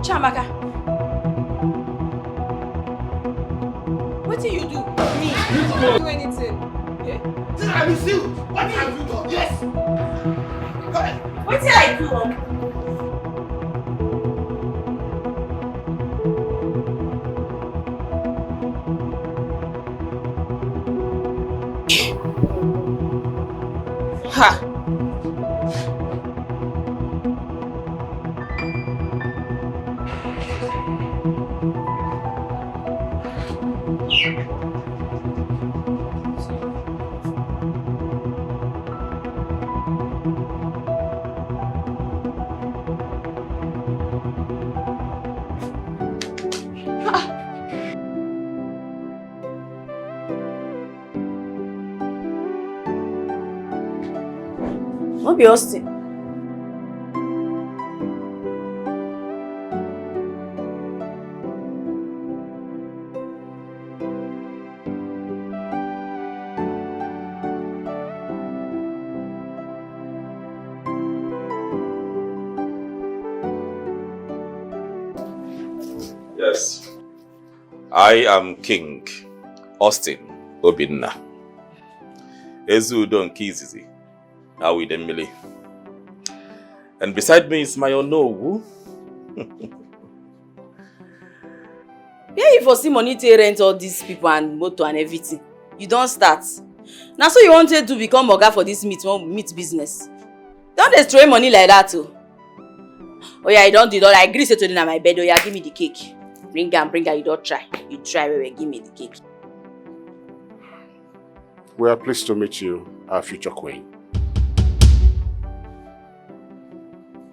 Chiamaka. What did you do? Me? You don't do anything. Yeah? Since I miss you, what have you done? Yes! What did I do? Ha! Not be Austin. Yes. I am King Austin Obinna. Ezu Don Kizizi. Awi Dembele. And beside me is my Onowu. Yeah, you for see money to rent all these people and motor and everything. You don't start. Now so you wanted to become oga for this meat business. Don't destroy money like that too. Oh yeah, you don't do it. I agree to them at my bed. Oh yeah, give me the cake. Bring her, you don't try. You try, give me the cake. We are pleased to meet you, our future queen.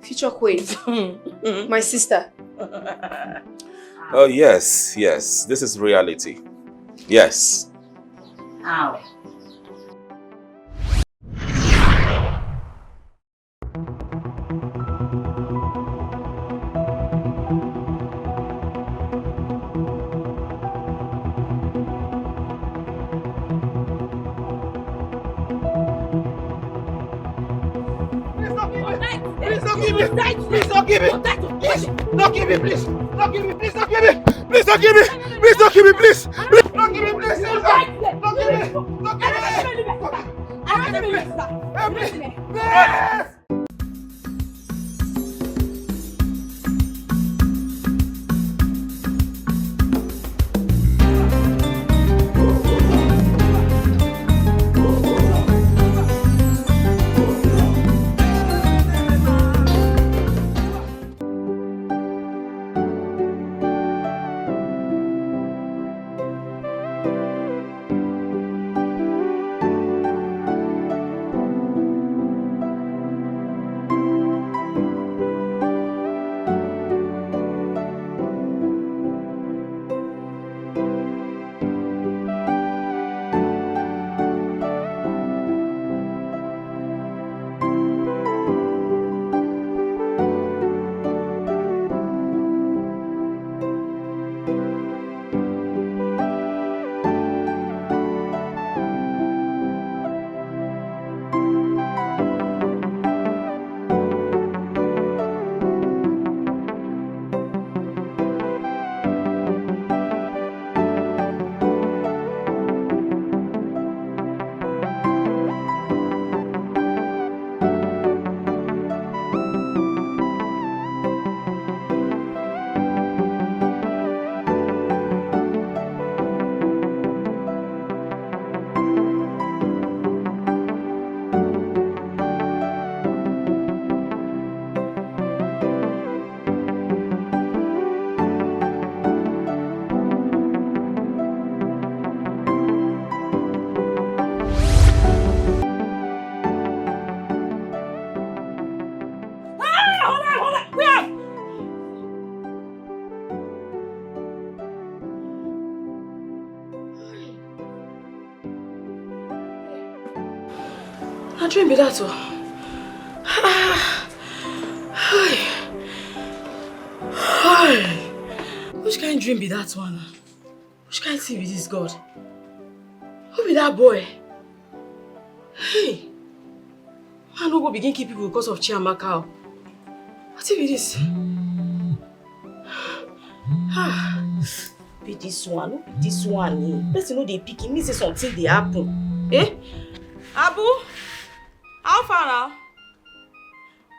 Future queen. My sister. Oh yes, yes. This is reality. Yes. Ow. Please don't give me! Please don't give me! Please don't give me! Please don't give me! Please don't give me! Please don't give me! Please don't give me! Please don't give me! Don't give me! Please! I dream be that too. Which kind of dream be that one? Which kind of thing be this God? Who be that boy? Hey, man, no go begin keep people because of Chiamaka. What be this? Be this one, no be this one. Person know they pick him, mean say something they happen. Eh? Abu? How far now?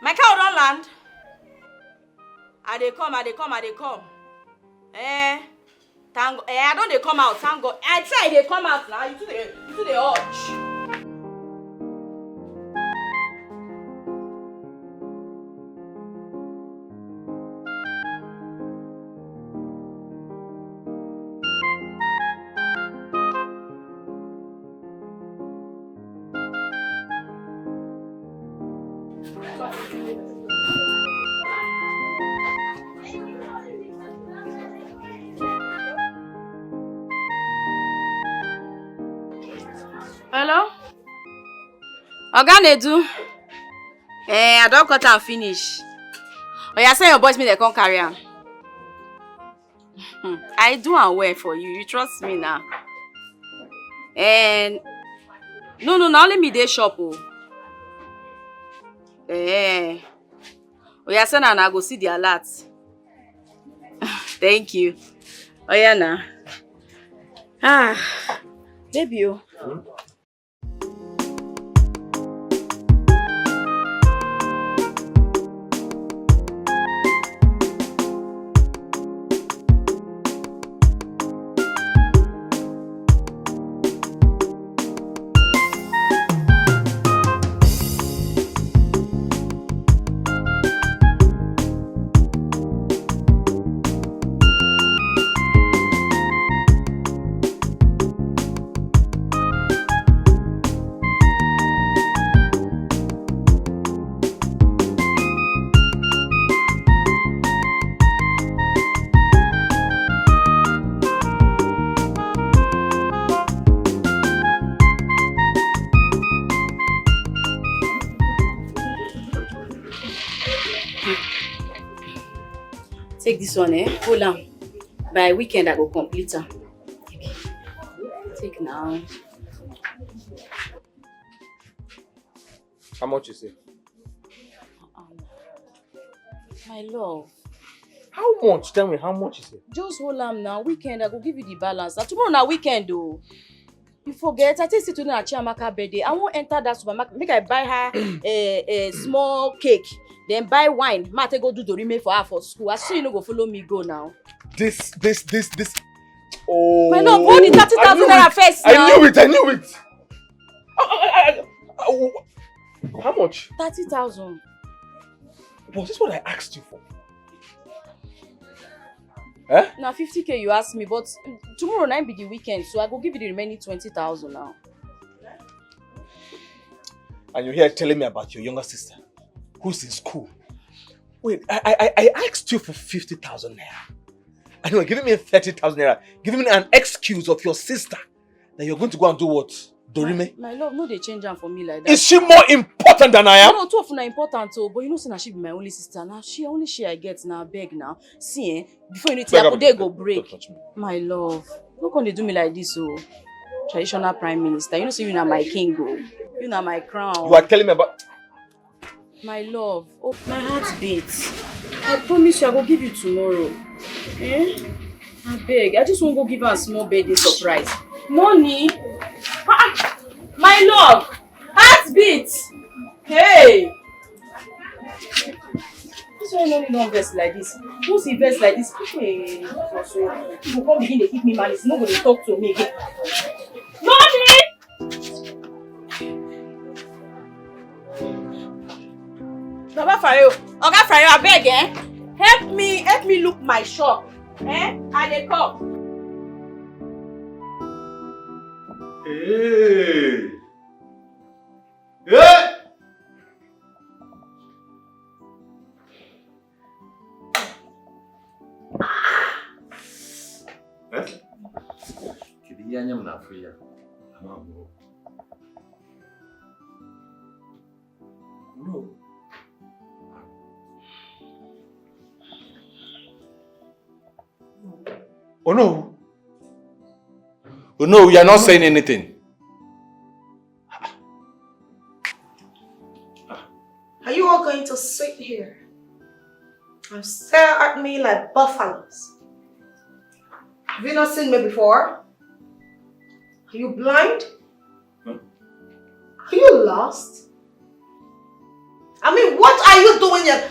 My cow don't land. I dey come. Thank God. I don't they come out, thank God. I try they come out now. You do the urge. Hello? Oga Nedu? I don't cut and finish. Oh, you say your boys me they come carry am. I do and well for you. You trust me now. And no, only me dey shop oh. Oh, you say na go see the alert. Thank you. Oh yeah na. Baby oh. Take this one, hold on. By weekend, I go complete her. Take now. How much you say? My love. How much? Tell me how much you say? Just hold on now. Weekend, I go give you the balance. Now tomorrow na weekend though. You forget, I take you to Chiamaka birthday. I won't enter that supermarket. Make I buy her a small cake. Then buy wine. Ma take go do dorime for her for school. I see you no go follow me go now. This. Oh. My love, hold the 30,000 naira first now. I knew it. How much? 30,000. Was this what I asked you for? Eh? Now 50k you asked me, but tomorrow night be the weekend, so I go give you the remaining 20,000 now. And you're here telling me about your younger sister, who's in school. Wait, I asked you for 50,000 naira. And you're giving me 30,000 naira, giving me an excuse of your sister that you're going to go and do what? Dorime? My love, no they change her for me like that. Is she more important than I am? No, two of them are important too, but you know, say she be my only sister. Now she I get now, beg now. See, before you need to apple, they go break. Don't touch me. My love, no can they do me like this, oh? Traditional prime minister. You know, say you are my king, oh. You are my crown. You are telling me about... My love, oh, my heart beats. I promise you I will give you tomorrow. I beg, I just want to go give her a small birthday surprise. Money? My love! Heartbeat! Hey! This one only don't vest like this. Who's he vest like this? Hey, so you come begin to keep me malice. Nobody talk to me again. Money! Baba Fayo, Oga Fayo, I beg, Help me look my shop. I dey come. Hey! Yeah! Kidiyanya mnafria. Amamo. No. Oh no! Oh no, you are not saying anything. Are you all going to sit here and stare at me like buffaloes? Have you not seen me before? Are you blind? Are you lost? I mean, what are you doing here?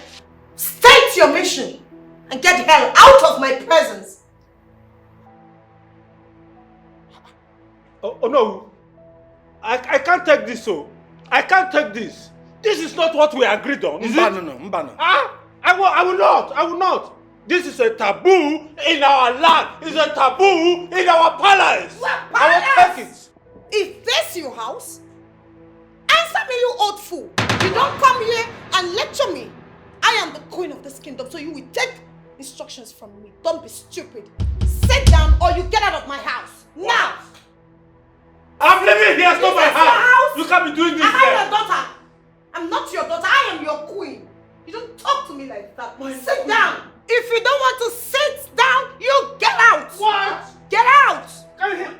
State your mission and get the hell out of my presence. Oh no. I can't take this, so. I can't take this. This is not what we agreed on, is it? Mbano. Ah! I will not. This is a taboo in our land. It's a taboo in our palace. What I will take it. Is this your house? Answer me, you old fool. You don't come here and lecture me. I am the queen of this kingdom, so you will take instructions from me. Don't be stupid. Sit down or you get out of my house. Now! I'm living here, it's not my house. You can't be doing this. Am I your daughter? I'm not your daughter. I am your queen. You don't talk to me like that. Sit down. If you don't want to sit down, you get out. What? Get out. Can you hear?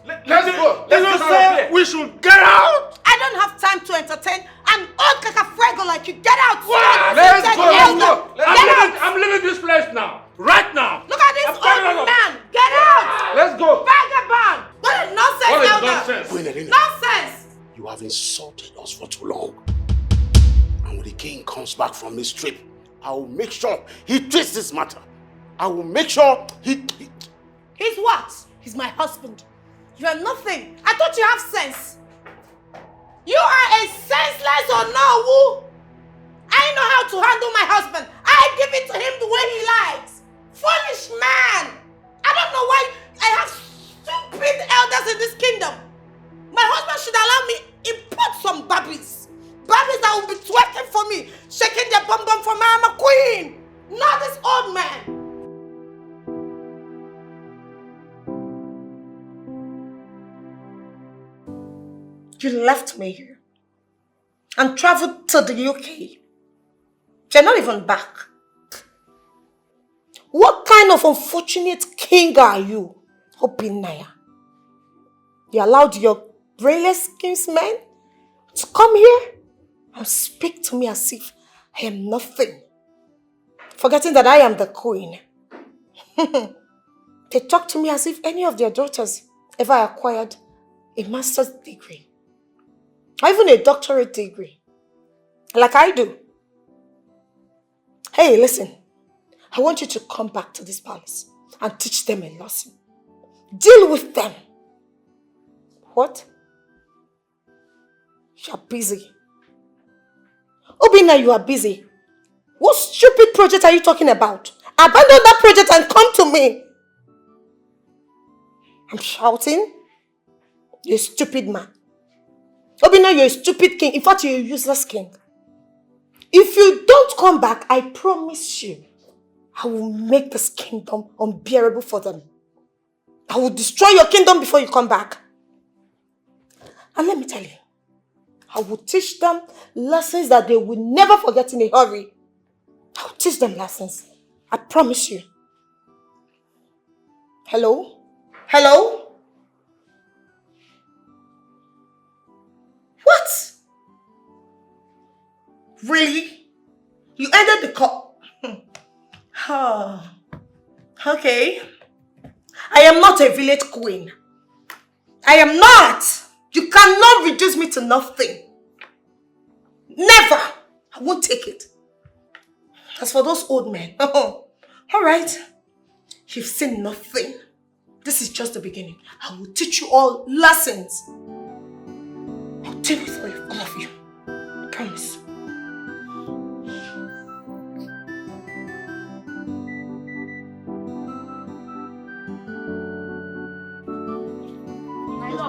Let's go. Let's say we should get out. I don't have time to entertain an old kakafrego like you. Get out. What? Let's go. I'm leaving this place now. Right now. Look at this old man. Get out. Let's go. Vagabond. What a nonsense, What is elder. nonsense? Nonsense. You have insulted us for too long. And when the king comes back from his trip, I will make sure he twists this matter. I will make sure he... He's what? He's my husband. You are nothing. I thought you have sense. You are a senseless or no woo. I know how to handle my husband. I give it to him the way he likes. Foolish man. I don't know why I have stupid elders in this kingdom. My husband should allow me import some babies. Babies that will be twerking for me, shaking their bum bum for me. I'm a queen. Not this old man. You left me here and traveled to the UK. You're not even back. What kind of unfortunate king are you, Obinaya? You allowed your brainless kinsmen to come here and speak to me as if I am nothing, forgetting that I am the queen. They talk to me as if any of their daughters ever acquired a master's degree, or even a doctorate degree, like I do. Hey, listen, I want you to come back to this palace and teach them a lesson. Deal with them. What? You're busy. Obina, you are busy. What stupid project are you talking about? Abandon that project and come to me. I'm shouting. You're a stupid man. Obina, you're a stupid king. In fact, you're a useless king. If you don't come back, I promise you, I will make this kingdom unbearable for them. I will destroy your kingdom before you come back. And let me tell you, I will teach them lessons that they will never forget in a hurry. I will teach them lessons. I promise you. Hello? Hello? What? Really? You ended the call? Okay. I am not a village queen. I am not. You cannot reduce me to nothing. Never. I won't take it. As for those old men, alright. You've seen nothing. This is just the beginning. I will teach you all lessons. I'll deal with all of you. I promise.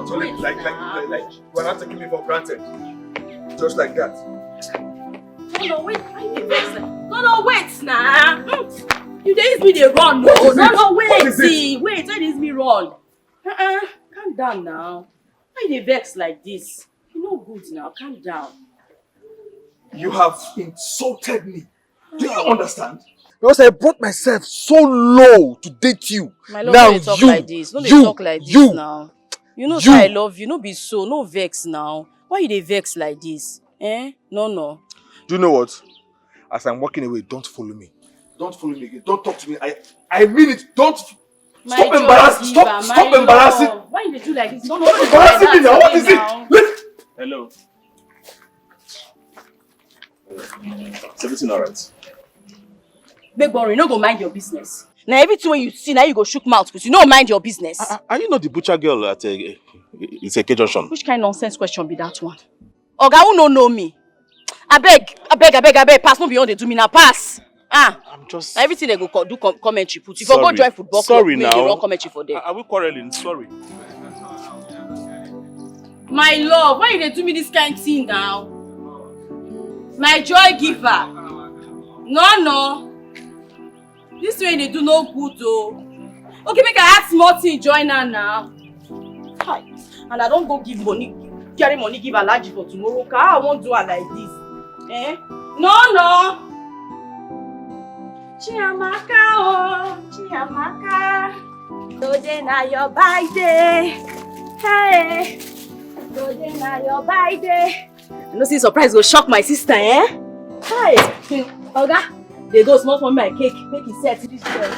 So like, we're not taking me for granted. Just like that. No, wait. No, wait, nah. You didn't me the run, no. No, wait. See, wait, why didn't me run? Calm down now. Why you vex like this? You know good now, calm down. You have insulted me. Do you understand? Because I brought myself so low to date you. My love, now don't talk you, like this. No, they talk like this now. You know I love you. No be so. No vex now. Why you dey vex like this? No. Do you know what? As I'm walking away, don't follow me. Don't follow me again. Don't talk to me. I mean it. Don't Stop embarrassing! Stop embarrassing! Why you do like this? Don't Embarrassing me now! What is it? Hello. Is everything alright? Big boy, you no go mind your business. Now everything when you see, now you go shook mouth because you no mind your business. Are you not the butcher girl at it's a Junction? Which kind of nonsense question be that one? Oga, who no know me? I beg, pass, no beyond they do me now, pass. I'm just... Now everything they go do commentary put. If you go join football club, maybe they run commentary for them. Are we quarreling? Sorry. My love, why you do me this kind of thing now? My joy giver. No. This way they do no good though. Okay, make I ask more thing join her now. Hi. And I don't go give money, carry money, give allergy for tomorrow. Cause I won't do her like this. Eh? No. Chiamaka, oh, Chiamaka. Today na your birthday. Hey. Today na your birthday. I know see surprise go shock my sister, eh? Hi. Oga, they go small for my cake. Make it set this way.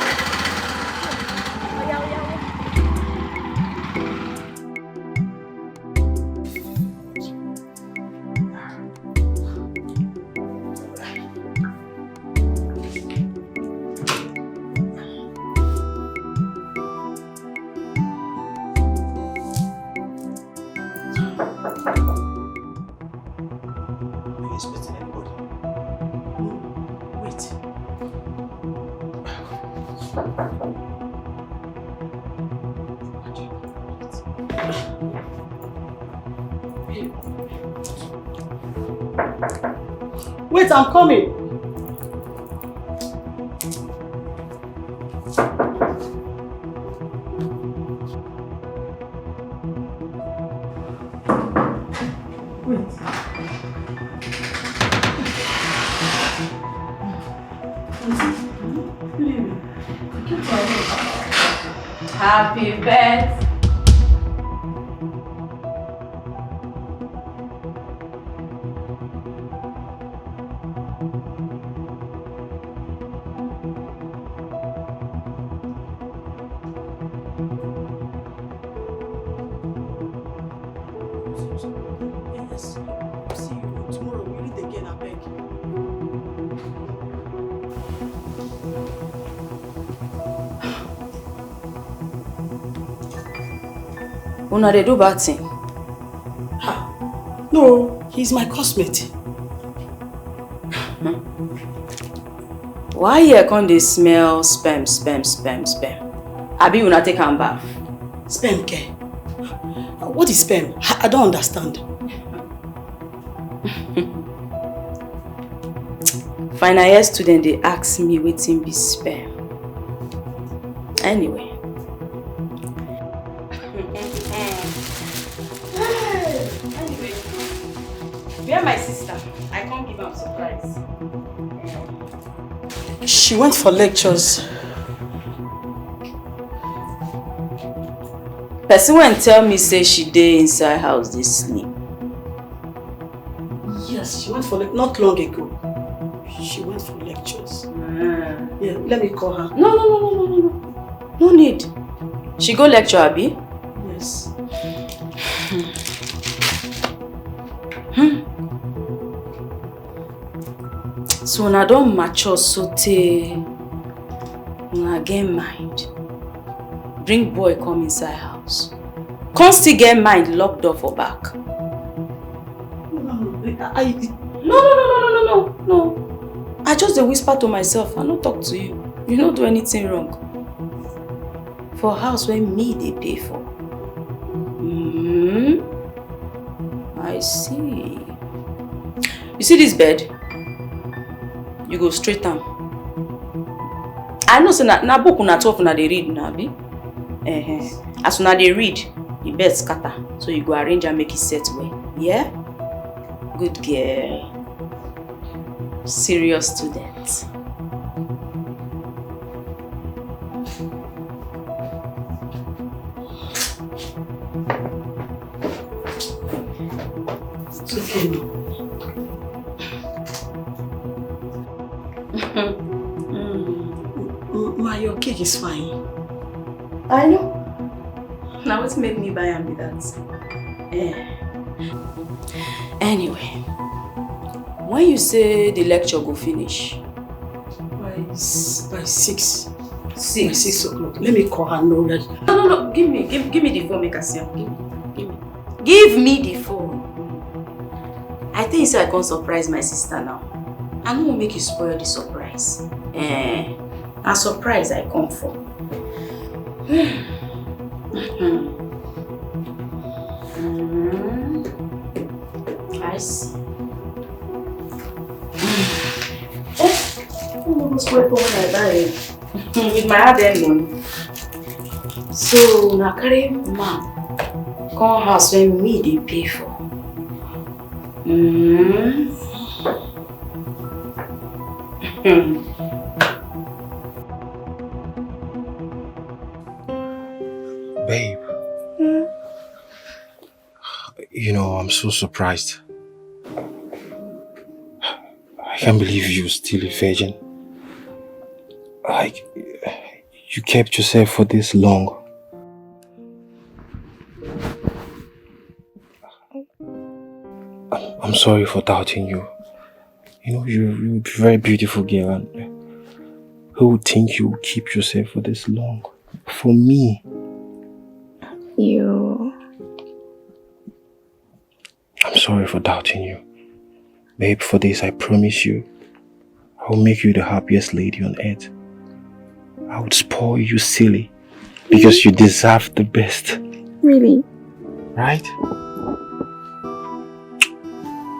Wait, I'm coming. Happy birthday. Una dey do bad thing. No, he's my cosmate. Why here come dey smell spam? Abi una take am bath? Sperm care. What is sperm? I don't understand. Final year student dey ask me wetin be sperm. Anyway. Where my sister? I can't give am surprise. She went for lectures. Person went tell me say she dey inside house dey sleep. Yes, she went for not long ago. She went for lectures. Yeah, let me call her. No. No need. She go lecture, abi? Yes. So una don mature sotey una get mind. Bring boy come inside house. Come still get mind locked door for back. No. I just dey whisper to myself. I no talk to you. You no do anything wrong. For house where me dey pay for. I see. You see this bed? You go straight am. I know say na book una 12 una dey read na abi? As una dey read, the bed scatter. So you go arrange and make it set well. Yeah? Good girl. Serious student. It's okay. Mm. Ma, your cake is fine. I know. Now what's make me buy and be that? Anyway, when you say the lecture go finish? By 6. By 6. 6 o'clock. Let me call her know that. No. Give me the phone, make her see. Give me the phone. I think so I can surprise my sister now. I don't want to make you spoil the surprise. A surprise I come for. I see. I'm almost spoil for what I buy. With my hard-earned money. So, na carry man come house when me they pay for. Babe. You know, I'm so surprised. I can't believe you're still a virgin. Like, you kept yourself for this long. I'm sorry for doubting you. You know, you're a very beautiful girl, and who would think you would keep yourself for this long? For me. I'm sorry for doubting you. Babe, for this I promise you, I will make you the happiest lady on earth. I would spoil you silly, because you deserve the best. Really? Right?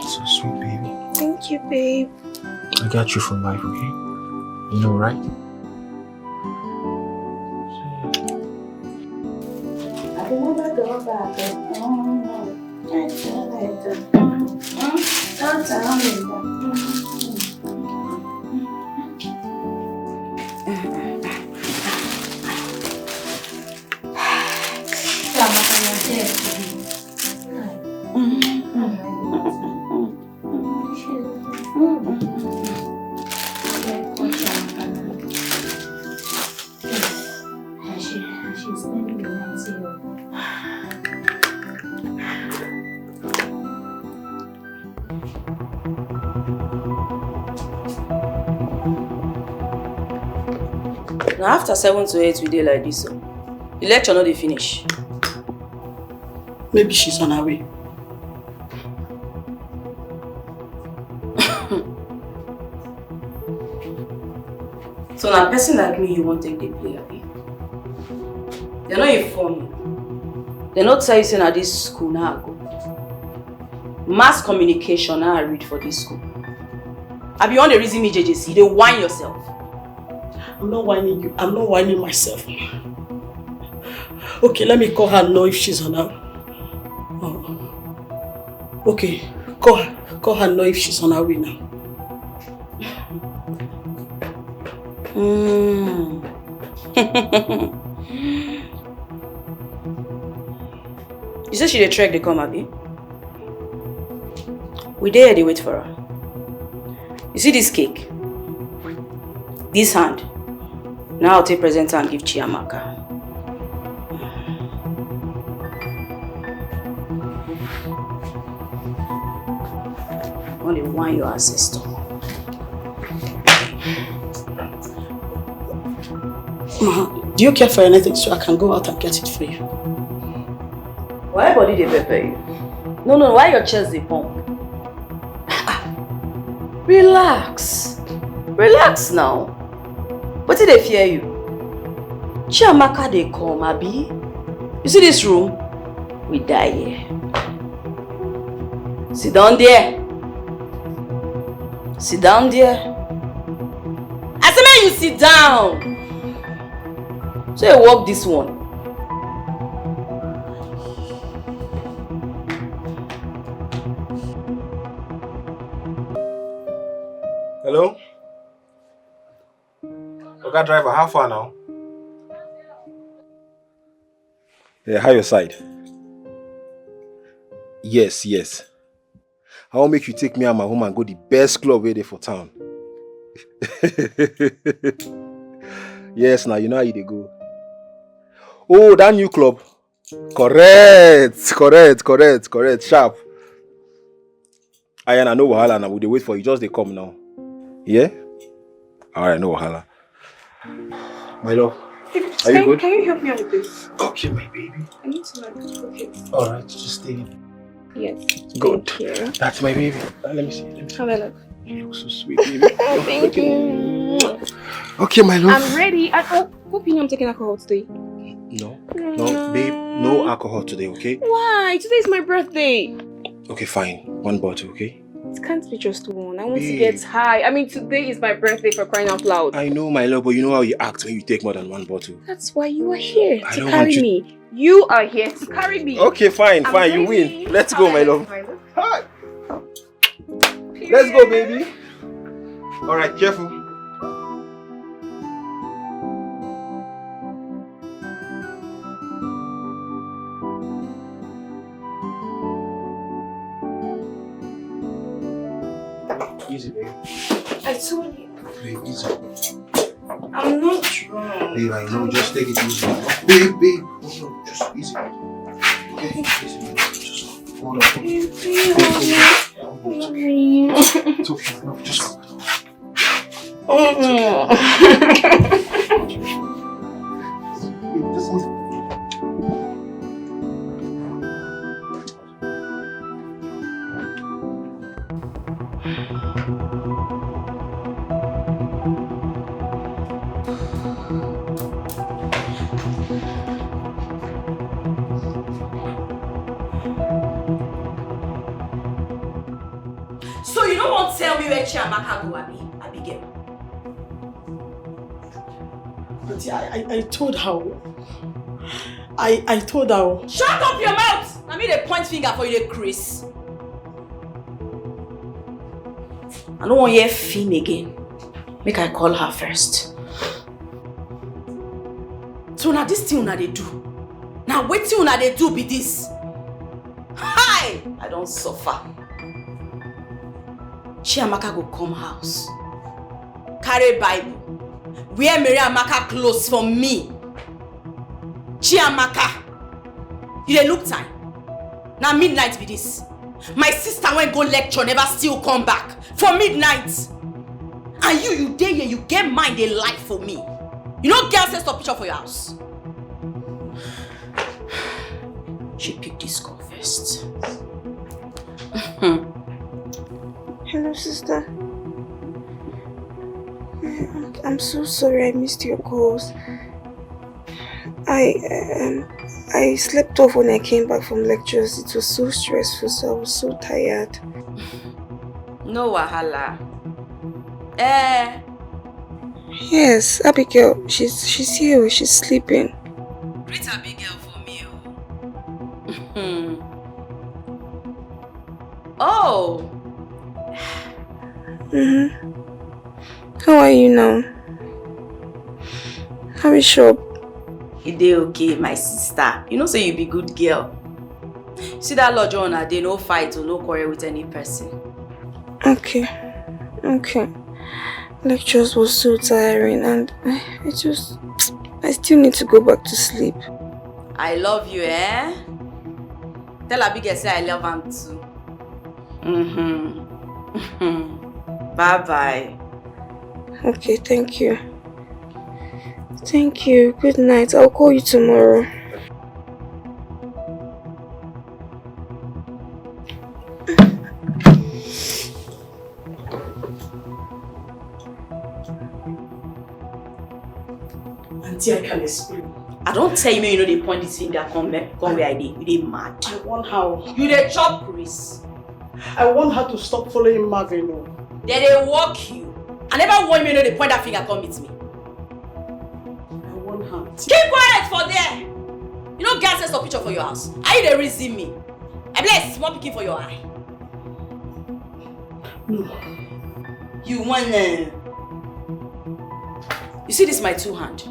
So sweet, baby. Thank you, babe. I got you for life, okay? You know, right? I can never go back. Don't tell me that. Now after 7 to 8 we dey like this, so the lecture not dey finish. Maybe she's on her way. So now a person like me you won't take the play, abi? They not inform you. They not tell you say na this school now I go. Mass communication now I read for this school. Abi you want the reason me JJC, they whine yourself. I'm not whining you. I'm not whining myself. Okay, let me call her know if she's on her. Oh. Okay, call her. Call her know if she's on her way now. You say she dey trek dey come, abi? We there they wait for her. You see this cake? This hand. Now I'll take present and give Chiamaka. Only one your ancestor. Do you care for anything so I can go out and get it for you? Why body they pepper you? No, why your chest they pump? Relax. Relax now. What did they fear you? Chiamaka they come, abi? You see this room? We die here. Sit down there. Sit down there. I said, man, you sit down. So you walk this one. Hello? Okay, driver, how far now? Yeah, how your side? Yes. I will make you take me and my home and go the best club where they for town. Yes, now you know how you they go. Oh, that new club. Correct. Sharp. Ayana, no wahala now. We dey wait for you. Just they come now. Yeah? Alright, no wahala. My love. Are you good? Can you help me out with this? Okay, my baby. I need to like cook it. Alright, just stay. Yes. Good. Thank you. That's my baby. Let me see. How do I look? You look so sweet, baby. Thank you. Okay, my love. I'm ready. Hoping I'm taking alcohol today. No, babe. No alcohol today, okay? Why? Today is my birthday. Okay, fine. 1 bottle, okay? It can't be just one. I want to Babe. get high. I mean, today is my birthday, for crying out loud. I know, my love, but you know how you act when you take more than 1 bottle. That's why you are here I to don't carry want you- me. You are here to carry me. Okay, fine. You ready. win. Let's go, my love. Hi. Let's go, baby. Alright, careful. Easy, babe. I told you. Babe, easy. I'm not drunk. Babe, I know. Just take it easy. Babe. Oh, no, just easy. Okay, easy, babe. Just hold on. It's okay. No, just hold on. Babe, just easy. So you don't want to tell me where Chiamaka go, Abigail? But yeah, I told her. I told her. Shut up your mouth! I mean, they point finger for you, Chris. I don't want to hear film again. Make I call her first. So now this thing they do. Now wait till they do be this. Hi! I don't suffer. Chiamaka go come house. Carry Bible. Wear Mary Amaka clothes for me. Chiamaka. You dey look time. Now midnight be this. My sister went go lecture, never still come back. For midnight. And you dey here, you get mind they lie for me. You know girl says stop picture for your house. She picked this call first. Hello, sister. I'm so sorry I missed your calls. I slept off when I came back from lectures. It was so stressful, so I was so tired. No wahala. Yes, Abigail, she's here. She's sleeping. Greet Abigail for me. Oh. How are you now? How is shop? You dey okay, my sister. You know say you be good girl. See that lodge owner, they no fight or no quarrel with any person. Okay. Lectures was so tiring and I still need to go back to sleep. I love you, eh? Tell Abigail say I love him too. Bye-bye. Okay, thank you. Thank you. Good night. I'll call you tomorrow. Auntie, I can explain. I don't tell you, you know they point this finger come where I dey. You dey mad. I want her. You dey chop Chris. I want her to stop following Marvin. They dey walk you. I never want you know they point that finger come meet me. I want her. Keep quiet for there. You know girl says a picture for your house. Are you the reason me? I bless small picking for your eye. No. You wanna? You see this my two hand?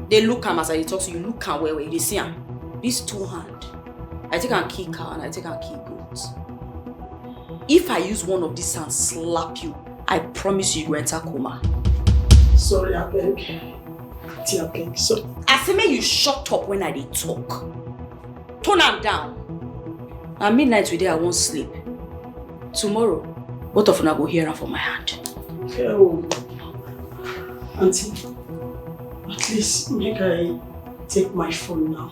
They look am as I talk to you. Look am well. You see am? This two hand. I take and kill cow and I take and kill goat. If I use one of these and slap you, I promise you will enter coma. Sorry, I beg. Auntie, I beg. Sorry. As say make you shut up when I dey talk. Turn am down. At midnight today I won't sleep. Tomorrow, both of una go hear am from my hand. Oh, Auntie, at least make I take my phone now.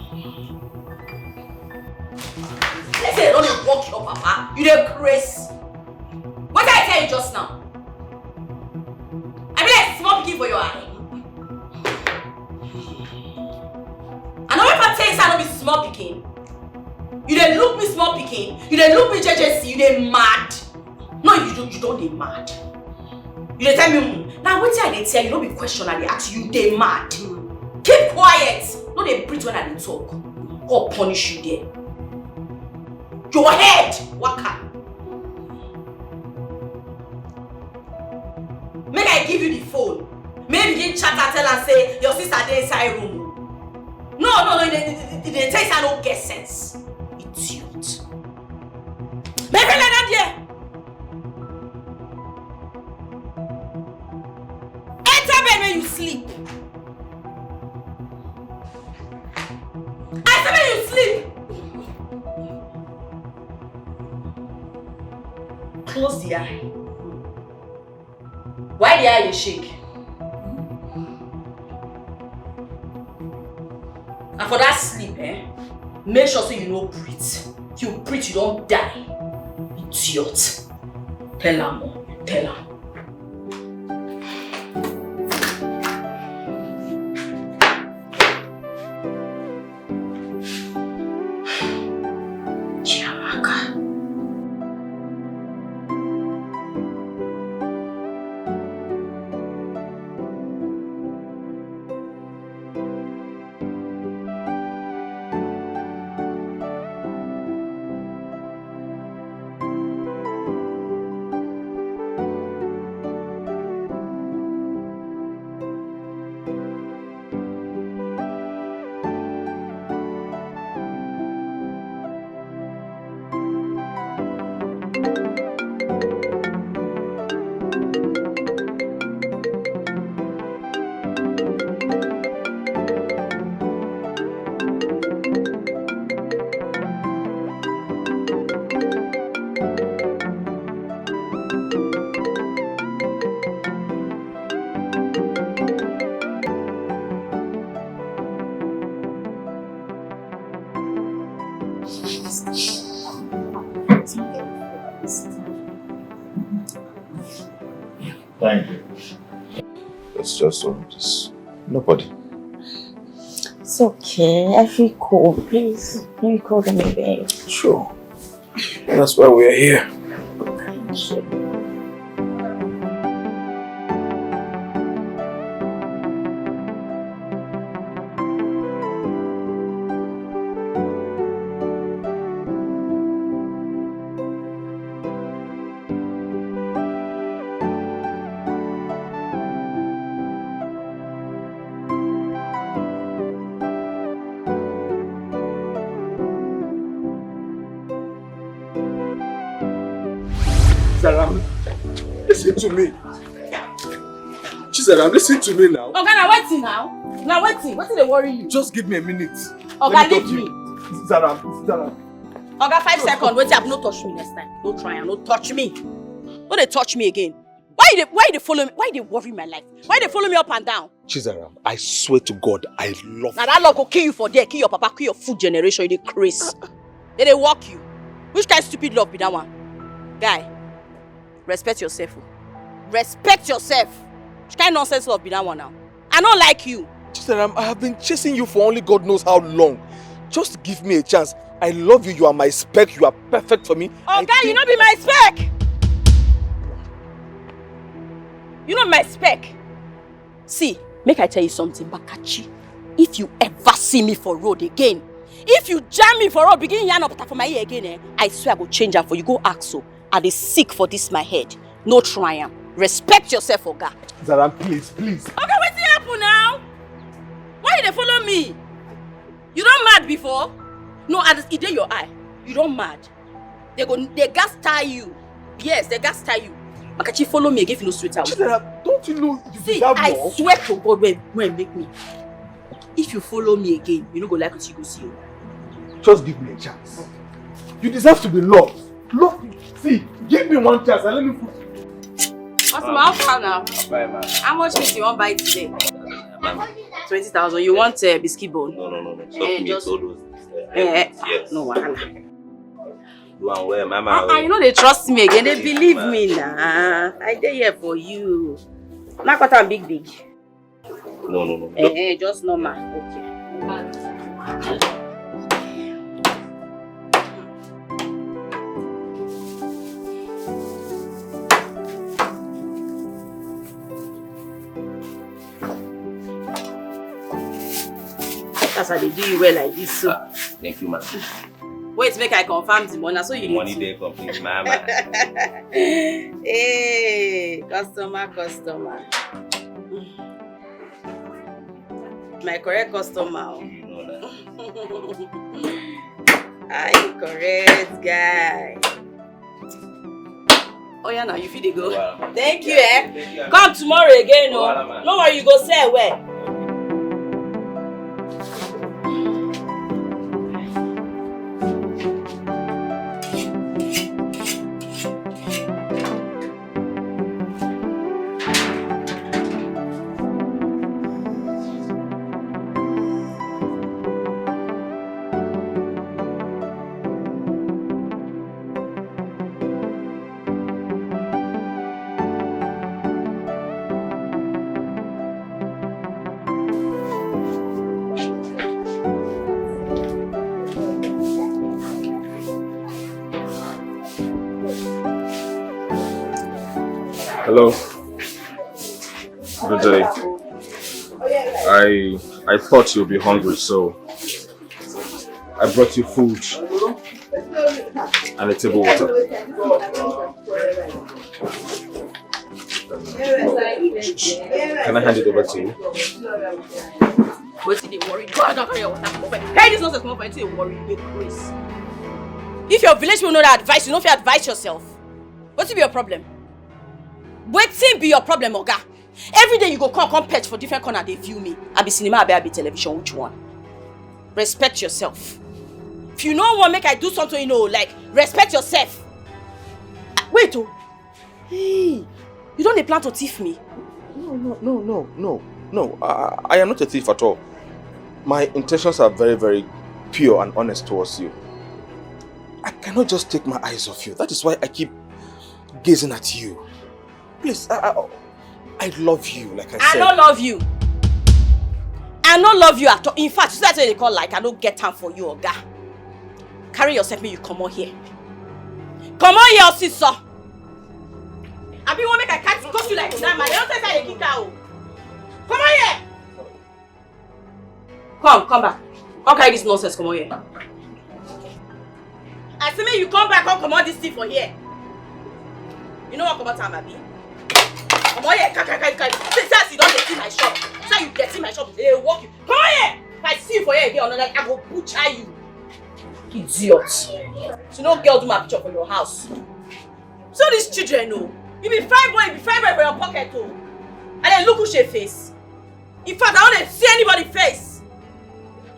Let's say don't walk your papa. You dey crazy. What did I tell you just now? I be like small pikin for your eye. I know if I tell you I don't be small pikin. You dey look me small pikin. You dey look me JJC. You dey mad. No, you don't dey mad. You dey tell me now wetin I dey tell you, no be question I dey ask you, dey mad. Keep quiet. No dey breathe when I dey talk. God punish you there. Your head, waka. Make I give you the phone. Maybe begin chat and tell her say your sister dey inside room. No, they tell you I don't get sense. Idiot. Maybe like that there. Enter bed when you sleep. I said when you sleep. Close the eye. Why the eye you shake? And for that sleep, make sure so you don't breathe. If you breathe, you don't die. Idiot. Tell her more. Tell her. Thank you. It's just nobody. It's okay. I feel cold. Please, can you call them a babe? Sure. That's why we're here. Thank you. Chisaram, listen to me. Chisaram, listen to me now. Okay, now waiting now. Now waiting. What did they worry you? Just give me a minute. Okay, leave me. Chisaram. Okay, 5 seconds. Wait, no touch me next time. No try and no touch me. Don't they touch me again. Why they follow me? Why they worry my life? Why they follow me up and down? Chisaram, I swear to God, I love now that love will kill you for there, kill your papa, kill your food generation, you dey crazy. They walk you. Which kind of stupid love be that one? Guy, respect yourself. Respect yourself. Which kind of nonsense love be that one now? I don't like you. Chisaram, I have been chasing you for only God knows how long. Just give me a chance. I love you. You are my spec. You are perfect for me. Oh, guy, you not be my spec. You not my spec. See, make I tell you something, Bakachi. If you ever see me for road again, if you jam me for road, begin yarn up for my ear again, I swear I go change her for you. Go ask so. I dey sick for this my head. No triumph. Respect yourself, Oga. Zaram, please. Okay, what's happen now? Why they follow me? You don't mad before? No, it dey your eye. You don't mad. They gas tie you. Yes, they gas tie you. Makachi, follow me again if you no sweet out. Chisaram, don't you know you see, I swear to God when make me. if you follow me again, you no go like what you go see. Just give me a chance. You deserve to be loved. Love me. See, give me one chance and let me put. What's my offer now? Bye, man. How much meat you want buy today? 20,000. You want biscuit bone? No. Stop just all those. Yes. No wahala. Do and where, mama. You know they trust me again. They believe me now. I dey here for you. Not got a big. No. Just normal. Okay. That's how they do you well like this. So. Thank you, man. Wait, make I confirm the money. So you money there complete, mama. Hey, customer. My correct customer. You know that. I correct guy. Oh yeah, now you feel they go. Wow. Thank you, Come tomorrow again, no. No worry, you go sell where. Hello. Good day. I thought you'd be hungry, so I brought you food and a table water. Can I hand it over to you? What's the worry? Go out of your water. Hey, this nonsense come up until you worry, you grace. If your village will know that advice, you know if you advise yourself. What's be your problem? Wetin be your problem, Oga? Every day you go come patch for different corner, they view me. I be cinema, I be television, which one? Respect yourself. If you don't want make I do something, you know, like respect yourself. Wait, oh. Hey, you don't plan to thief me? No. I am not a thief at all. My intentions are very, very pure and honest towards you. I cannot just take my eyes off you. That is why I keep gazing at you. Please, I love you, like I said. I don't love you. I don't love you at all. In fact, that's what they call like I don't get time for you, Oga. Carry yourself, me you come on here. Come on here, sister. I be want make I catch cost you like that, man. They don't take how you kick out. Come on here. Come back. Come carry this nonsense. Come on here. I say me you come back. Come on this thing for here. You know what come on time, Abi? Come on here, since you don't get in my shop. Since you get in my shop, they walk you. Come on here! If I see you for here again, I go butcher you. Idiot. So no girl do my picture for your house. So these children know. You be fine boy for your pocket too. And then look who she face. In fact, I don't see anybody face.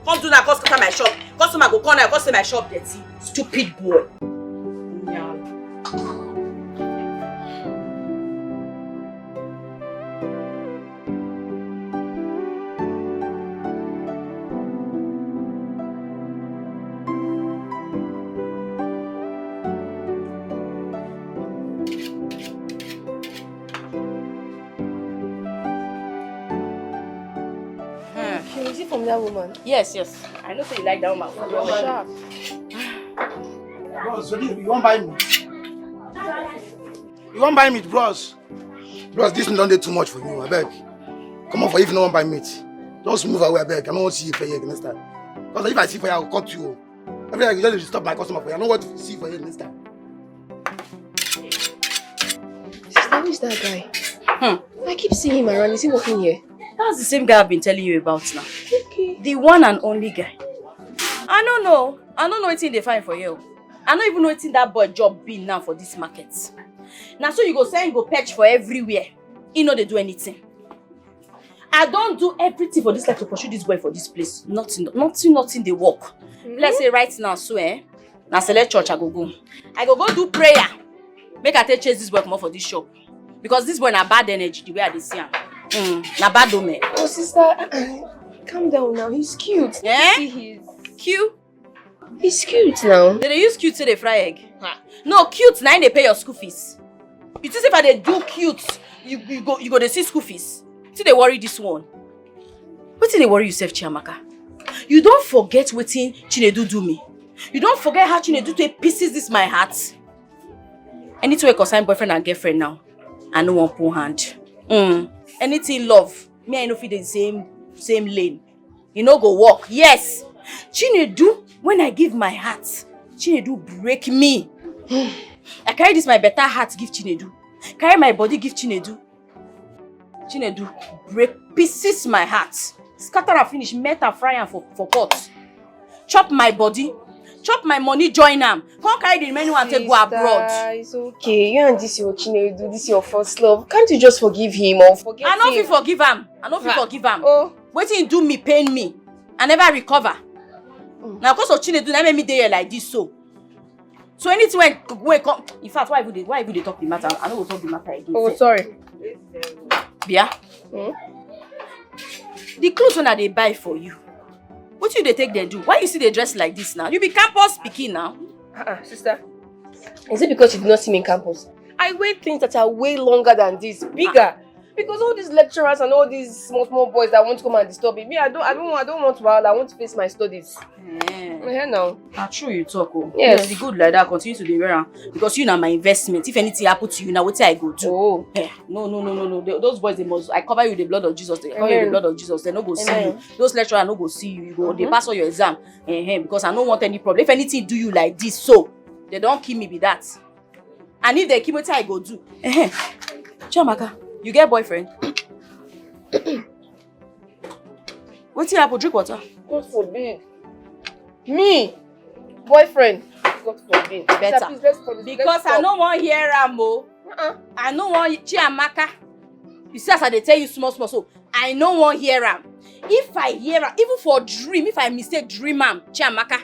Come do that, cause come my shop. Customer go corner, cause say my shop dirty. Stupid boy. Yeah. From that woman? Yes. I know say you like that woman. Sharp. Bros, you won't buy meat? You won't buy meat, bros? Bros, this don't do too much for you, I beg. Come on, for if no one buy meat. Just move away, I beg. I don't want to see you for here next time. Because if I see for you, I will cut you. Every time you just stop my customer for you. I don't want to see for you next time. Sister, who is that guy? I keep seeing him around. Is he working here? That's the same guy I've been telling you about now. Okay. The one and only guy. I don't know anything they find for you. I don't even know anything that boy job be now for this market. Now so you go say you go patch for everywhere. You know they do anything. I don't do everything for this life to pursue this boy for this place. Nothing they work. Let's say right now, so now select church I go. I go do prayer. Make I take chase this boy come up for this shop. Because this boy na bad energy the way I see him. Na bad dome. Oh sister, calm down now. He's cute. Yeah? See, he's cute. He's cute now. They use cute to they fry egg. No, cute now they pay your school fees. You think if they do cute, you go to see school fees. See they worry this one. What did they worry yourself, Chiamaka? You don't forget what Chinedu do me. You don't forget how Chinedu to pieces this my heart. Anything we concern boyfriend and girlfriend now. I no one pull hand. Anything love. Me I no fit the same lane. You know go walk. Yes. Chinedu, when I give my heart, Chinedu break me. I carry this my better heart give Chinedu. Carry my body give Chinedu. Chinedu break pieces my heart. Scatter and finish, melt and fry am for pot. Chop my body, chop my money, join am. Come carry the remaining one take go abroad. It's okay. You and this your Chinedu, this your first love. Can't you just forgive him or forget him? I no fit forgive am. I no fit forgive am. Oh. Wetin he do me pain me. I never recover. Now because of Chinedu, na make me dey here like this so. So anything when come, in fact, why would they talk the matter? I no go talk the matter again. Oh, sorry. Bia. The clothes when they buy for you. What you they take they do? Why you see they dress like this now? You be campus speaking now. Sister. Is it because you did not see me in campus? I wear things that are way longer than this, bigger. Because all these lecturers and all these small boys that want to come and disturb me, I don't want to. I want to face my studies. Yeah, now. True you talk. Oh. Yes. The good like that. Continue to be wear because you know my investment. If anything happen to you now, what I go do? Oh. Yeah. No. Those boys they must. I cover you with the blood of Jesus. They cover you with the blood of Jesus. They no go see you. Those lecturers no go see you. You go. They pass all your exam. Because I don't want any problem. If anything do you like this, so they don't kill me with that. And if they kill me, what I go do? Chiamaka. You get boyfriend? What's happen? Drink water. God forbid. Me? Boyfriend? God forbid. Better. Sister, please, because I don't want hear Rambo. I don't want Chiamaka. You see as I tell you small so I don't want hear Ram. If I hear Ram, even for dream, if I mistake dream am, Chiamaka,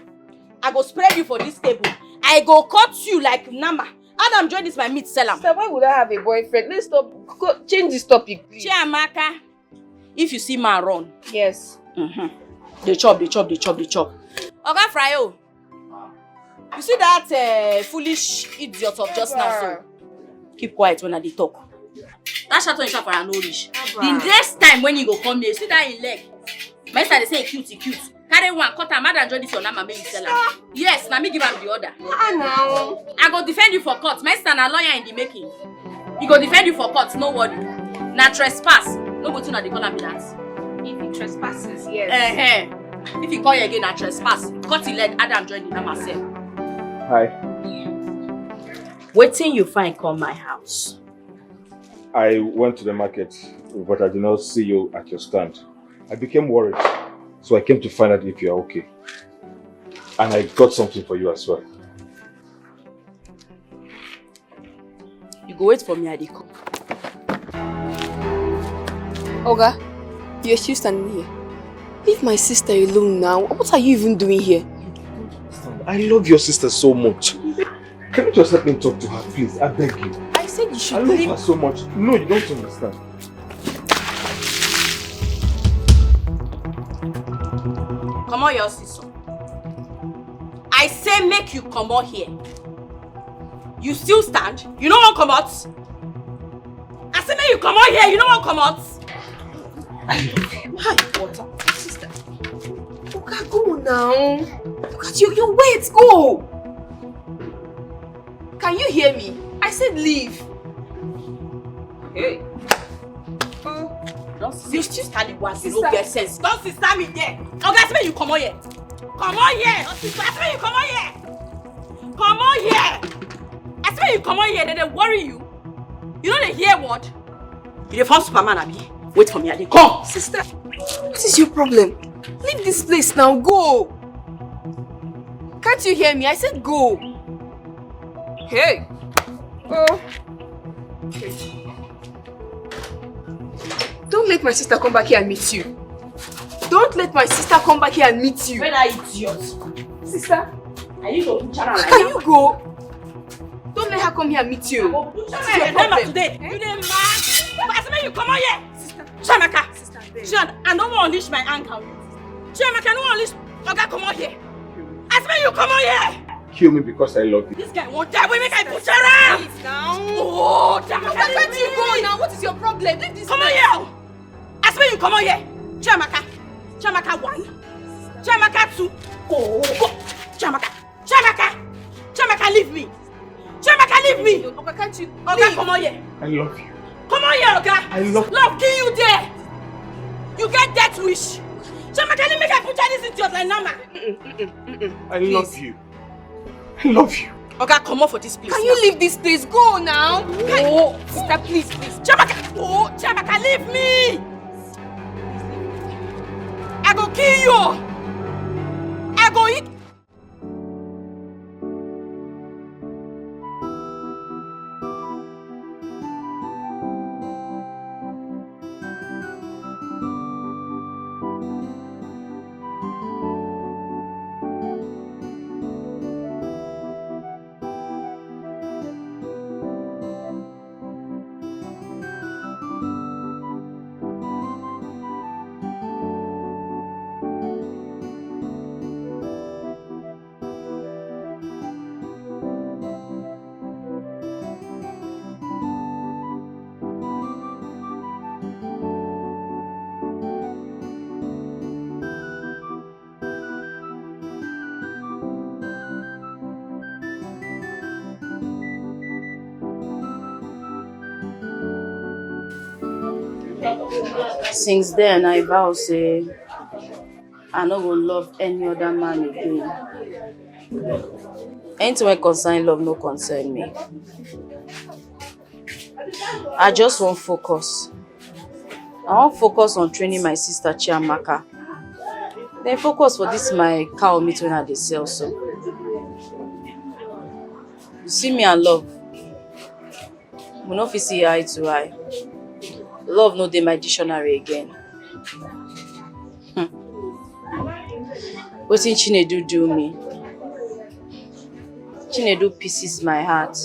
I go spread you for this table. I go cut you like Nama. Adam join this my meat seller. Sister, why would I have a boyfriend? Let's stop. Change this topic, please. Chiamaka, if you see man run. Yes. They chop. Oga Fryo. You see that foolish idiot of just now, so keep quiet when I dey talk. That shot on for an orange. The next time when you go come here, you see that in leg. My sister they say cute. Carry one, cut am, madam join this your nama make you sell am. Yes, na me give am the order. Now. I go defend you for court. My sister na lawyer in the making. He go defend you for court, no worry. Na trespass. No go to na dey call am be that. If he trespasses, yes. If he call you again, na trespass. Cut him leg, Adam join the nama sell. Hi. Wetin you find come my house? I went to the market, but I did not see you at your stand. I became worried, so I came to find out if you are okay. And I got something for you as well. You go wait for me at the come. Oga, you're still standing here. Leave my sister alone now. What are you even doing here? I love your sister so much. Can you just let me talk to her, please? I beg you. I said you should leave her so much. No, you don't understand. Come on, your sister. I say make you come out here. You still stand? You don't want to come out? I say make you come out here. You don't want to come out? I love you. Hi, water. Sister. Oga, go now. Look at you. Your weight, go. Can you hear me? I said leave. Hey. You still standing once, you don't get sense. Don't sister me there. Oh, guys, make you come on here. Come on here. I say you come on here. Come on here. I say you come on here, then they worry you. You know they hear what? You the first Superman, Abi. Wait for me, Adi. Come. Sister, what is your problem? Leave this place now. Go. Can't you hear me? I said go. Hey. Oh. Okay. Don't let my sister come back here and meet you. Don't let my sister come back here and meet you. Where are idiot? Sister, are you going to channel like can you go? Don't let her come here and meet you. What's your problem today? You dey mad? I say you come on here. Chiamaka. Sister, I don't want to unleash my anger. Chiamaka, I don't want to unleash. Okay, come on here. I say you come on here. Kill me because I love you. This guy won't die. We make I put her. Please now. Oh, Chiamaka. Where can't you go now? What is your problem? Leave this. Come on here. I say you come on here. Chiamaka. Chiamaka 1. Chiamaka 2. Oh, go. Chiamaka. Chiamaka, leave me. Chiamaka, leave me. Okay, can't you? Okay, come on here. I love you. Come on here, okay? I love you. Love, kill you there. You get death wish. Chiamaka, let me put this into your like number. I love you. I love you. Okay, come on for this place. Can you leave this place? Go now. Oh, sister, please. Chiamaka. Oh, Chiamaka, leave me. I go kill you. I go eat. Since then, I vow say I no go love any other man again. Anything wey concern love no concern me. I just want focus. I want focus on training my sister Chiamaka. Then focus for this my cow meat when I dey sell so. You see me and love. We no fit see eye to eye. Love no dey my dictionary again. Wetin Chinedu do me? Chinedu pieces my heart.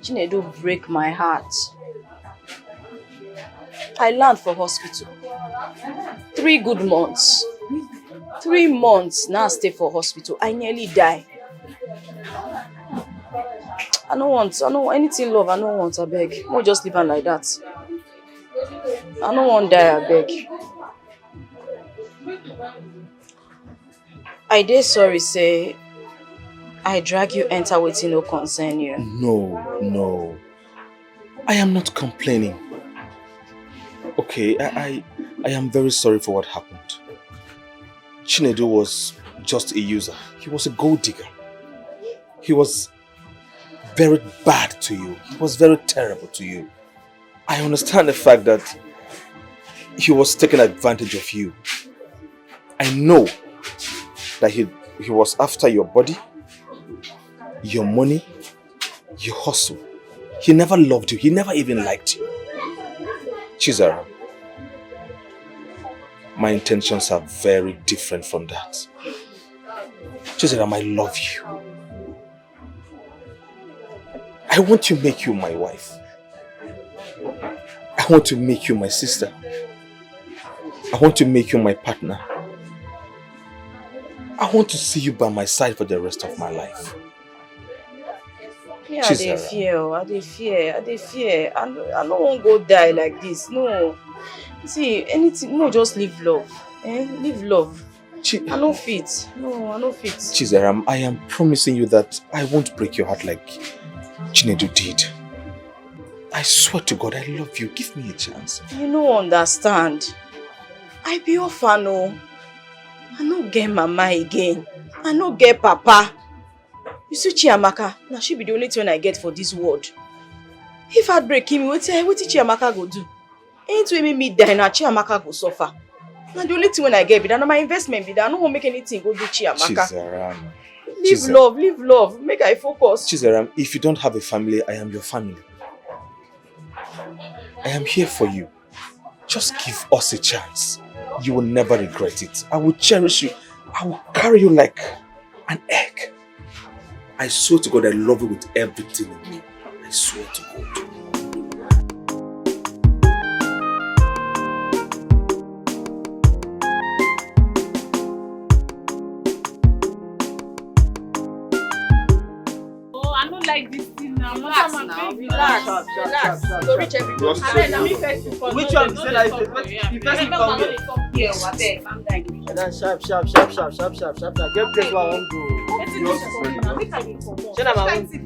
Chinedu break my heart. I land for hospital. 3 good months. 3 months now I stay for hospital. I nearly die. I don't want anything love. I don't want, I beg. Don't just leave her like that. I don't want die, I beg. I dey sorry, say I drag you enter wetin no concern you. No. I am not complaining. Okay, I am very sorry for what happened. Chinedu was just a user. He was a gold digger. He was very bad to you. He was very terrible to you. I understand the fact that he was taking advantage of you. I know that he was after your body, your money, your hustle. He never loved you. He never even liked you. Chisaram, my intentions are very different from that. Chisaram, I love you. I want to make you my wife. I want to make you my sister. I want to make you my partner. I want to see you by my side for the rest of my life. Yeah, I dey fear. I don't want to go die like this. No. See, anything, no, just live love. Live love. I no fit. No, I no fit. Chisaram, I am promising you that I won't break your heart like Chinedu did. I swear to God, I love you. Give me a chance. You no understand. I be orphan, no. I no get mama again. I no get papa. You see Chiamaka, now she be the only thing I get for this world. If heartbreak kill me, wetin Chiamaka go do? Anything wey make me die, now Chiamaka go suffer. Now the only thing when I get be that, now my investment be that. I no wan make anything go do Chiamaka. Chisaram. Live love. Make I focus. Chisaram, if you don't have a family, I am your family. I am here for you. Just give us a chance. You will never regret it. I will cherish you. I will carry you like an egg. I swear to God, I love you with everything in me. I swear to God. Oh, I don't like this thing now. Relax now. Relax. Go reach everybody. Which one? Say that the person come here. Calm down. Sharp. Get place where I want go.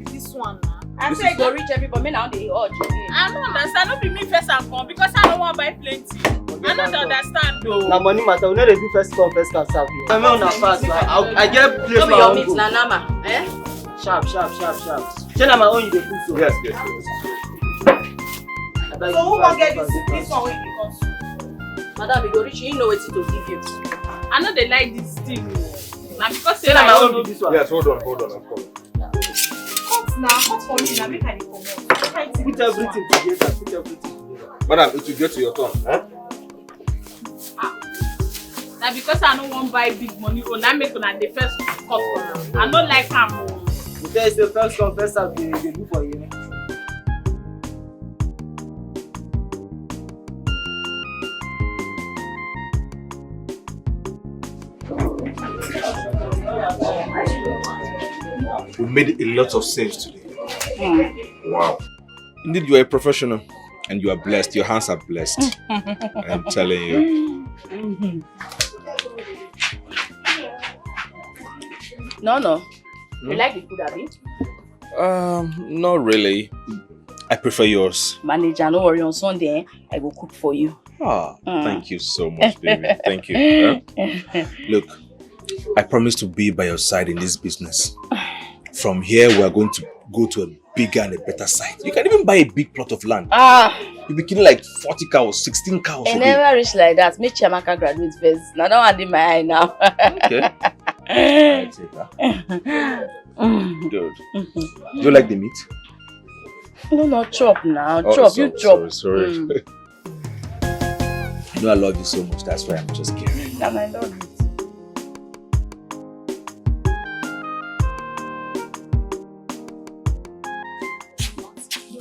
This one. I say go reach everybody. Me now they urge again. I don't understand. Not be me first and come because I don't want to buy plenty. I don't understand though. Na money matter. We know they do first come, first can serve. I mean on a fast. I get place No be where I your want meat, go. na nama. Eh? Sharp. Say na my own you dey cook so. Yes. So who gon get this one wey you come to? Madam, you go reach, you know what to give you. I know they like this thing. Now because Say na my own be this one. Yes, hold on, I'm coming. Cut for me now, make I dey comot. Put everything together. Madam, it will get to your turn. Huh? now because I don't want to buy big money, oh, now make una the first cut for am. I don't like am. There is the first come, first serve they do for you. We made a lot of saves today. Wow. Indeed, you are a professional and you are blessed. Your hands are blessed. I am telling you. No. You like the food, Abi? Not really. I prefer yours. Manager, no worry. On Sunday, I will cook for you. Thank you so much, baby. Thank you. Look, I promise to be by your side in this business. From here, we are going to go to a bigger and a better site. You can even buy a big plot of land. You'll be killing like 40 cows, 16 cows. I never reach like that. Make Chiamaka graduate first. Now, don't want in my eye now. Okay. I take that. Good. Do you like the meat? No, chop now. Oh, chop, you chop. Sorry. You know I love you so much. That's why I'm just kidding. And I love it.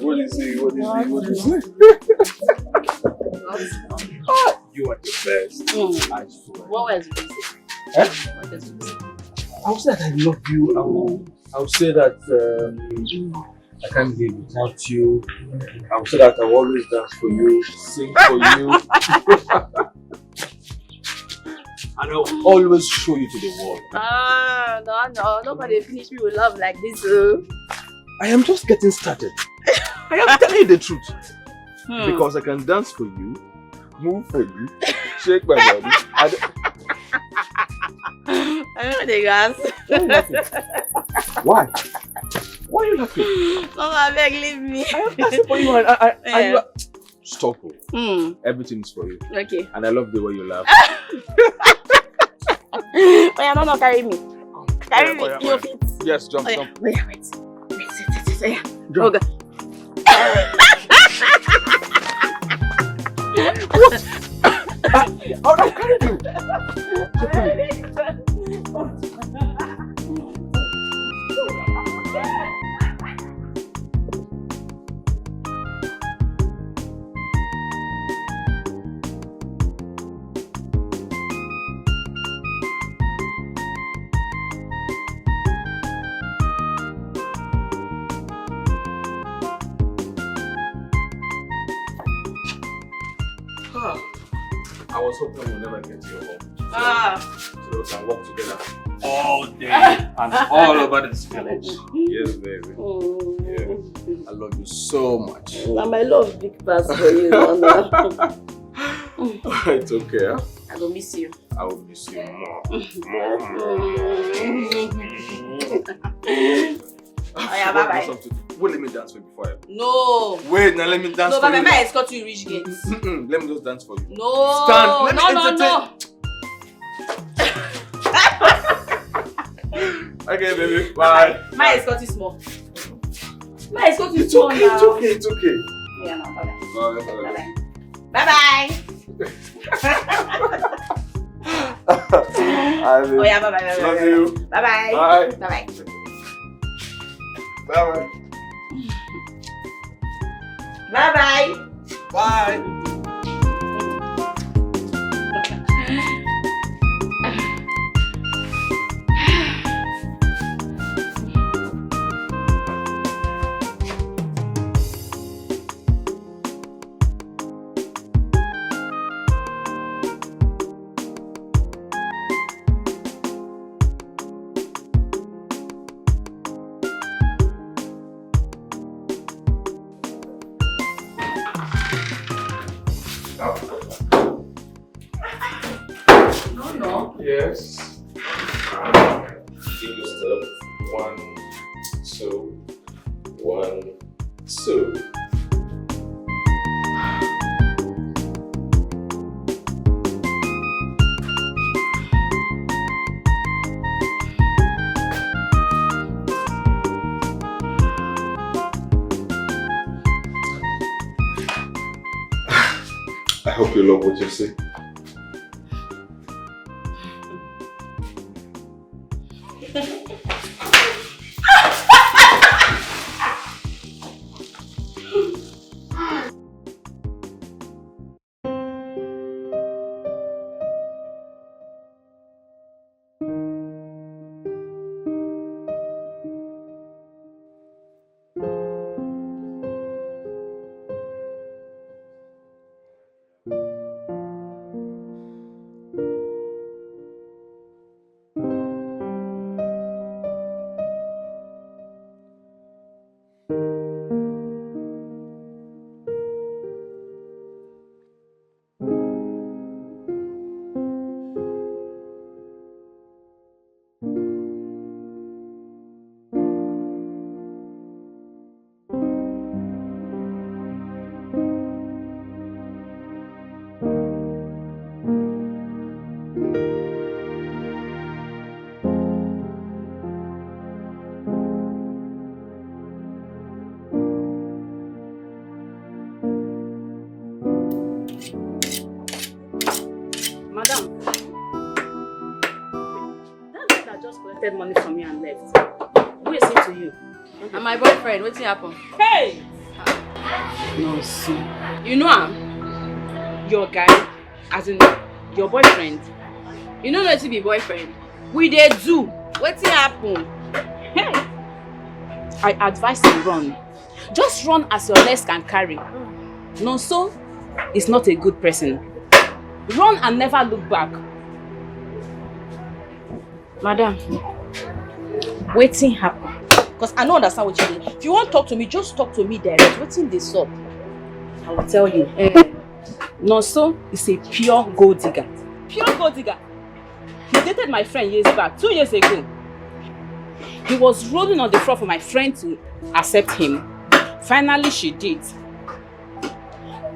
What is it? You are the best. I swear. What was it? I'll say that I love you. I'll say that I can't live without you. I'll say that I'll always dance for you, sing for you. And I'll always show you to the world. No. Nobody finish me with love like this. I am just getting started. I am telling you the truth. Because I can dance for you, move for you, shake my body. I know the gas. Why? Why are you laughing? Mama, beg, leave me. I am dancing for you and you are... Stop. Everything is for you. Okay. And I love the way you laugh. Oh, no, carry me. Carry me. Your feet. Yes, jump. Wait. Jump. Okay. What? I'll carry you. I was hoping we'll never get to your home. So we can work together all day and all over this village. Yes, baby. Yeah. I love you so much. Now my love big pass for you, Nana. It's okay, huh? I will miss you. I will miss you more. Oh yeah, bye-bye. Wait, let me dance for you before I... No. Wait, now let me dance for you. No, but I escort you reach gate. Let me just dance for you. No. Stand. Let me Okay, baby. Bye. My escort is small. My escort is small now. It's okay. Yeah, no, bye-bye. Bye-bye. Oh yeah, bye-bye. Love you. Bye-bye. Bye. Bye-bye. Bye-bye. Bye-bye. Bye. No. Yes. Give your step. 1, 2, 1, 2. I hope you love what you see. Madam, that guy that just collected money from me and left, who is he to you? And my boyfriend, what's happened? Hey! No, see. You know him? Your guy, as in your boyfriend. You know to be boyfriend. We dey do. What's happen? Hey! I advise you run. Just run as your legs can carry. No, so is not a good person. Run and never look back. Madam, Waiting happen. because I don't understand what you mean. If you want to talk to me, just talk to me direct. What's in this up? I will tell you. Nonso is a pure gold digger. Pure gold digger. He dated my friend years back, 2 years ago. He was rolling on the floor for my friend to accept him. Finally, she did.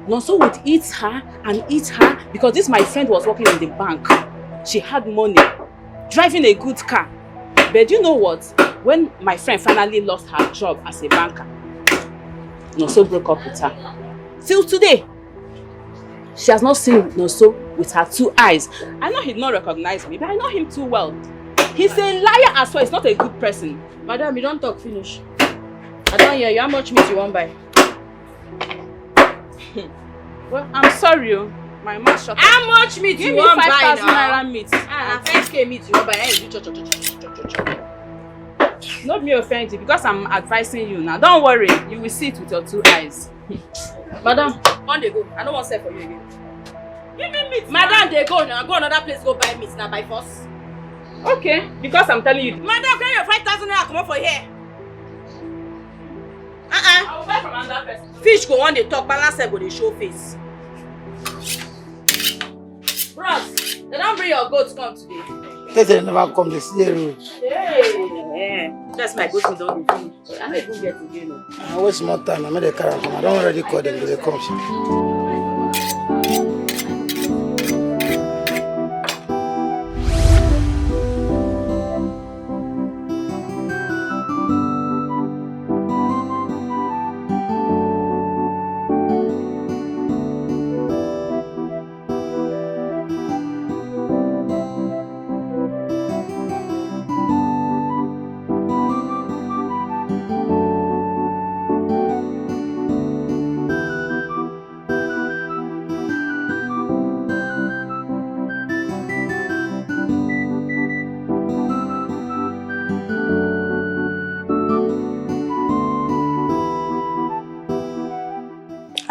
Nonso would eat her and eat her because this my friend was working in the bank. She had money, driving a good car. But you know what? When my friend finally lost her job as a banker, Nonso broke up with her. Till today, she has not seen Nonso with her 2 eyes. I know he'd not recognize me, but I know him too well. He's a liar as well. He's not a good person. Madam, you don't talk finish. I don't hear you. How much meat you want buy? Well, I'm sorry, my mouth shut up. How much meat Give you me want buy 5,000 now? naira meat. 5k meat you want buy. Hey, you Not me offended because I'm advising you now. Don't worry, you will see it with your 2 eyes. Madam, on they go. I don't want to sell for you again. Give me meat. Madam, they go now. Go another place, go buy meat now by force. Okay, because I'm telling you. Madam, carry your 5,000 naira come on for here. I will buy from another person. Fish go on they talk, balance go they show face. Bros, they don't bring your goats come today. They never come, they see the road. Hey, that's my goats we don't do. I don't even get to you know. I waste more time, I made a car come. I don't already call them, they come.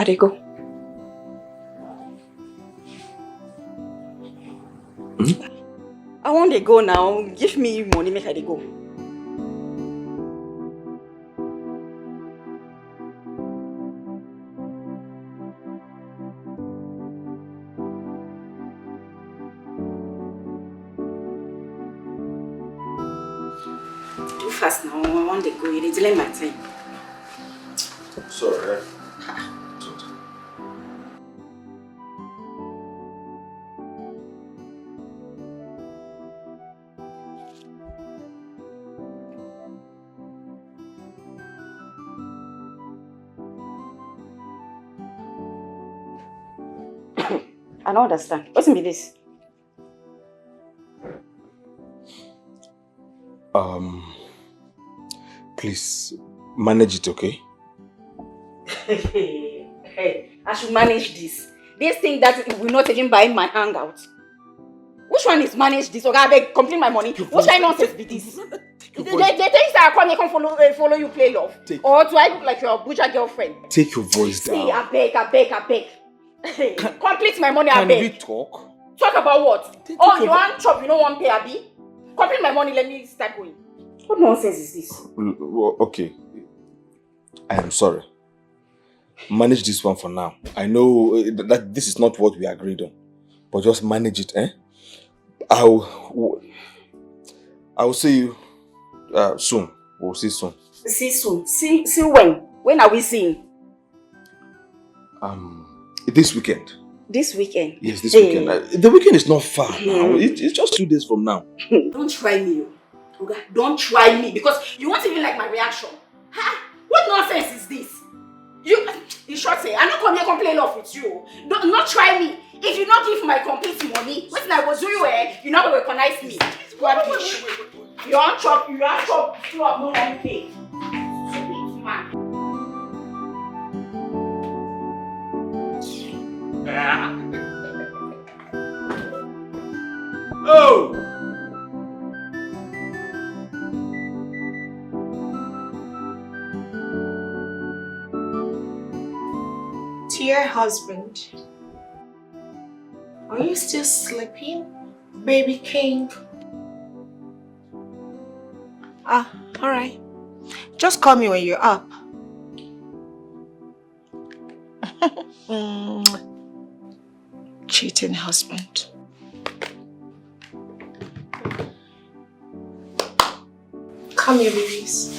they go? I want to go now. Give me money, make I dey go. Do fast now. I want to go. You delay my time. Sorry. I don't understand. What's be this? Please manage it, okay? Hey, I should manage this. This thing that will not even buy my hangout. Which one is manage this? Okay, I beg, complete my money. Which kind of nonsense be this? They think I come follow you play love. Or do I look like your butcher girlfriend? Take your voice down. See, I beg. Hey, complete my money, I beg. Can we talk? Talk about what? You want chop, you don't want pay, Abi? Complete my money, let me start going. What nonsense is this? Okay. I am sorry. Manage this one for now. I know that this is not what we agreed on. But just manage it, eh? I will see you soon. We'll see soon. See soon? See when? When are we seeing? This weekend. This weekend? Yes, this weekend. The weekend is not far now. It's just 2 days from now. Don't try me. Okay? Don't try me because you won't even like my reaction. What nonsense is this? You should say, I'm not come here complain love with you. Not try me. If you not give my complete money, what I was doing you not going to recognize me. Wait. You want chop, you have no one pay. Oh! Dear husband, are you still sleeping, baby king? Alright. Just call me when you're up. Cheating husband. Come here, babies.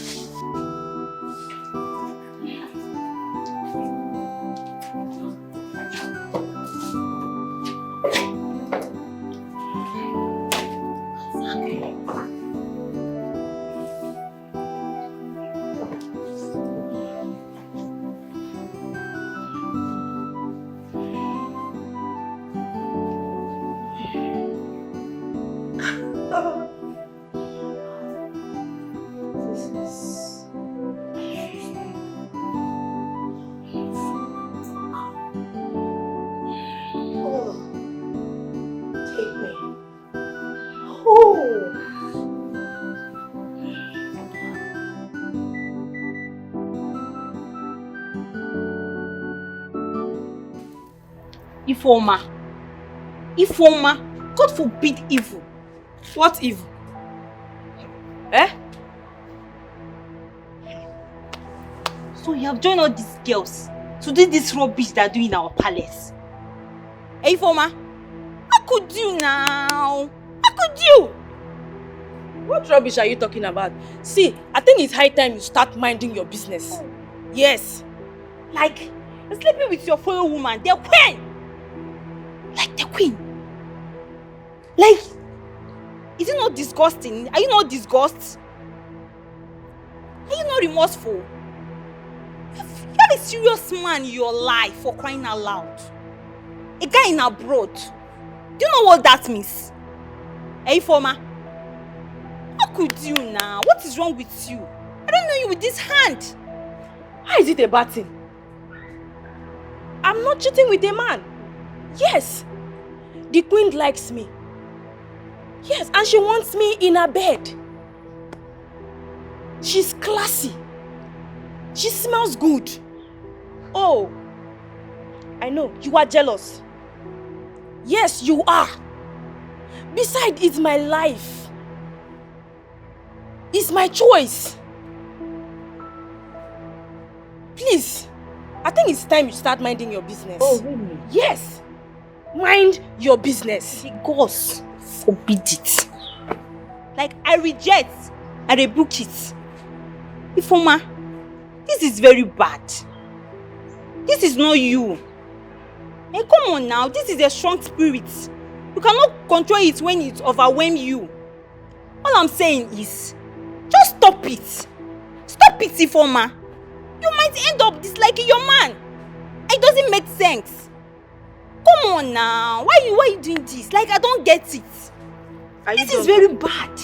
Ifoma, God forbid evil. What evil? So you have joined all these girls to do this rubbish they are doing in our palace. Ifoma, how could you now? How could you? What rubbish are you talking about? See, I think it's high time you start minding your business. Yes. Like, you're sleeping with your fellow woman, the queen. Like the queen. Like, is it not disgusting? Are you not disgusted? Are you not remorseful? You have a serious man in your life, for crying out loud. A guy in abroad. Do you know what that means? Hey, Ifoma. How could you now? What is wrong with you? I don't know you with this hand. How is it a bad thing? I'm not cheating with a man. Yes. The queen likes me. Yes, and she wants me in her bed. She's classy. She smells good. Oh, I know, you are jealous. Yes, you are. Besides, it's my life. It's my choice. Please, I think it's time you start minding your business. Oh, really? Yes. Mind your business. God forbid it. Like, I reject. I rebuke it. Ifoma, this is very bad. This is not you. Hey, come on now. This is a strong spirit. You cannot control it when it overwhelms you. All I'm saying is, just stop it. Stop it, Ifoma. You might end up disliking your man. It doesn't make sense. Come on now. Why are you doing this? Like, I don't get it. This is very bad.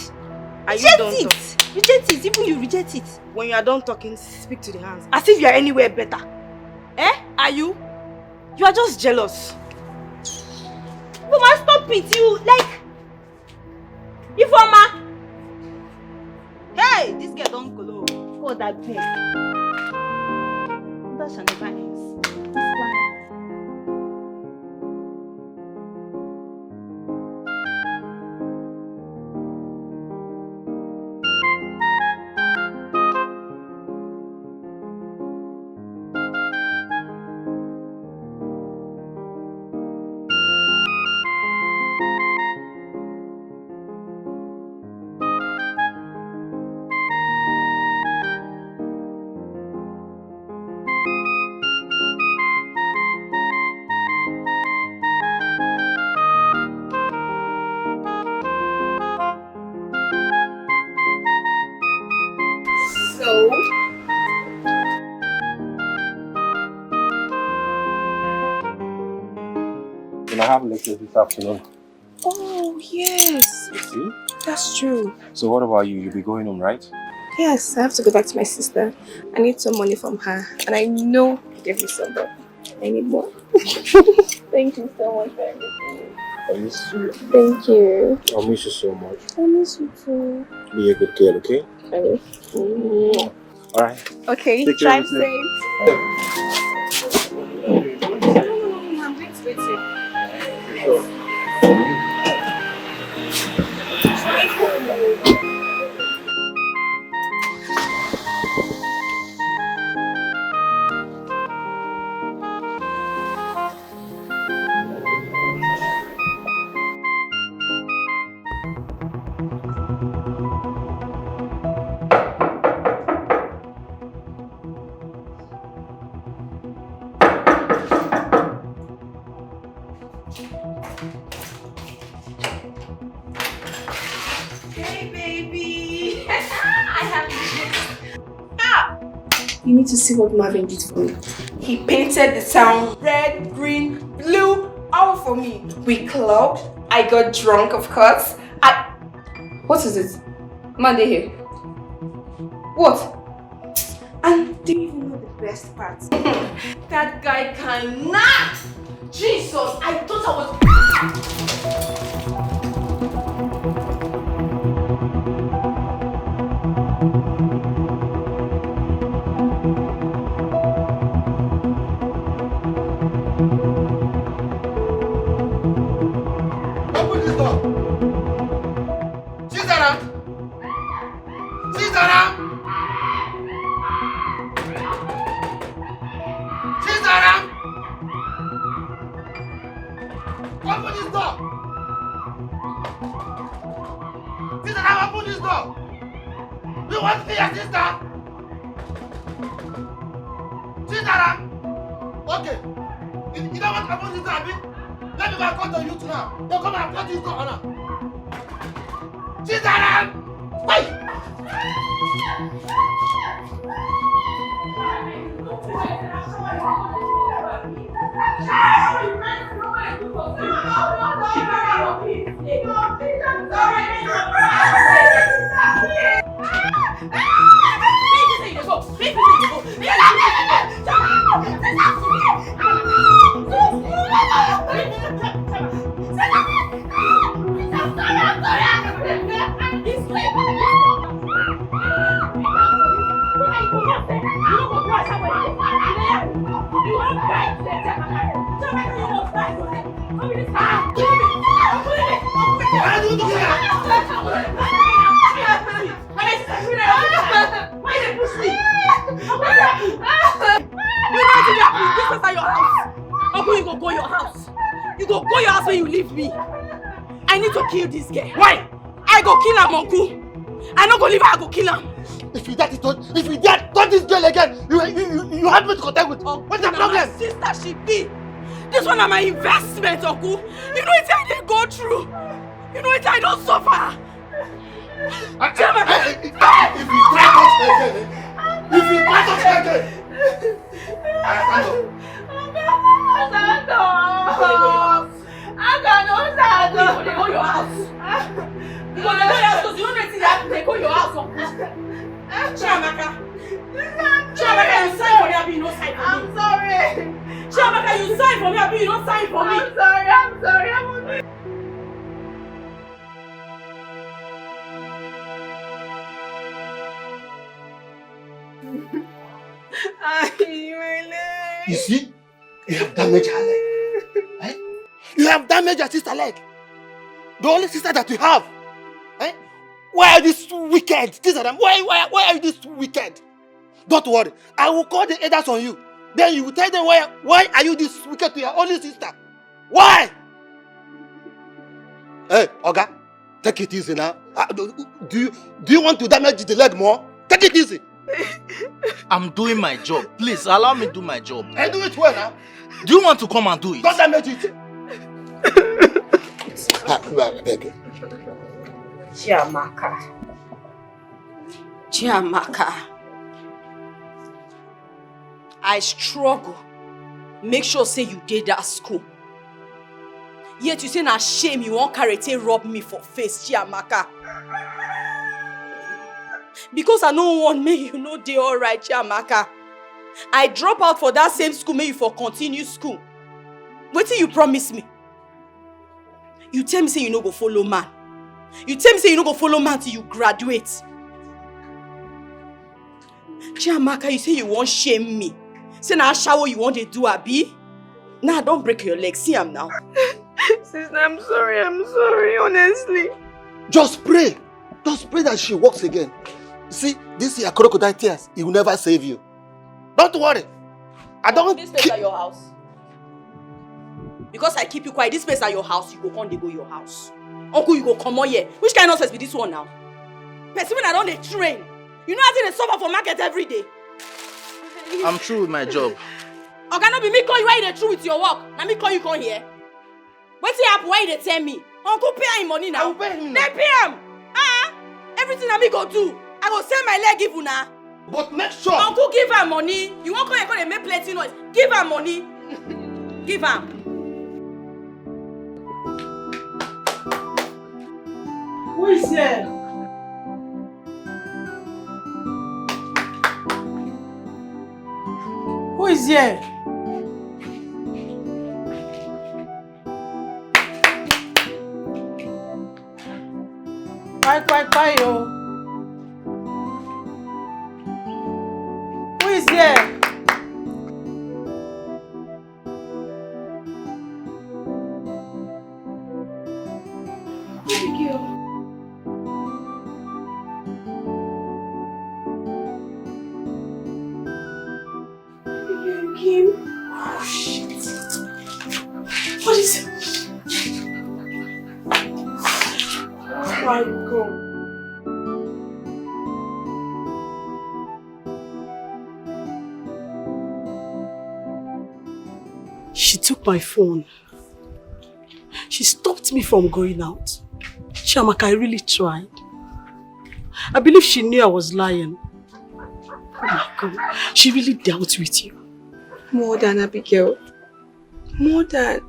Reject it. Reject it. Even you reject it. When you are done talking, speak to the hands. As if you are anywhere better. Eh? Are you? You are just jealous. Ifoma, stop it. You, like... Ifoma. Hey, this girl don't go. God, that beg. That shall never end. Why? I have lectures this afternoon. Oh, yes. You see? That's true. So what about you? You'll be going home, right? Yes, I have to go back to my sister. I need some money from her. And I know you gave me some, but I need more. Thank you so much for everything. Are you sweet? Thank you. I'll miss you so much. I miss you too. Be a good girl, okay? I miss you. Alright. Okay, Take care drive of safe. I'm going to wait here. You need to see what Marvin did for me. He painted the town red, green, blue, all for me. We clubbed. I got drunk, of course. What is it? Monday here. What? And do you even know the best part? That guy cannot! Jesus, I thought I was... Open this door. Chisaram! Chisaram! Chisaram! Open this door. Chisaram, open this door. You want to see your sister? Chisaram! Okay. You don't want to open this door, Abi? Let me go and call the youth now. They'll come and cut this door on her. Chisaram! Wait! You Why they push me? You know what happened? This is your house. Uncle, you go your house. You go your house when you leave me. I need to kill this girl. Why? I go kill him, Uncle. I not go leave her, I go kill him. If you dare touch this girl again, you have me to contact with. What's the problem? My sister she be. This one is my investment, Uncle. You know what I didn't go through. You know what I don't suffer. If you try touch her again, stand up. I cannot. They go your house. You go to your house because you don't know anything that they go your house. Chiamaka, you sign for me, Abi, you don't sign for me. I'm sorry. Chiamaka, you sign for me, Abi, you don't sign for me. I'm sorry. You see, you have damaged her leg. Eh? You have damaged your sister's leg. The only sister that you have. Eh? Why are you this wicked? Chisaram, why are you this wicked? Don't worry, I will call the elders on you. Then you will tell them why are you this wicked to your only sister? Why? Hey, Oga, take it easy now. Do you want to damage the leg more? Take it easy. I'm doing my job. Please allow me to do my job. I do it well now. Do you want to come and do it? Don't damage it. I beg you. Chiamaka. I struggle. Make sure say you did that school. Yet you say na shame you won't karate rob me for face, Chiamaka. Because I don't want me, you know they alright, Chiamaka. I drop out for that same school, maybe for continue school. Wait till you promise me. You tell me say you no go follow man. You tell me say you no go follow man till you graduate. Chiamaka, you say you won't shame me. Say na shower you want to do, Abi. Nah, don't break your leg. See him now. Sister, I'm sorry, honestly. Just pray that she walks again. See, this is your crocodile tears. It will never save you. Don't worry. I don't. This place at your house. Because I keep you quiet, this place at your house, you go come, they go your house. Uncle, you go come on here. Which kind of nonsense be this one now? Person when I don't they train. You know how they suffer for market every day. I'm through with my job. Okay, no be me call you why you through with your work. Now me call you come here. What's the happen? Why they tell me? Uncle pay him money now. I will pay him. They pay him. Everything that me go do, I go send my leg give you now. But make sure. Uncle give her money. You won't come here and make plenty noise. Give her money. Give her. Who is here? Who is here? Quiet, yo. Who is here? Oh shit. What is it? Oh my God. She took my phone. She stopped me from going out. Chiamaka, I really tried. I believe she knew I was lying. Oh my God. She really dealt with you. More than Abigail. More than.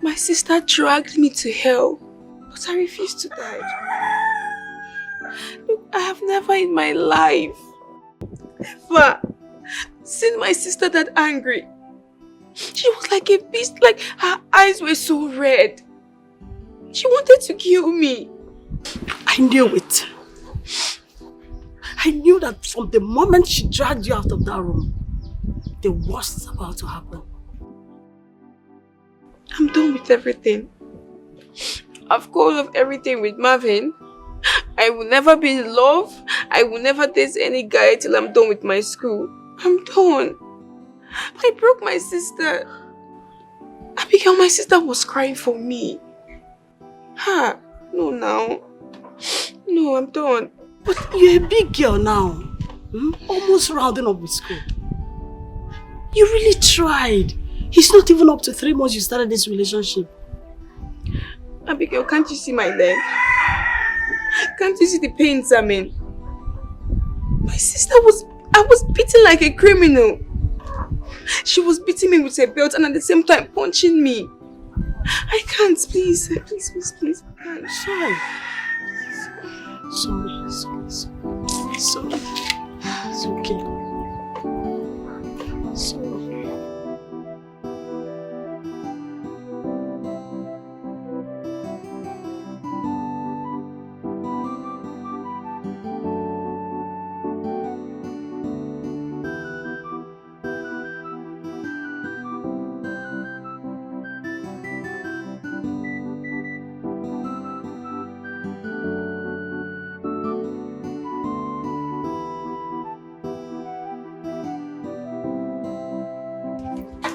My sister dragged me to hell, but I refused to die. Look, I have never in my life ever seen my sister that angry. She was like a beast, like her eyes were so red. She wanted to kill me. I knew it. I knew that from the moment she dragged you out of that room, the worst is about to happen. I'm done with everything. I've called off everything with Marvin. I will never be in love. I will never date any guy till I'm done with my school. I'm done. I broke my sister. Abigail, my sister was crying for me. Ha! No, now. No, I'm done. But you're a big girl now. Almost rounding up with school. You really tried. It's not even up to 3 months you started this relationship. Abigail, can't you see my leg? Can't you see the pains I'm in? My sister I was beaten like a criminal. She was beating me with a belt and at the same time punching me. I can't, please. Please. I can't. Sorry. It's okay. Sorry.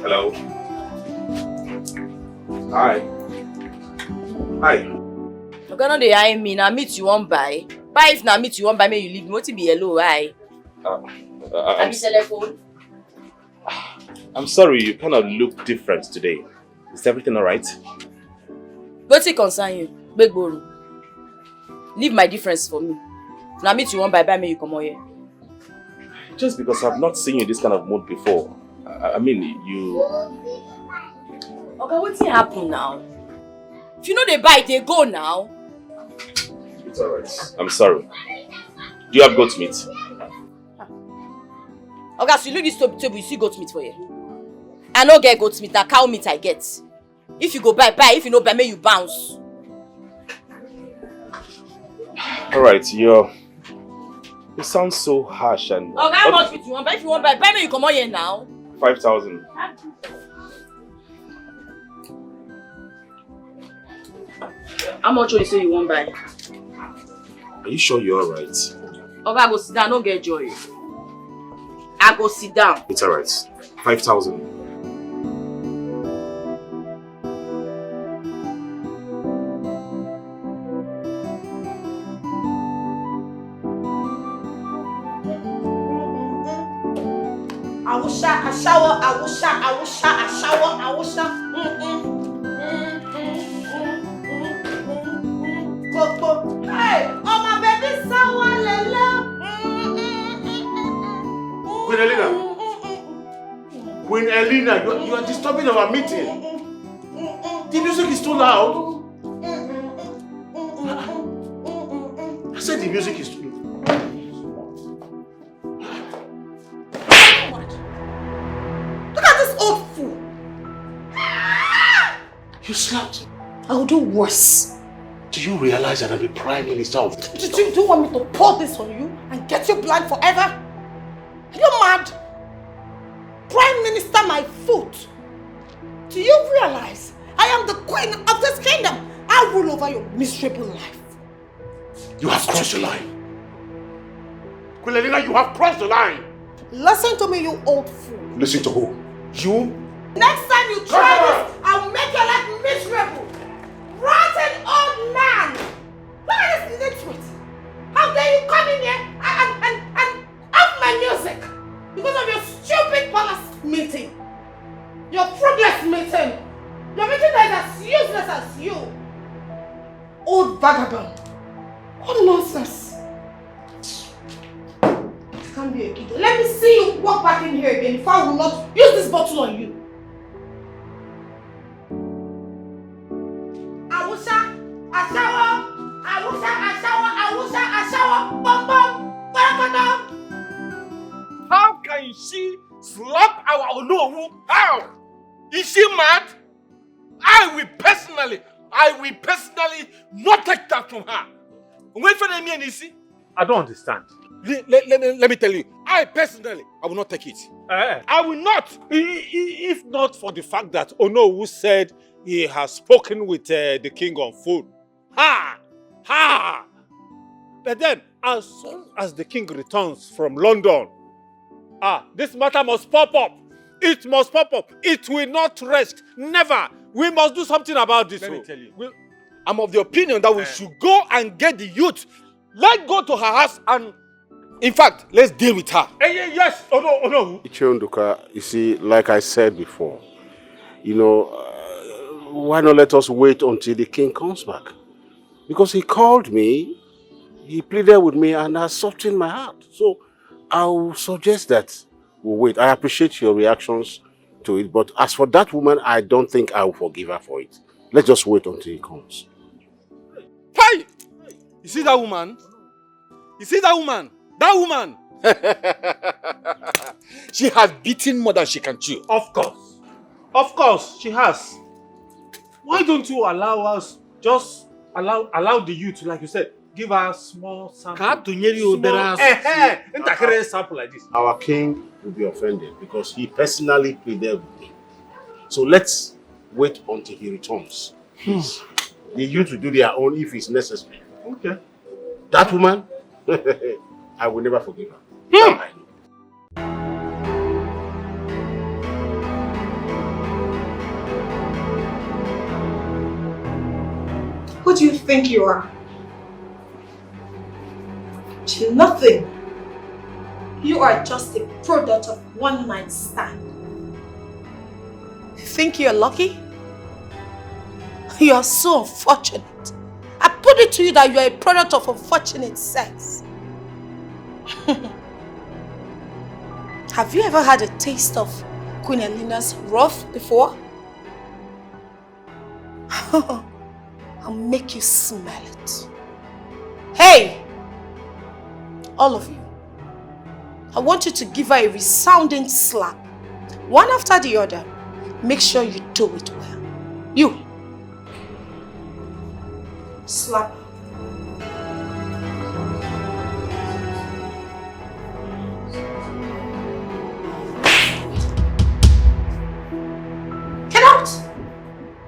Hello. Hi. You gonna dey eye me, na meat you won't buy. Buy if na meat you won't buy, may you leave me. What be hello, hi? I'm, telephone. I'm sorry, you kind of look different today. Is everything alright? What's it concern you? Big boru. Leave my difference for me. Now meet you one by me, you come over here. Just because I've not seen you in this kind of mood before. I mean, you... Okay, what's happen now? If you know they buy, they go now. It's alright. I'm sorry. Do you have goat meat? Okay, so you look this table, you see goat meat for you. I no get goat meat, now cow meat I get. If you go buy. If you no buy, may you bounce. Alright, you sound so harsh and... Okay, how much meat you want? But if you want buy, may you come on here now. 5,000. How much you say you want buy? Are you sure you're alright? Okay, I go sit down, don't get joy. I go sit down. It's alright. 5,000. I shower. Hey, oh my baby, sour Queen Elena, you are disturbing our meeting. The music is too loud. I said the music is too loud. Look at this old fool. You slapped. I will do worse. Do you realize that I'm the Prime Minister of... Do you want me to pour this on you and get you blind forever? Are you mad? Prime Minister my foot. Do you realize I am the queen of this kingdom? I rule over your miserable life. You have crossed the line. Queen Elena, you have crossed the line. Listen to me, you old fool. Listen to who? You? Next time you try this, I'll make your life miserable. Rotten old man! Look at this nitwit! How dare you come in here and off my music because of your stupid palace meeting? Your fruitless meeting! Your meeting that is as useless as you! Old vagabond! What nonsense! This can't be a kid. Let me see you walk back in here again if I will not use this bottle on you. How can she slap our Onowu? How? Is she mad? I will personally not take that from her. Wait for me and Isi. I don't understand. Let me tell you, I will not take it. I will not. If not for the fact that Onowu said he has spoken with the king on phone. Ha! Ha! But then, as soon as the king returns from London, this matter must pop up. It must pop up. It will not rest. Never. We must do something about this. Let me tell you. I'm of the opinion that we should go and get the youth. Let's go to her house and, in fact, let's deal with her. Yes. Oh no. Ichionduka, you see, like I said before, why not let us wait until the king comes back? Because he called me, he pleaded with me, and has softened my heart. So I'll suggest that we wait. I appreciate your reactions to it, but as for that woman, I don't think I will forgive her for it. Let's just wait until he comes. Hey! You see that woman? You see that woman? That woman! She has beaten more than she can chew. Of course, she has. Why don't you allow us, just allow the youth, like you said, give her a small sample. Sample like this. Our king will be offended because he personally pleaded with me. So let's wait until he returns. Please. The youth will do their own if it's necessary. Okay. That woman, I will never forgive her. That I know. Who do you think you are? You're nothing. You are just a product of one night stand. You think you're lucky? You are so unfortunate. I put it to you that you are a product of unfortunate sex. Have you ever had a taste of Queen Elena's wrath before? I'll make you smell it. Hey! All of you. I want you to give her a resounding slap. One after the other. Make sure you do it well. You. Slap her. Get out!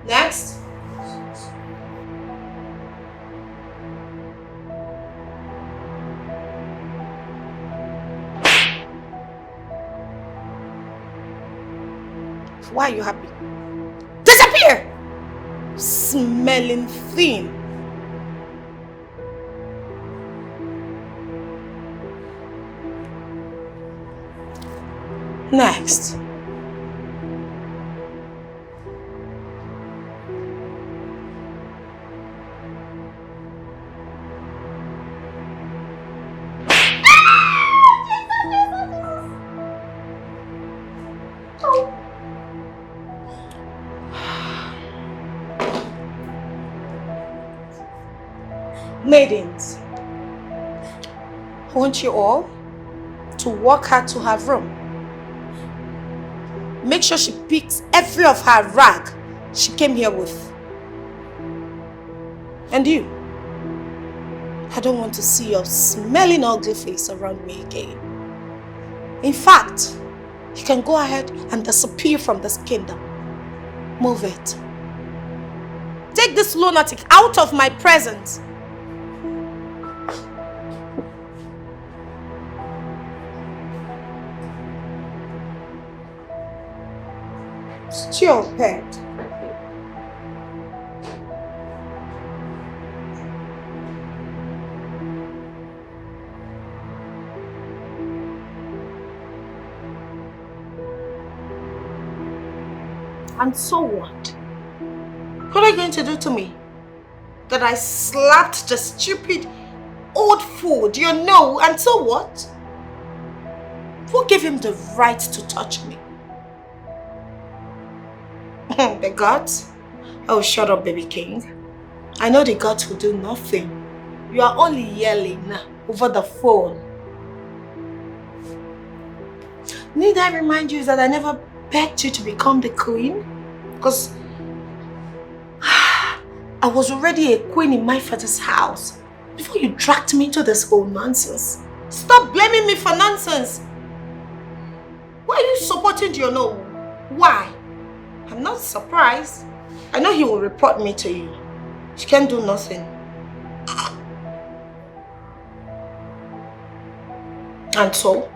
Next. Why are you happy? Disappear! Smelling thing. Next. Maidens, I want you all to walk her to her room. Make sure she picks every of her rag she came here with. And you, I don't want to see your smelling ugly face around me again. In fact, you can go ahead and disappear from this kingdom. Move it. Take this lunatic out of my presence. Stupid. And so what? What are you going to do to me? That I slapped the stupid old fool, do you know? And so what? Who gave him the right to touch me? The gods? Oh, shut up, baby king. I know the gods will do nothing. You are only yelling over the phone. Need I remind you that I never begged you to become the queen? Because I was already a queen in my father's house before you dragged me into this whole nonsense. Stop blaming me for nonsense. Why are you supporting Diono? Why? I'm not surprised. I know he will report me to you. She can't do nothing. And so,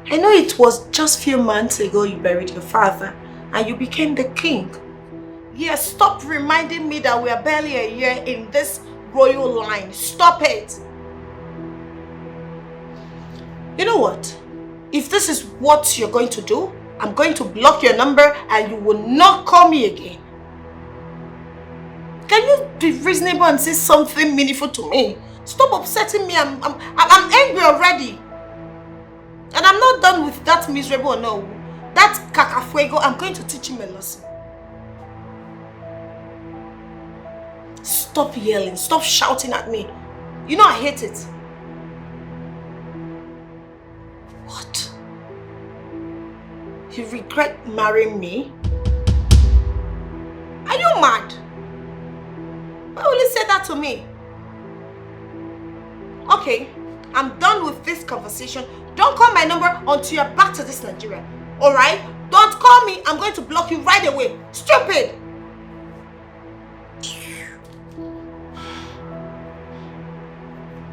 I know it was just a few months ago you buried your father and you became the king. Yes, stop reminding me that we are barely a year in this royal line. Stop it. You know what? If this is what you're going to do, I'm going to block your number and you will not call me again. Can you be reasonable and say something meaningful to me? Stop upsetting me. I'm angry already. And I'm not done with that miserable no. That cacafuego, I'm going to teach him a lesson. Stop yelling. Stop shouting at me. You know I hate it. What? You regret marrying me? Are you mad? Why will you say that to me? Okay, I'm done with this conversation. Don't call my number until you're back to this Nigeria. Alright? Don't call me. I'm going to block you right away. Stupid!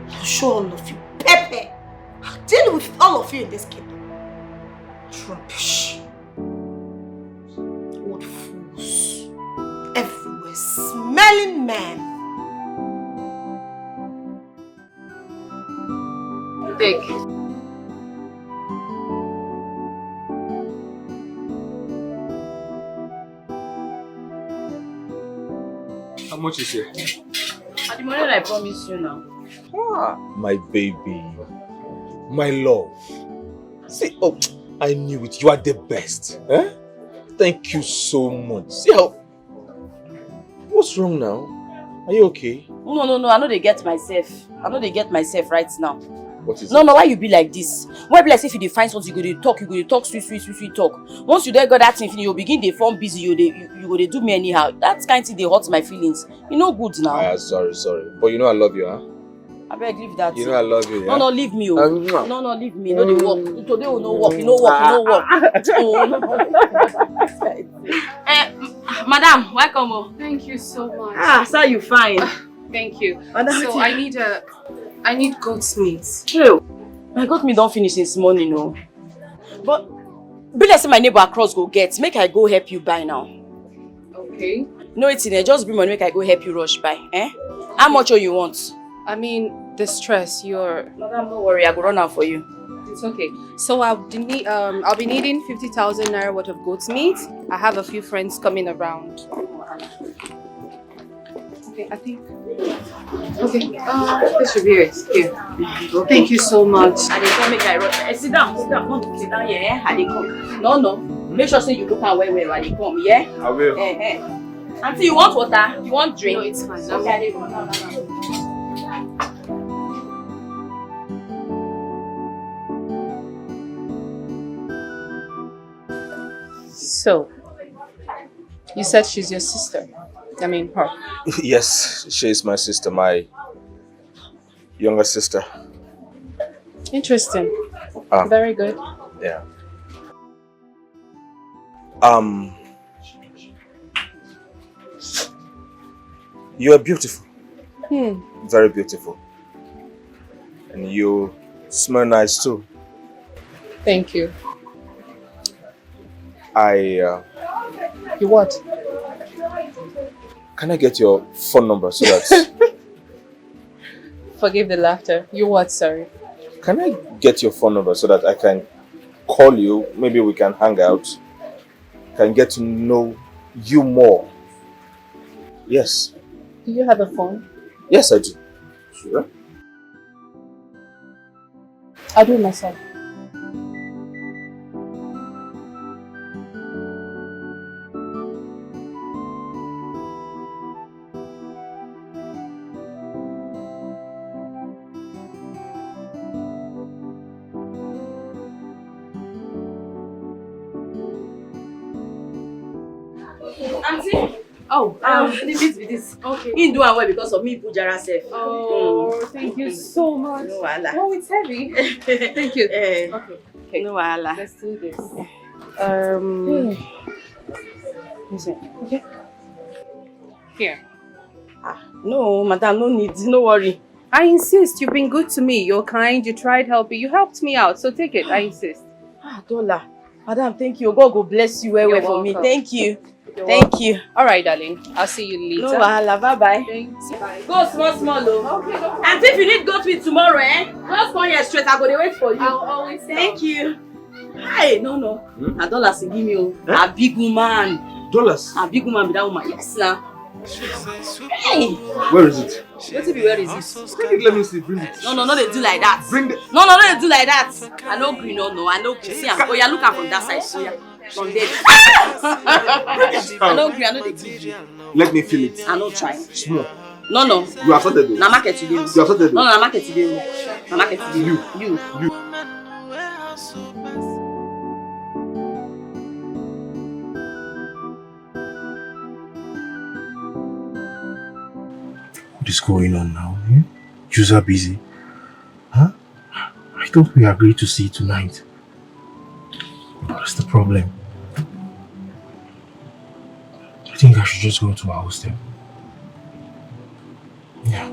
I'll show all of you. Pepe! I'll deal with all of you in this kingdom. Rubbish. Old fools. Everywhere. Smelling men. Take. How much is it? At the money I promised you now. My baby. My love. See, oh, I knew it. You are the best. Eh? Thank you so much. See how... What's wrong now? Are you okay? No. I know they get myself. I know they get myself right now. What is it? No, why you be like this? Why be like if you find something, you go to talk, sweet talk. Once you got that thing, you begin to form busy, you go to do me anyhow. That kind of thing, they hurt my feelings. You know good now. Sorry. But you know I love you, huh? I beg, leave that. You know I love you, yeah? No, leave me. No, leave me. No, they work. Today will no work. You know work. Madam, welcome. Thank you so much. Sir, you fine. Thank you. Madam, so I need goat's meat. Ew. My goat meat don't finish this morning, no. But be like say my neighbor across go get. Make I go help you buy now. Okay. No, it's in there. Just bring money. Make I go help you rush buy. How much you want? I mean, the stress. Madam, don't worry. I go run out for you. It's okay. So I'll be needing 50,000 naira worth of goat's meat. I have a few friends coming around. Okay, I think. Okay, this should be it. Here. Okay. Thank you so much. And they come make I rush. Sit down. Sit down here. And they come. No. Make sure say you look at where they come. Yeah. I will. Auntie, you want water? You want drink? No, it's fine. Okay. So, you said she's your sister. I mean, her. Yes, she is my sister, my younger sister. Interesting. Very good. Yeah. You are beautiful. Very beautiful. And you smell nice too. Thank you. You what? Can I get your phone number so that... Forgive the laughter. You what, sorry? Can I get your phone number so that I can call you? Maybe we can hang out. Can get to know you more. Yes. Do you have a phone? Yes, I do. Sure. I'll do it myself. Auntie? Oh, the meat with this. Okay. He do well because of me put Jara safe. Oh, thank you so much. No wahala. Oh, it's heavy. Thank you. Okay. No wahala. Let's do this. Listen. Okay. Here. No, madam, no need. No worry. I insist. You've been good to me. You're kind. You tried helping. You helped me out. So take it. I insist. Dollar. Madam, thank you. God go bless you well for me. Thank you. Thank you. All right, darling. I'll see you later. No wahala. Bye-bye. Thanks. Bye. Go small, though. Okay, no. And if you need goat meat tomorrow, just come here straight. I go dey wait for you. I'll always Thank you. Hi, no. Na dollars give me, oh. A big woman. Dollars? A big woman be that woman. Yes, now. Hey. Where is it? Where is it? Let me see. Bring it. No, they do like that. Bring the... No, they do like that. I know green, no. I know green. See, oh, yeah, look at from that side. So, yeah. From there. I know green, I know the give. Let me feel it. I know try. Small. No. You are sorted though. Na market today. You are sorted though. No, na market today. Na market today. You. What is going on now? Yous are busy. Huh? I thought we agreed to see tonight. What's the problem? I think I should just go to our hostel. Yeah.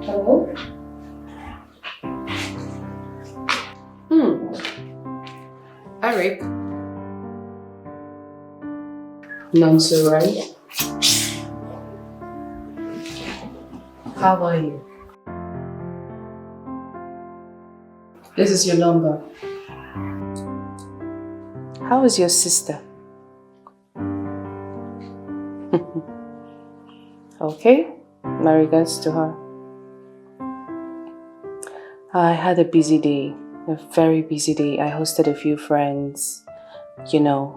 Hello? Eric. Nonso, right? How are you? This is your number. How is your sister? Okay, my regards to her. I had a busy day, a very busy day. I hosted a few friends, you know.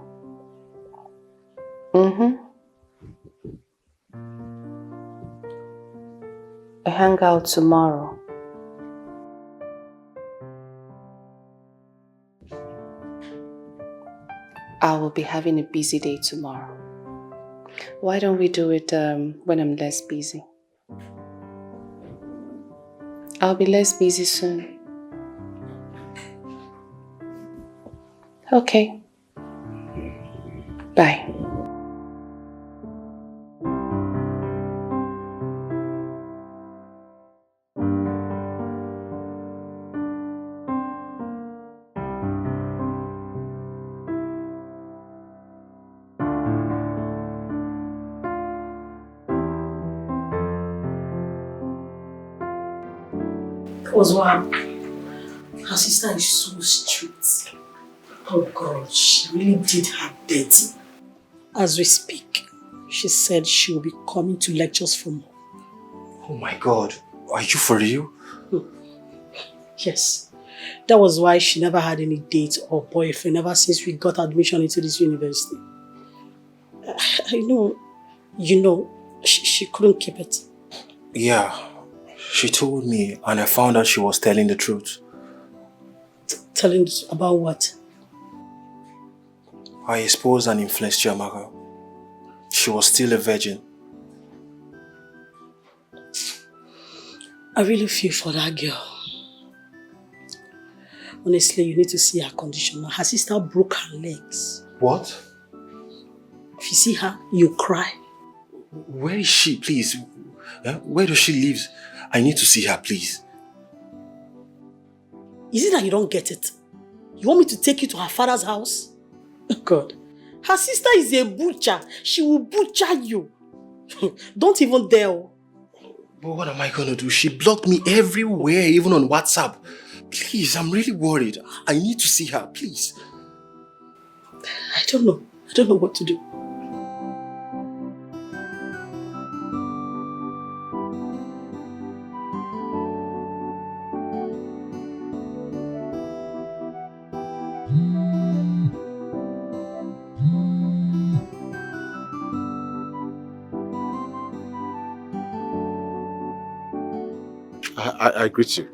I hang out tomorrow. I will be having a busy day tomorrow. Why don't we do it when I'm less busy? I'll be less busy soon. Okay. Bye. Was one. Her sister is so strict. Oh God, she really did her dirty. As we speak, she said she will be coming to lectures from home. Oh my God, are you for real? Yes. That was why she never had any date or boyfriend ever since we got admission into this university. I know, you know, she couldn't keep it. Yeah. She told me and I found out she was telling the truth. Telling about what? I exposed and influenced Jamaica. She was still a virgin. I really feel for that girl. Honestly, you need to see her condition. Her sister broke her legs. What? If you see her, you cry. Where is she, please? Where does she live? I need to see her, please. Is it that you don't get it? You want me to take you to her father's house? Oh God. Her sister is a butcher. She will butcher you. Don't even dare. But what am I going to do? She blocked me everywhere, even on WhatsApp. Please, I'm really worried. I need to see her, please. I don't know. I don't know what to do. I greet you.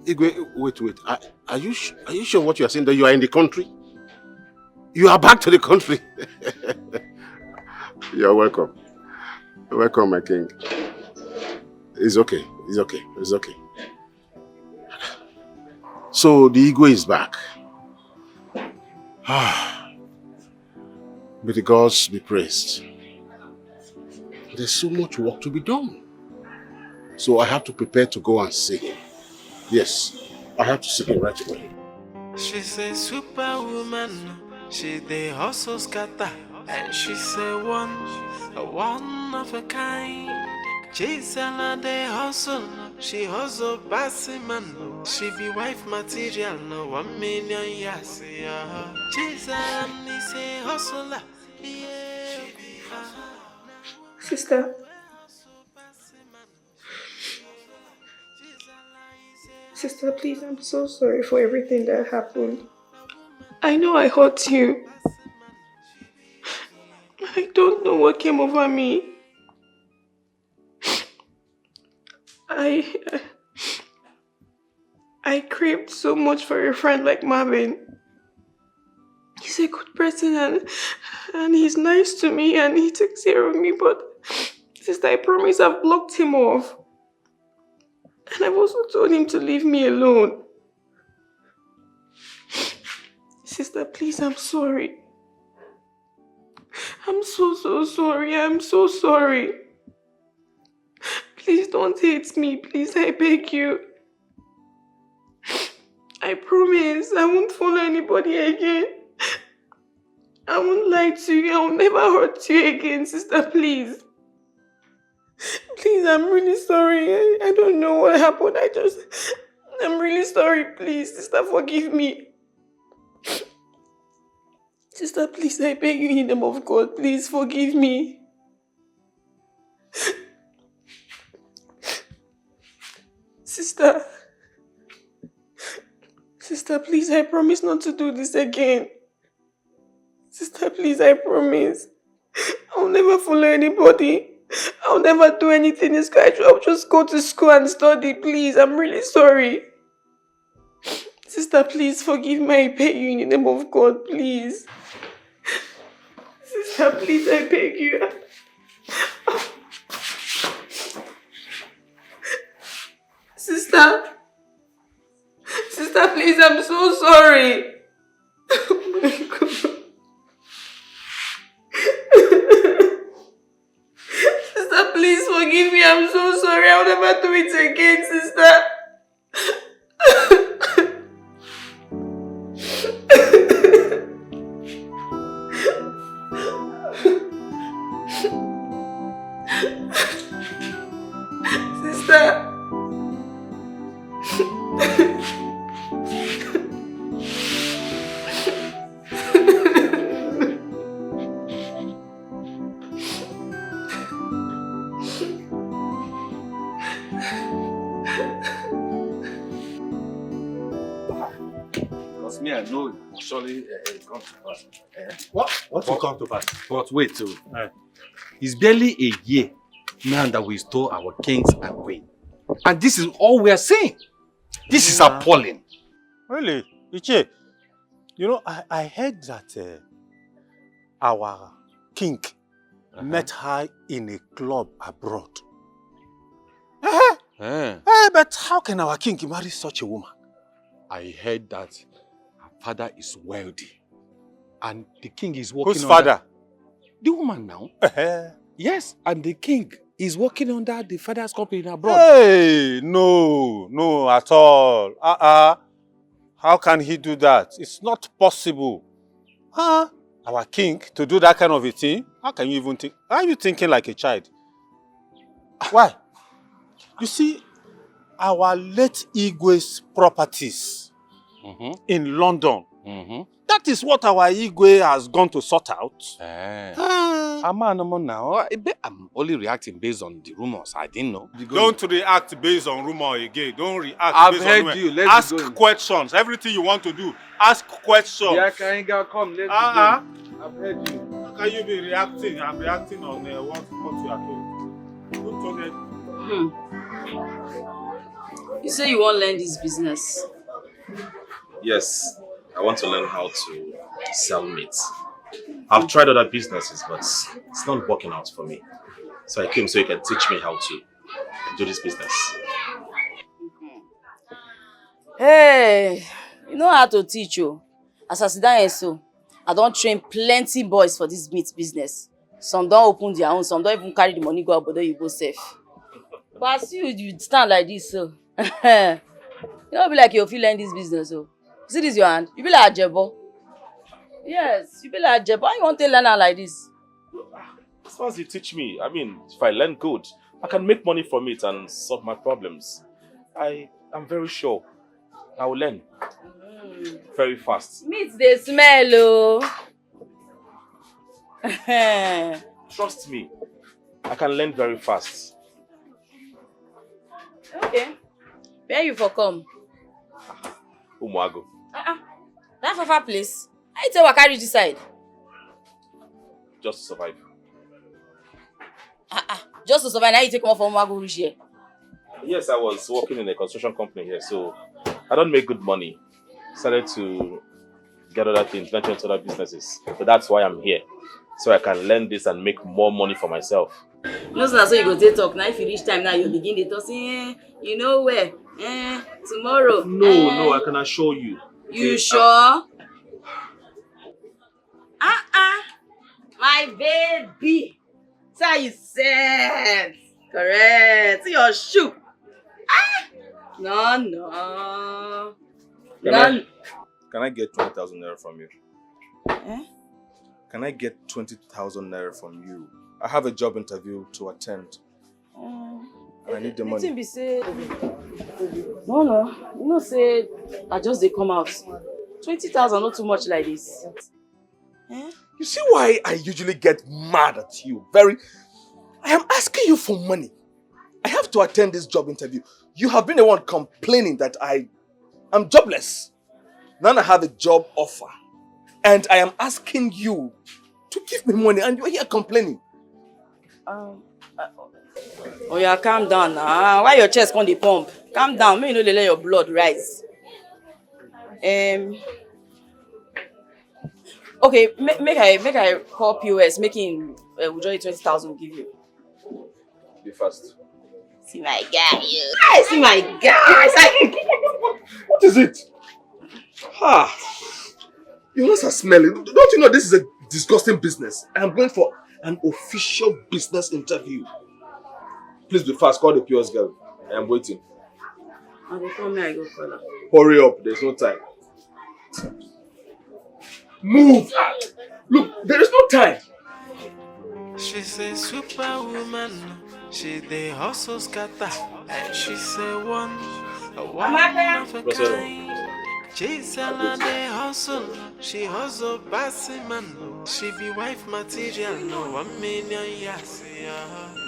Igwe, wait. Are you sure what you are saying, that you are in the country? You are back to the country. You're welcome. You're welcome, my king. It's okay. It's okay. It's okay. So the ego is back. May the gods be praised. There's so much work to be done. So I have to prepare to go and see him. Yes, I have to see him right away. She's a superwoman. She the hustle scatter. And she's a one of a kind. Chisaram the hustle. She hustle bossy man. She be wife material. No 1 million years. Chisaram is a hustler. Sister. Sister, please, I'm so sorry for everything that happened. I know I hurt you. I don't know what came over me. I craved so much for a friend like Marvin. He's a good person and he's nice to me and he takes care of me, but sister, I promise I've blocked him off. And I've also told him to leave me alone. Sister, please, I'm sorry. I'm so sorry. I'm so sorry. Please don't hate me. Please, I beg you. I promise I won't follow anybody again. I won't lie to you. I will never hurt you again, sister, please. Please, I'm really sorry. I don't know what happened. I'm really sorry. Please, sister, forgive me. Sister, please, I beg you in the name of God. Please, forgive me. Sister, please, I promise not to do this again. Sister, please, I promise. I'll never follow anybody. I'll never do anything in school. I'll just go to school and study, please. I'm really sorry. Sister, please, forgive me. I beg you in the name of God, please. Sister, please, I beg you. Sister, please, I'm so sorry. Oh my God. Sister, please forgive me. I'm so sorry. I'll never do it again, sister. Sister. Because me, I know it will surely come to pass. What will come to pass? But wait, too. It's barely a year now that we stole our kings and queen. And this is all we are seeing. This is appalling. Really? Iche, you know, I heard that our king met her in a club abroad. But how can our king marry such a woman? I heard that her father is wealthy. And the king is working Whose father? The woman now. Yes, and the king is working under the father's company abroad. Hey, no, at all. How can he do that? It's not possible. Our king to do that kind of a thing? How can you even think? Are you thinking like a child? Why? You see, our late Igwe's properties in London, that is what our Igwe has gone to sort out. I'm only reacting based on the rumors. I didn't know. Don't react based on rumor again. Don't react I've based heard on rumor. you. Let's ask go. questions. Everything you want to do, ask questions. Yeah, come. Let's go. I've heard you. How can you be reacting? I'm reacting on what you are told. Don't You say you won't learn this business. Yes, I want to learn how to sell meat. I've tried other businesses, but it's not working out for me. So I came so you can teach me how to do this business. Hey, you know how to teach you. As I sit down here so, I don't train plenty boys for this meat business. Some don't open their own, some don't even carry the money go out, but then you go safe. But as you stand like this, so you don't be like you feel in this business. So see this your hand, you be like a jebo. Yes, you be like a jebo. Why you want to learn her like this? As far as you teach me, I mean, if I learn good, I can make money from it and solve my problems. I'm very sure I will learn very fast. Meat they smell, oh. Trust me, I can learn very fast. Okay. Where you for come? Umuago. That far place. I tell what carry this side. Just to survive. Just to survive. Now you take come from Umuago reach here. Yes, I was working in a construction company here, so I don't make good money. Started to get other things, venture into other businesses. But that's why I'm here. So I can learn this and make more money for myself. No, so you go to talk. Now if you reach time now, you begin to talk, say, you know where? Tomorrow. No, I can assure you. You sure? My baby. So you said. Correct. See your shoe. No. Can I get 20,000 naira from you? Can I get 20,000 naira from you? I have a job interview to attend. I need the money. Be say, no. You know, say, I just they come out. 20,000, not too much like this. You see why I usually get mad at you? I am asking you for money. I have to attend this job interview. You have been the one complaining that I am jobless. Now I have a job offer. And I am asking you to give me money and you're here complaining. Oh yeah, calm down now. Why your chest on the pump? Calm down. Maybe you know they let your blood rise. Okay, make I call POS, make him withdraw you 20,000, give you. Be fast. See my guy, you. I see my guy. What is it? Your hands are smelling. Don't you know this is a disgusting business? I am going for an official business interview. Please be fast. Call the POS girl. I am waiting. And they call me, I go call her. Hurry up. There's no time. Move! Look, there is no time. She's a superwoman. She the hustle scatter. And she's a one of a kind. Chisaram the hustle. She hustle bossy man. She be wife material. No 1 million yes.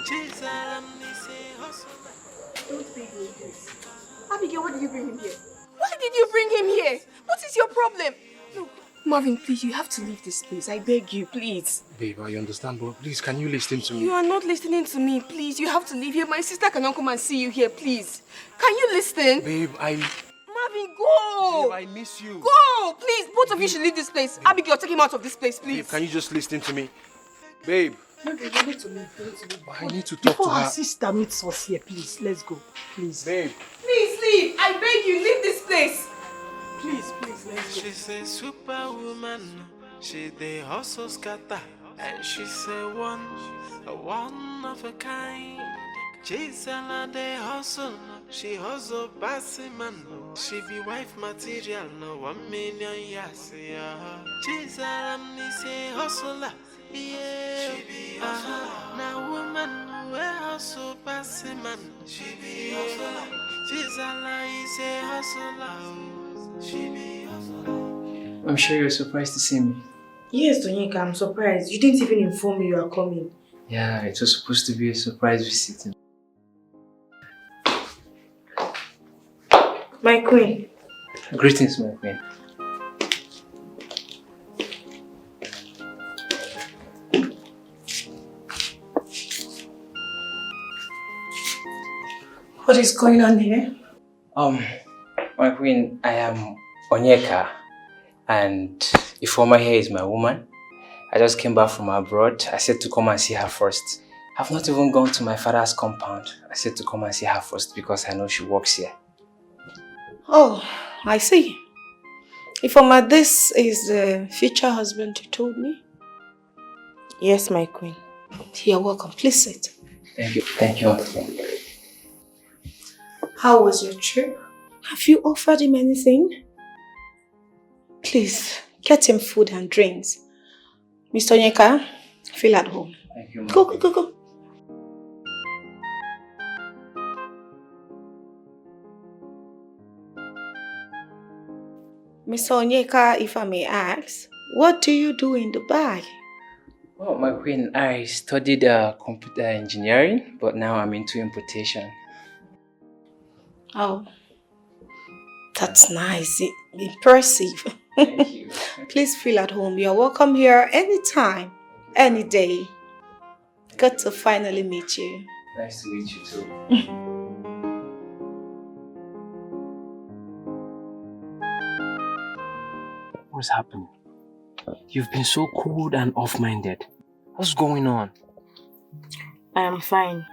Chisaram is a hustle. Don't beg me this. Abigail, why did you bring him here? Why did you bring him here? What is your problem? Look, Marvin, please, you have to leave this place. I beg you, please. Babe, I understand, but please, can you listen to me? You are not listening to me. Please, you have to leave here. My sister cannot come and see you here, please. Can you listen? Babe, Marvin, go! Babe, I miss you. Go! Please, both of you should leave this place. Babe. Abigail, take him out of this place, please. Babe, can you just listen to me? Babe. No, you need to leave. I need to talk to her. Before our sister meets us here, please, let's go. Please. Babe. Please leave. I beg you, leave this place. Please, let's go. She's a superwoman. She the hustle scatter. And she's a one of a kind. Chisaram the hustle. She hustle bossy man. She be wife material. No 1 million yes. Chisaram is a hustler. Yeah, she be hustler. Now woman we hustle bossy man. She be hustler. Chisaram is a hustler. She be hustler. I'm sure you're surprised to see me. Yes, Tonyika, I'm surprised. You didn't even inform me you are coming. Yeah, it was supposed to be a surprise visit. My queen. Greetings, my queen. What is going on here? My queen, I am Onyeka, and Ifoma here is my woman, I just came back from abroad. I said to come and see her first. I've not even gone to my father's compound. I said to come and see her first because I know she works here. Oh, I see. Ifoma, this is the future husband you told me? Yes, my queen. You're welcome. Please sit. Thank you. Thank you. How was your trip? Have you offered him anything? Please, get him food and drinks. Mr. Onyeka, feel at home. Thank you, Go, go, go, go. Mr. Onyeka, if I may ask, what do you do in Dubai? Well, my queen, I studied computer engineering, but now I'm into importation. Oh, that's nice. Impressive. Thank you. Please feel at home. You're welcome here anytime, any day. Good to finally meet you. Nice to meet you too. What's happening? You've been so cold and off-minded. What's going on? I am fine.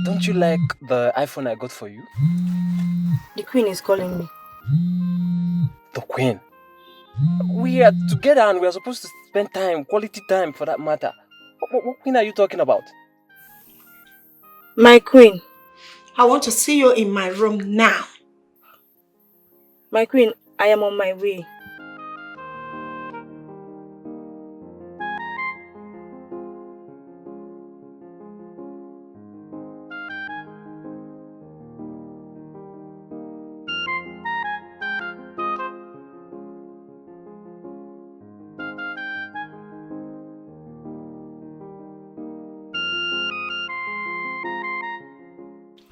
Don't you like the iPhone I got for you? The queen is calling me. The queen? We are together and we are supposed to spend time, quality time for that matter. What queen are you talking about? My queen. I want to see you in my room now. My queen, I am on my way.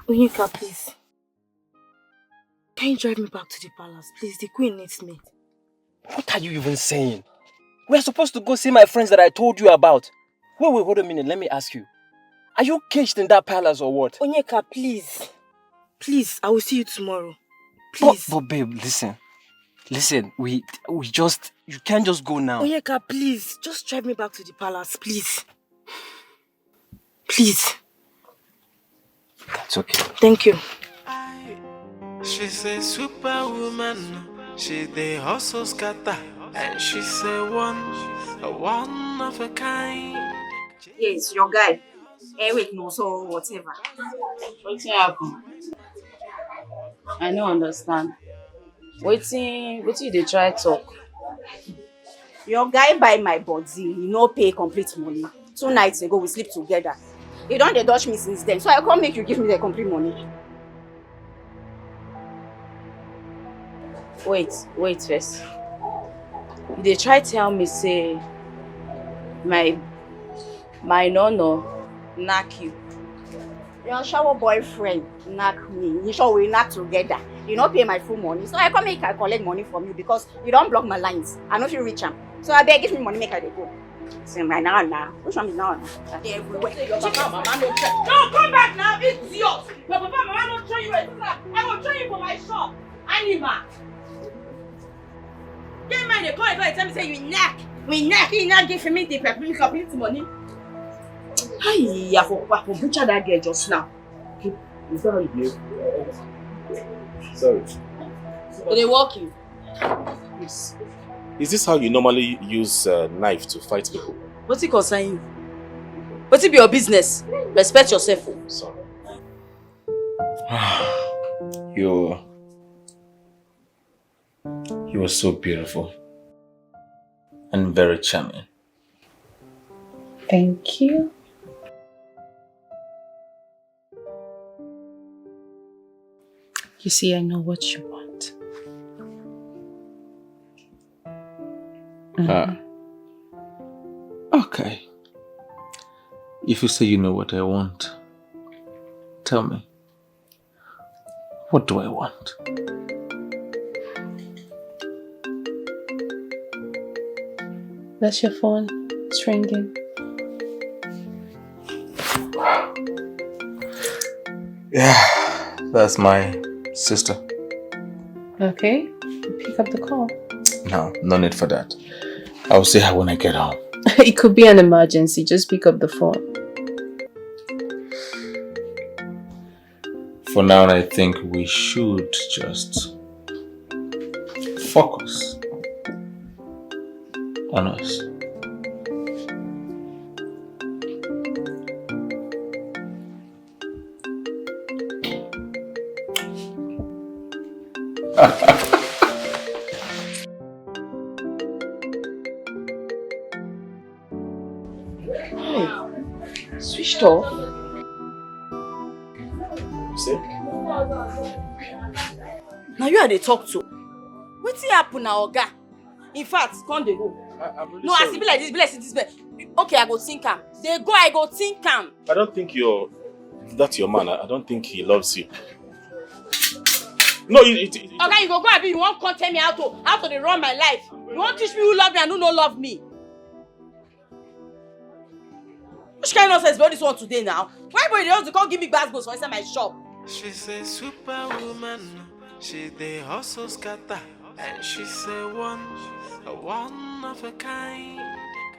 Onyeka, please. Can you drive me back to the palace? Please, the queen needs me. What are you even saying? We are supposed to go see my friends that I told you about. Wait, hold a minute, let me ask you. Are you caged in that palace or what? Onyeka, please. Please, I will see you tomorrow. Please. But babe, listen. Listen, we just, you can't just go now. Onyeka, please. Just drive me back to the palace, please. Please. That's okay. Thank you. She's a superwoman. She the hustle scatter, and she's a one of a kind. Yes, your guy. Eric knows or whatever. What's happen? I no understand. Wetin you dey try talk? Your guy buy my body, he no pay complete money. 2 nights ago we sleep together. He don dey dodge me since then, so I can't make you give me the complete money. Wait first. You dey try tell me say my nono knack you. Your shower boyfriend knack me. We sure we knack together. You no pay my full money, so I come make I collect money from you because you don't block my lines. I know if you reach him. So I beg, give me money, make I dey go. Say my now. Which one is now? Everywhere. Your papa and mama no try. No, come back now, it's yours. Your papa and mama no train you. I will train you for my shop. Animal. Get mind the call and tell me say you knack. We knack. He not give me the complete money. Hi, I for butcher that girl just now. Is that how you behave? Sorry. They walk you. Yes. Is this how you normally use knife to fight people? What's it concern you? What's it be your business? Respect yourself. Sorry. You are so beautiful and very charming. Thank you. You see, I know what you want. Okay. If you say you know what I want, tell me. What do I want? That's your phone. It's ringing. Yeah, that's my sister. Okay. Pick up the call. No need for that. I'll see her when I get home. It could be an emergency. Just pick up the phone. For now, I think we should just focus on us. Hey, switched off. See? Now you are the talk to. What's happen now, Oga? In fact, come they go. No, as it be like this, be like this. Okay, I go think am. They go, I go think am. I don't think that's your man. I don't think he loves you. No, Oga, you go abi, you won't come tell me how to dey run my life. You won't teach me who love me and who no love me. Which kind of nonsense be all this one today now? Why boy they want to come give me baskets for inside my shop? She's a superwoman. She dey hustle scatter, and she's a one of a kind.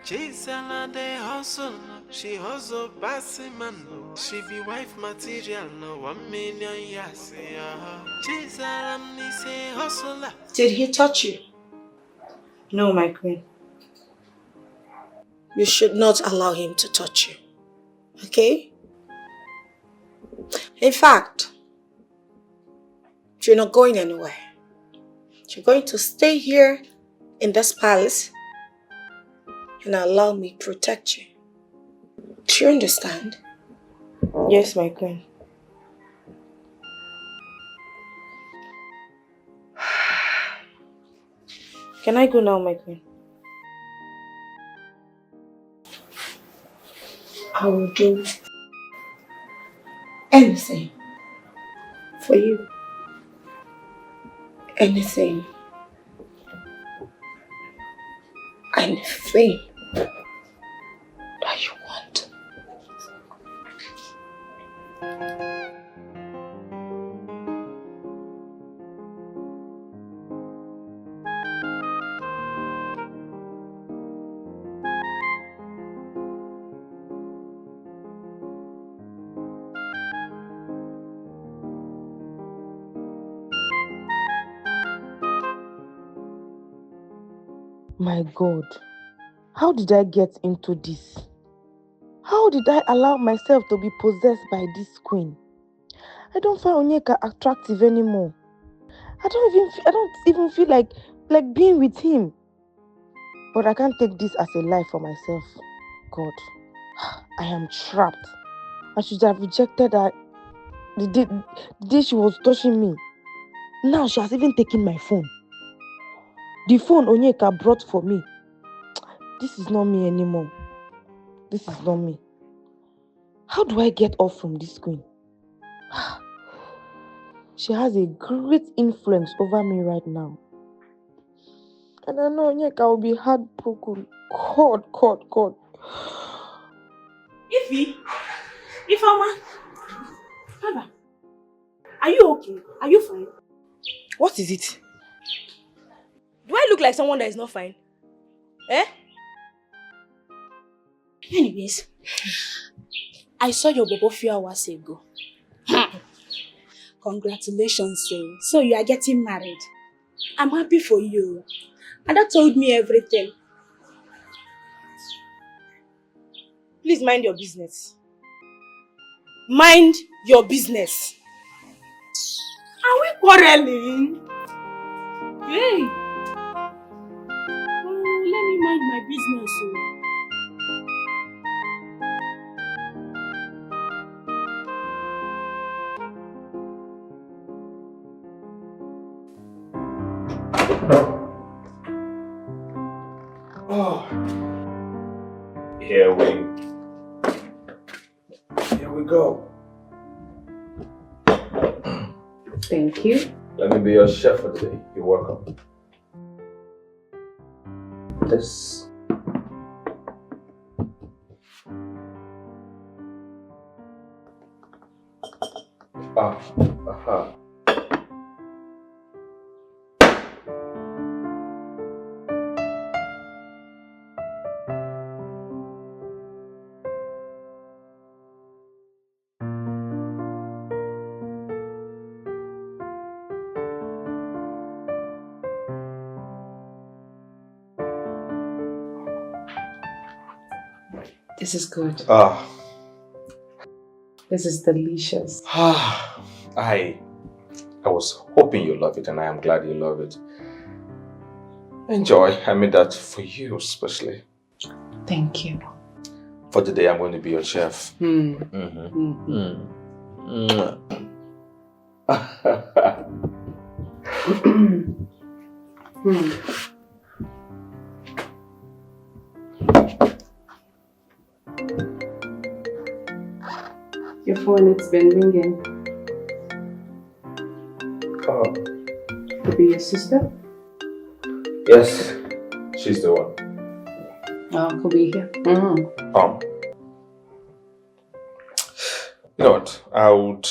Chisaram dey hustle, she hustle bossy man. She be wife material, no 1 million years. Chisaram is a hustler. Did he touch you? No, my queen. You should not allow him to touch you. Okay? In fact, you're not going anywhere. You're going to stay here in this palace and allow me to protect you. Do you understand? Yes, my queen. Can I go now, my queen? I will do anything for you. Anything. Anything that you want. My God, how did I get into this? How did I allow myself to be possessed by this queen? I don't find Onyeka attractive anymore. I don't even feel like being with him. But I can't take this as a life for myself. God, I am trapped. I should have rejected her the day she was touching me. Now she has even taken my phone. The phone Onyeka brought for me. This is not me anymore. This is not me. How do I get off from this queen? She has a great influence over me right now. And I know Onyeka will be heartbroken. God. Ifeoma, Baba, are you okay? Are you fine? What is it? Do I look like someone that is not fine? Eh? Anyways, I saw your bobo few hours ago. Congratulations, sir. So you are getting married. I'm happy for you. Ada told me everything. Please mind your business. Mind your business. Are we quarreling? Hey. Oh, let me mind my business. Oh. Here we go. Thank you. Let me be your chef for the day. You're welcome. This. Aha. This is good. Ah. This is delicious. I was hoping you love it, and I am glad you love it. Enjoy. I made that for you especially. Thank you. For today, I'm going to be your chef. Your phone, it's been ringing. Could be your sister? Yes, she's the one. Could be here. You know what? I would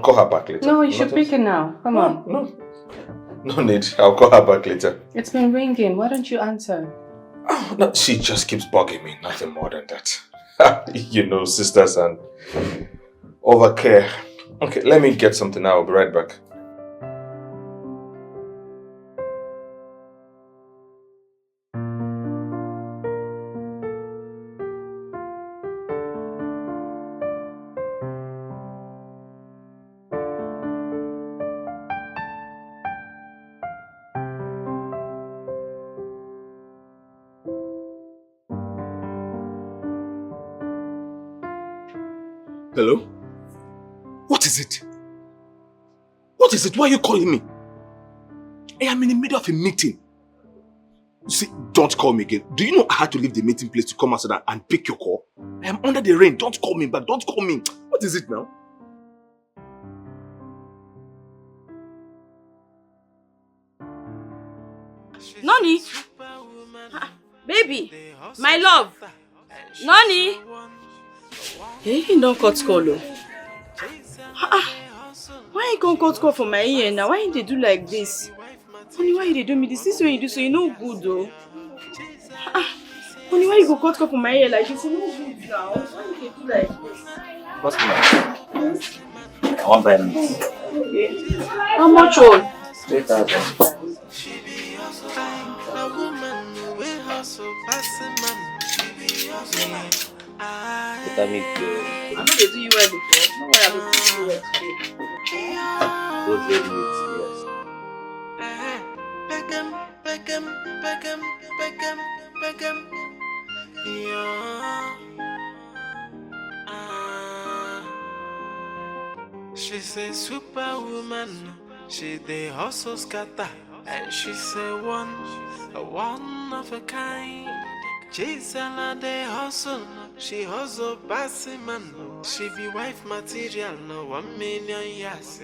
call her back later. No, you should pick it now. Come on. No need. I'll call her back later. It's been ringing. Why don't you answer? No, she just keeps bugging me. Nothing more than that. You know, sisters and overcare. Okay, let me get something now. I'll be right back. Hello? What is it? What is it? Why are you calling me? I am in the middle of a meeting. See, don't call me again. Do you know I had to leave the meeting place to come outside and pick your call? I am under the rain. Don't call me back. Don't call me. What is it now? Noni! Baby! My love! Noni! Hey, he don't cut call. Why you can't cut call for my ear now? Why they do like this? Honey, why they do me this? This is when you do so you know good though. Honey, why you go cut call for my ear like this? You know good now. Why you do like this? What's I want buy meat. Okay. How much all? 3,000. Better meat. I know they do you well before. No one ever do you well today. Those red meats, yes. Beckham. Yeah. She's a superwoman. She dey hustle scatter, and she's a one of a kind. Chisaram dey hustle, she hustle passing man. She be wife material, no 1 million years.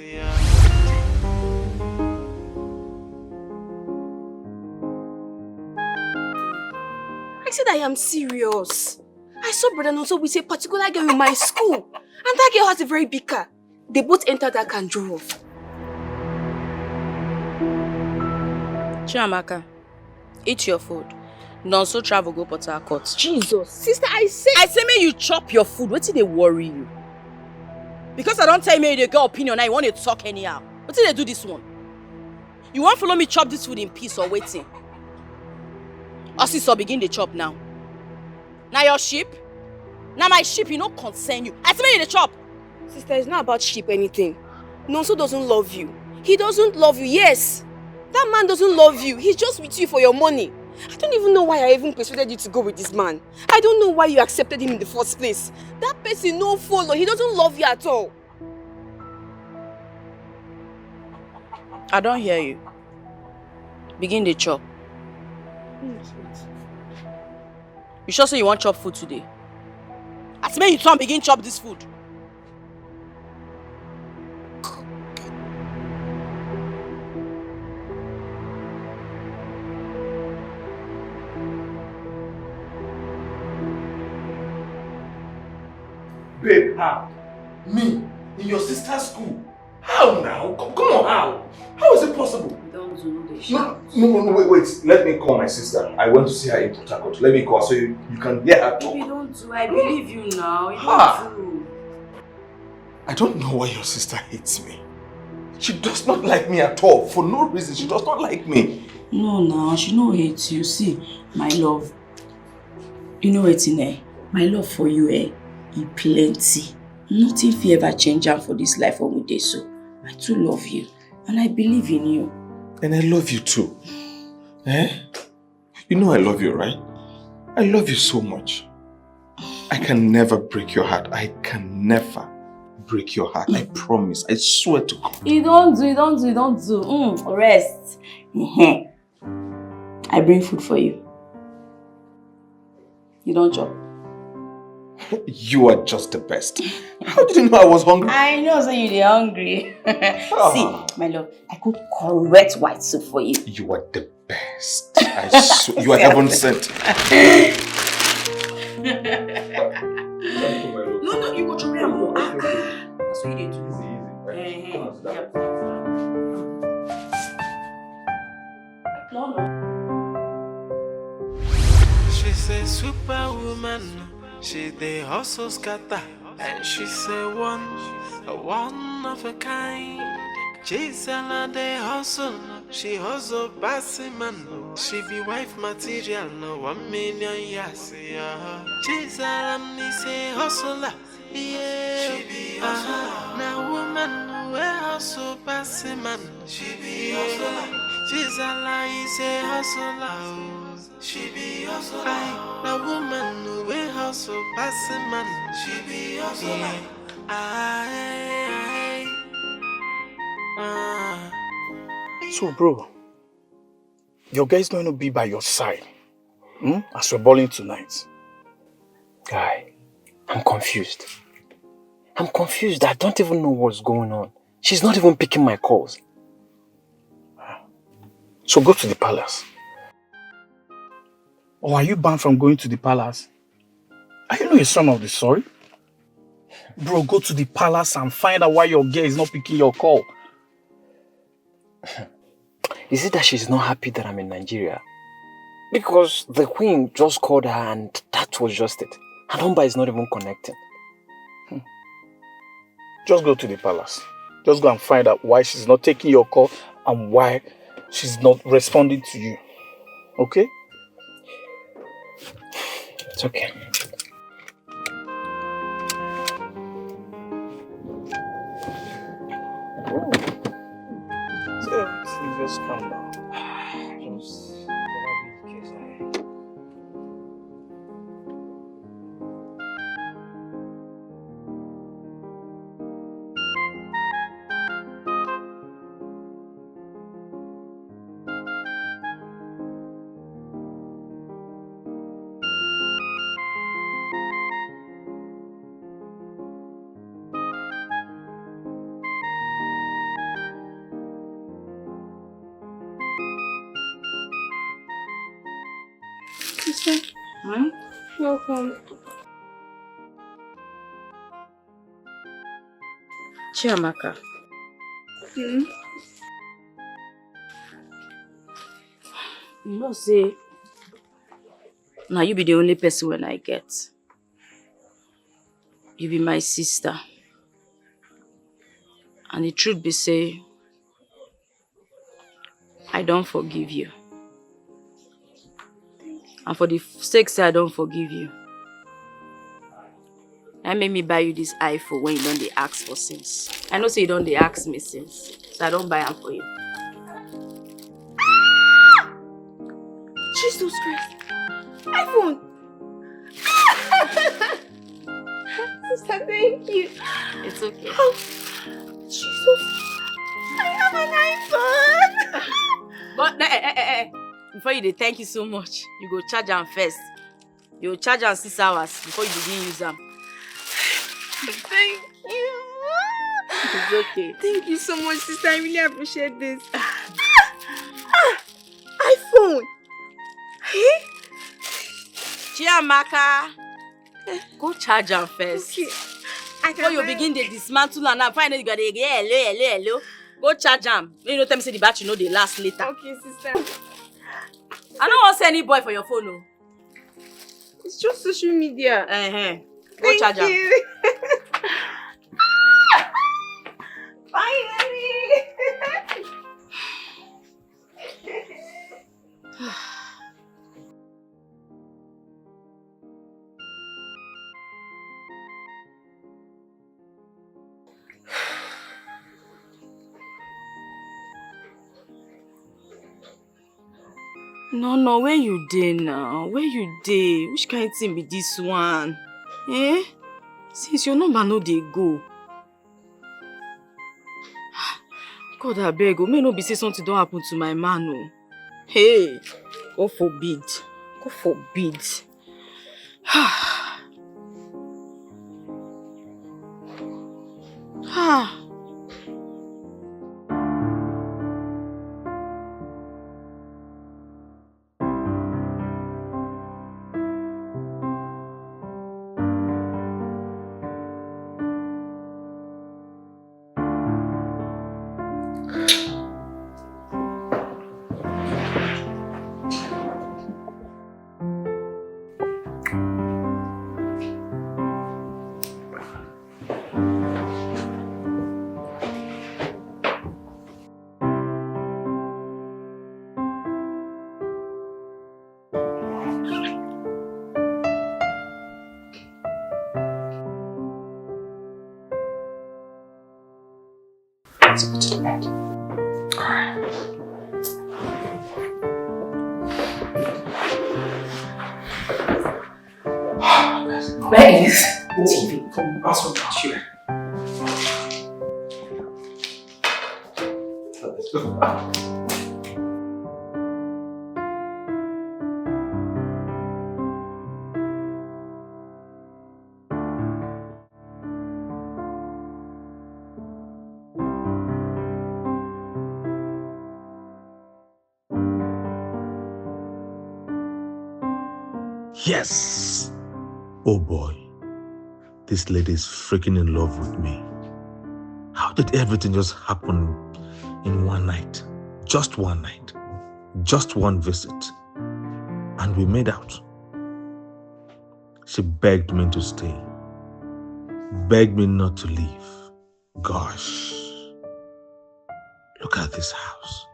I said I am serious. I saw brother Nonso with a particular girl in my school. And that girl has a very big car. They both entered that car and drove off. Chiamaka, eat your food. Nonso travel go Port Harcourt. Jesus. Sister, I say may you chop your food. What did they worry you? Because I don't tell you the girl opinion now you want to talk anyhow. What did they do this one? You want to follow me chop this food in peace or waiting? Or sister begin the chop now. Now your sheep? Now my sheep, you don't concern you. I say you the chop. Sister, it's not about sheep anything. Nonso doesn't love you. He doesn't love you, yes. That man doesn't love you. He's just with you for your money. I don't even know why I even persuaded you to go with this man. I don't know why you accepted him in the first place. That person no follow. He doesn't love you at all. I don't hear you. Begin the chop. You sure say you want chop food today? I say you turn begin chop this food. Babe, how? Me? In your sister's school? How now? Come on, how? How is it possible? Don't do the shit. No, wait. Let me call my sister. I went to see her in Port Harcourt. Let me call her so you can hear her talk. Baby, don't do. I believe you now. You Ha! don't do. I don't know why your sister hates me. She does not like me at all. For no reason, she does not like me. No, she no hates you. See, my love. You know it in there. My love for you, it plenty. Nothing fit ever change am for this life when we dey so. I too love you. And I believe in you. And I love you too. You know I love you, right? I love you so much. I can never break your heart. I can never break your heart. I promise. I swear to God. You don't do. Rest. I bring food for you. You don't chop. You are just the best. How did you know I was hungry? I know, so you're hungry. See, my love, I cook correct white soup for you. You are the best. You are heaven sent. No, you go to me. That's what you do. She's a superwoman. She dey hustle scatter, and she's a one of a kind. Chisaram dey hustle, she hustle bossy man. She be wife material, no 1 million years. Chisaram is a hustler, yeah. She be hustler. Now woman we hustle bossy man. She be hustler. Chisaram is a hustler. She be hustler. The woman who will hustle, passing man. She be hustler. So, bro, your guy is going to be by your side as we're balling tonight. Guy, I'm confused. I don't even know what's going on. She's not even picking my calls. So go to the palace. Or are you banned from going to the palace? Are you not a son of the soil? Bro, go to the palace and find out why your girl is not picking your call. Is it that she's not happy that I'm in Nigeria? Because the queen just called her and that was just it. Her number is not even connecting. Just go to the palace. Just go and find out why she's not taking your call and why she's not responding to you. Okay? It's okay. Just calm down. Welcome. Chiamaka. You know, say, now you be the only person when I get. You be my sister. And the truth be say, I don't forgive you. And for the sake say I don't forgive you, I made me buy you this iPhone when you don't dey ask for since. I know say you don't dey ask me since, so I don't buy them for you. Jesus Christ! iPhone! Sister, thank you. It's okay. Oh, Jesus! I have an iPhone! But before you dey thank you so much, you go charge am first. You go charge am 6 hours before you begin use them. Thank you. It's okay. Thank you so much, sister. I really appreciate this. iPhone! Chiamaka, go charge am first. Okay. Before you begin the dismantle and now finally you got the hello. Go charge am. You know tell me say the battery no dey last later. Okay, sister. I don't want to see any boy for your phone, no. It's just social media. Go charge am. Thank you. Finally. No, where you dey now? Where you dey? Which kind thing be this one? Eh? Since your number no dey go. God abeg, may no be say something don happen to my man, oh. Hey, God forbid. God forbid. Where is TV? That's what I'm sure. Yes! Oh boy, this lady is freaking in love with me. How did everything just happen in one night? Just one night. Just one visit. And we made out. She begged me to stay. Begged me not to leave. Gosh. Look at this house.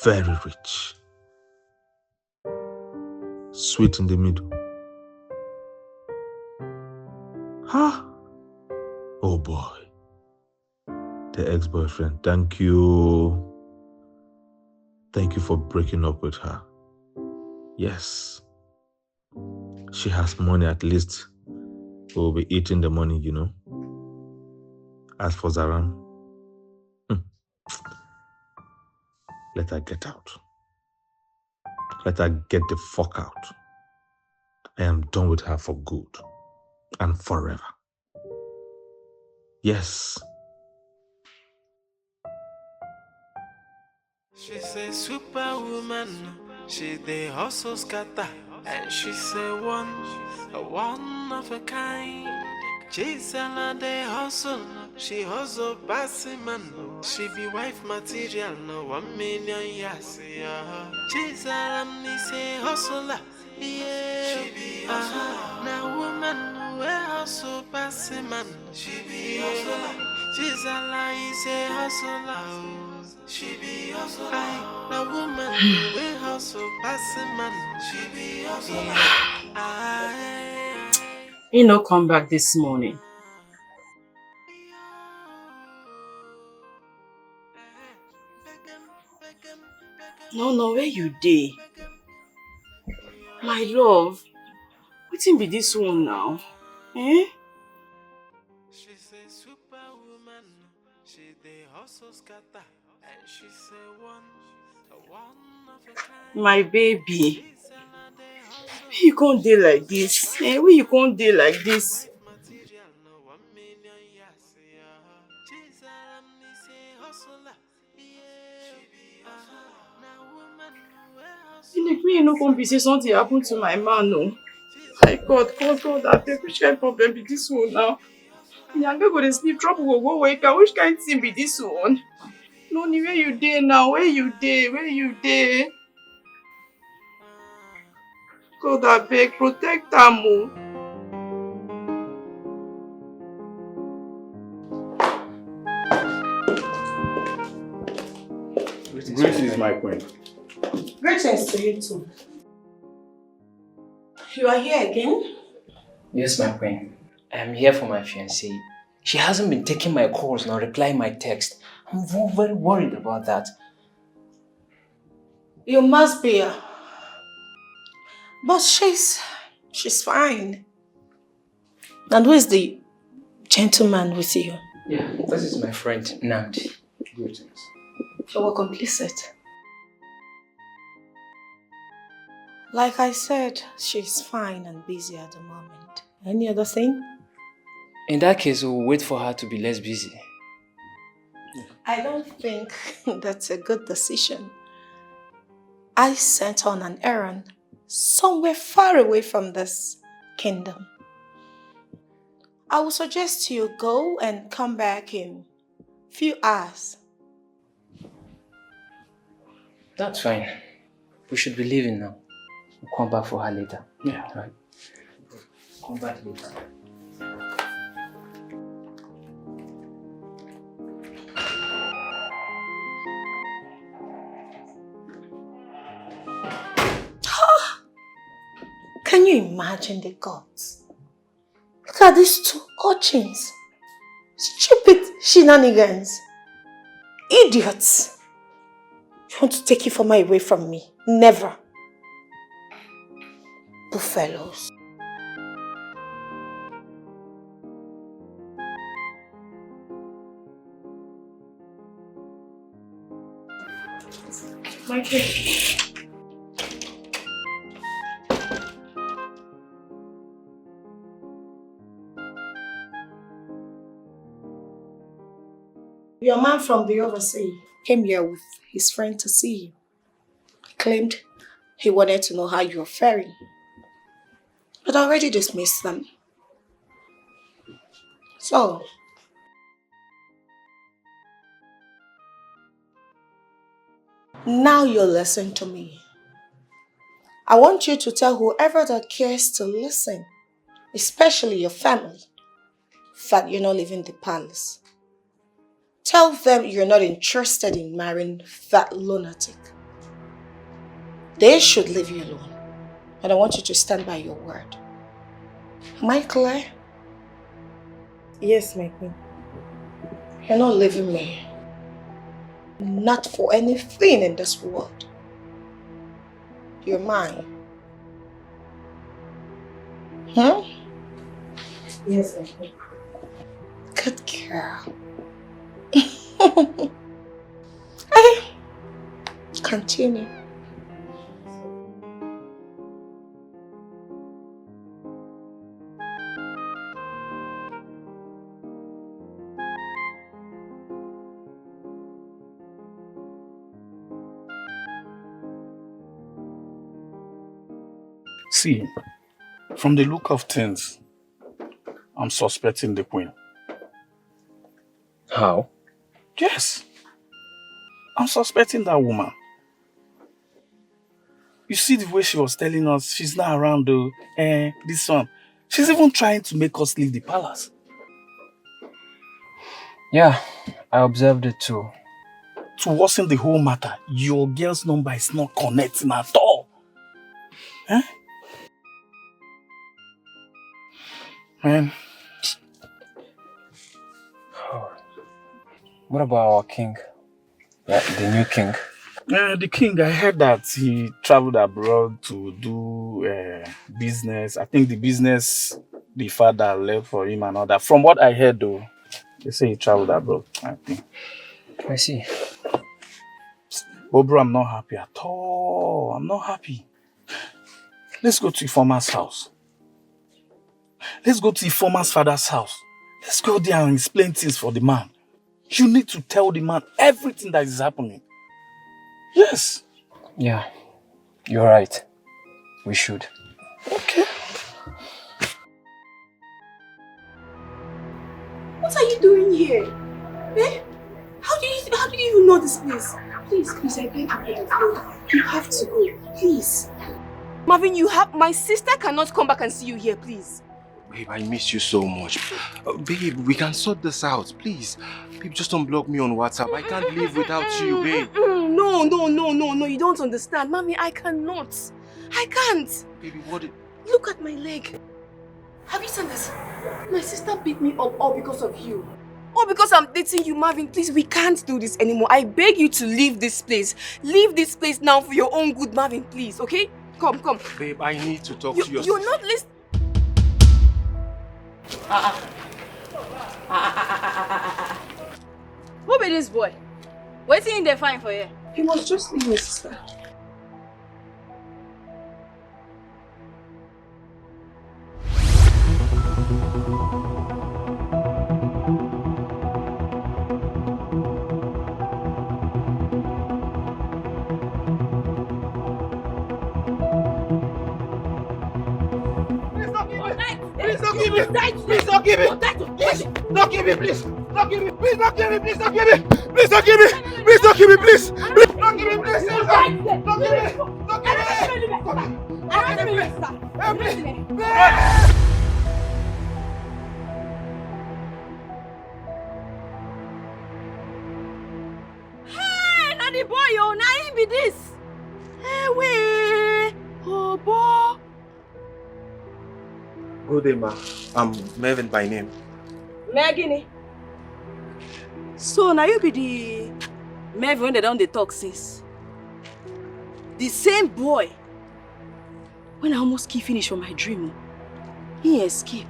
Very rich. Sweet in the middle. Huh? Oh boy. The ex-boyfriend. Thank you. Thank you for breaking up with her. Yes. She has money, at least. We'll be eating the money, you know. As for Zaram, let her get out. Let her get the fuck out. I am done with her for good. And forever. Yes. She's a superwoman, she dey hustle scatter, and she's a one of a kind. Chisaram dey hustle, she hustle passing man, she be wife material, no 1 million years, yeah. Chisaram is a hustler, yeah. She be hustler, now woman we hustle passing man, she be hustler. Chisaram is a hustler. She be hustle. The woman we hustle, passing man. She be hustle. He no come back this morning. No, where you dey? My love, wetin be this one now? Eh? She's a superwoman. She dey hustle scatter, and she's a one of a kind. My baby. Why you can't dey like this? Eh? Why you can't dey like this? You make me no come be say something happened to my man, no. My God, I beg, which kind of problem be this one now? Nyanga go to sleep, trouble go wake up. Which kind of thing be this one? No, where you dey now? Where you dey? God, I beg, protect am o. Greetings, my queen. Greetings to you too. You are here again? Yes, my queen. I'm here for my fiancée. She hasn't been taking my calls nor replying my text. I'm very worried about that. You must be. But she's fine. And who is the gentleman with you? Yeah, this is my friend Namdi. Greetings. You're welcome, please sit. Like I said, she's fine and busy at the moment. Any other thing? In that case, we'll wait for her to be less busy. I don't think that's a good decision. I sent on an errand somewhere far away from this kingdom. I would suggest you go and come back in a few hours. That's fine. We should be leaving now. We'll come back for her later. Yeah. Right. Come back later. Can you imagine the gods? Look at these two urchins. Stupid shenanigans. Idiots. You want to take Ifeoma away from me? Never. Buffaloes. My dear. Your man from the overseas came here with his friend to see you. He claimed he wanted to know how you're faring. But I already dismissed them. So, now you'll listen to me. I want you to tell whoever that cares to listen, especially your family, that you're not leaving the palace. Tell them you're not interested in marrying that lunatic. They should leave you alone. And I want you to stand by your word. Am I clear? Yes, my queen. You're not leaving me. Not for anything in this world. You're mine. Hmm? Yes, my queen. Good girl. Okay. Continue. See, from the look of things, I'm suspecting the queen. How? Yes. I'm suspecting that woman. You see the way she was telling us she's not around though, this one. She's even trying to make us leave the palace. Yeah, I observed it too. To worsen the whole matter, your girl's number is not connecting at all. Eh? Man. What about our king? Yeah, the new king. The king, I heard that he traveled abroad to do business. I think the business the father left for him and all that. From what I heard though, they say he traveled abroad, I think. I see. But bro, I'm not happy at all. I'm not happy. Let's go to Ifeoma's house. Let's go to Ifeoma's father's house. Let's go there and explain things for the man. You need to tell the man everything that is happening. Yes. Yeah, you're right. We should. Okay. doing here? Eh? How do you even know this place? Please, I beg you, go. You have to go, please. Marvin, my sister cannot come back and see you here, please. Babe, I miss you so much. Babe, we can sort this out, please. Babe, just don't block me on WhatsApp. I can't live without you, babe. No, you don't understand. Mommy, I cannot. I can't. Baby, what? Look at my leg. Have you seen this? My sister beat me up all because of you. All because I'm dating you, Marvin. Please, we can't do this anymore. I beg you to leave this place. Leave this place now for your own good, Marvin, please, okay? Come. Babe, I need to talk to you. You're not listening. Who be this boy? What's he in there fine for you? He was just leaving, sister. Please don't give me! Please don't give me! Please don't give me! Please don't give me! Please don't give me! Please don't give me! Please don't give me! Please don't give me! Please don't give me! Please don't give me! Don't give me! Hey, na the boy, oh, na him be this. Hey, wait. Oh, boy. Good day, ma. I'm Mervin by name. Megini. So now you be the Mervin when they don't talk since. The same boy. When I almost keep finish from my dream, he escape.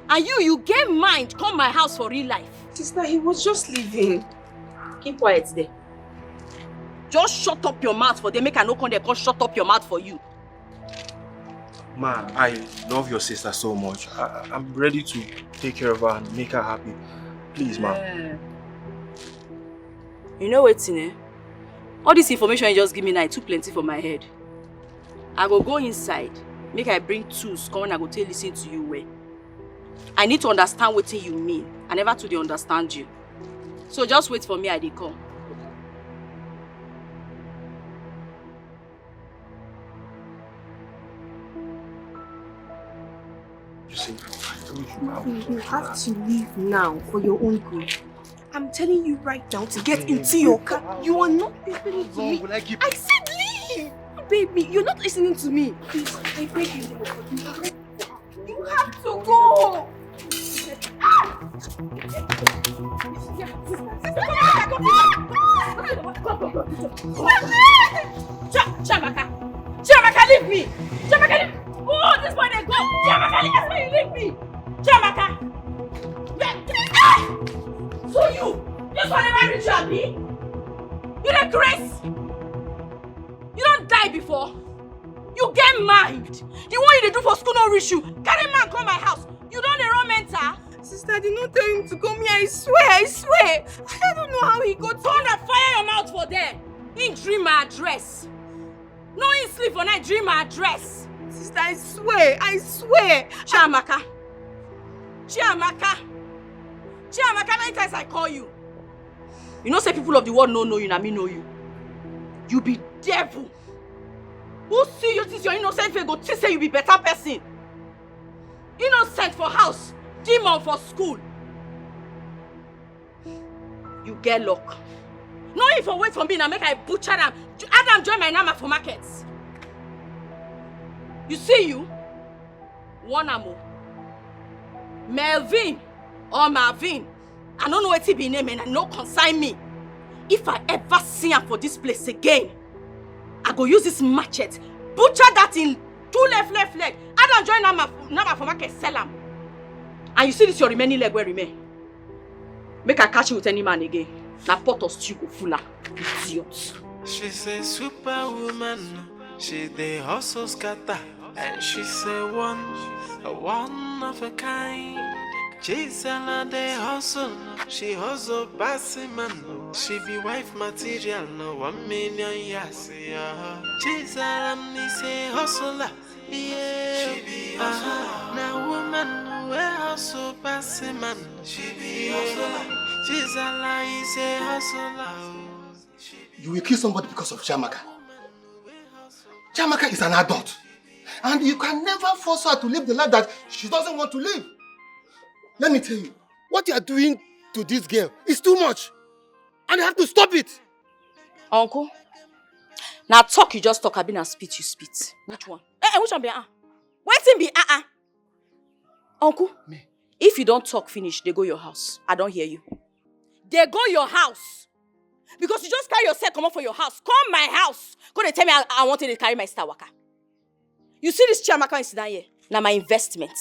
And you get mind come my house for real life. Sister, he was just leaving. Keep quiet there. Just shut up your mouth for them. Make I no come there, come shut up your mouth for you. Ma, I love your sister so much. I'm ready to take care of her and make her happy. Please, ma. You know what's in it? All this information you just give me now, too plenty for my head. I go inside, make I bring tools, come and I go tell listen to you well. I need to understand what you mean. I never told you understand you. So just wait for me, I dey come. You have to leave now for your own good. I'm telling you right now to get into your car. You are not listening to me. I said leave! Baby, you're not listening to me. Please, I beg you. You have to go! Chiamaka, leave me! Chiamaka, leave me! Oh, this boy they go! Chiamaka, that's why you leave me! Chiamaka! So this one never reach you, Abi? You the grace? You don't die before? You get mind! The one you do for school don't reach you. Carry man come my house. You don't run mental. Sister, I did not tell him to come here. I swear. I don't know how he got to fire your mouth for them. In dream my address. No in sleep for night, dream my address. Sister, I swear. Chiamaka, many times I call you. You know say people of the world no know you, na me know you. You be devil. Who see you think you're innocent if you go to say you be better person? Innocent for house, demon for school. You get luck. No if you wait for me now make I butcher them. Adam join my name for markets. You see you? One amo. Melvin or Marvin. I don't know what he be name and I no consign me. If I ever see him for this place again, I go use this machete, butcher that in two left leg. Adam join number for market, sell him. And you see this your remaining leg where remain. Make I catch you with any man again. Na pot of stew go fuller. Idiot. She's a superwoman. She the hustle scatter. And she's a one of a kind. Chisaram the hustle. She hustle passing man. She be wife material. No 1 million years. Chisaram is a hustler. Yeah. She be hustler. Now woman who hustle passing man. She be hustler. Chisaram is a hustler. You will kill somebody because of Chiamaka. Chiamaka is an adult. And you can never force her to live the life that she doesn't want to live. Let me tell you, what you are doing to this girl is too much. And you have to stop it. Uncle, now talk you just talk, I been a spit you spit. Which one? Which one be Waiting be Uncle, if you don't talk finish, they go your house. I don't hear you. They go your house. Because you just carry yourself, come up for your house. Come my house. Go and tell me I wanted to carry my star waka. You see this Chiamaka is down here? Now my investment.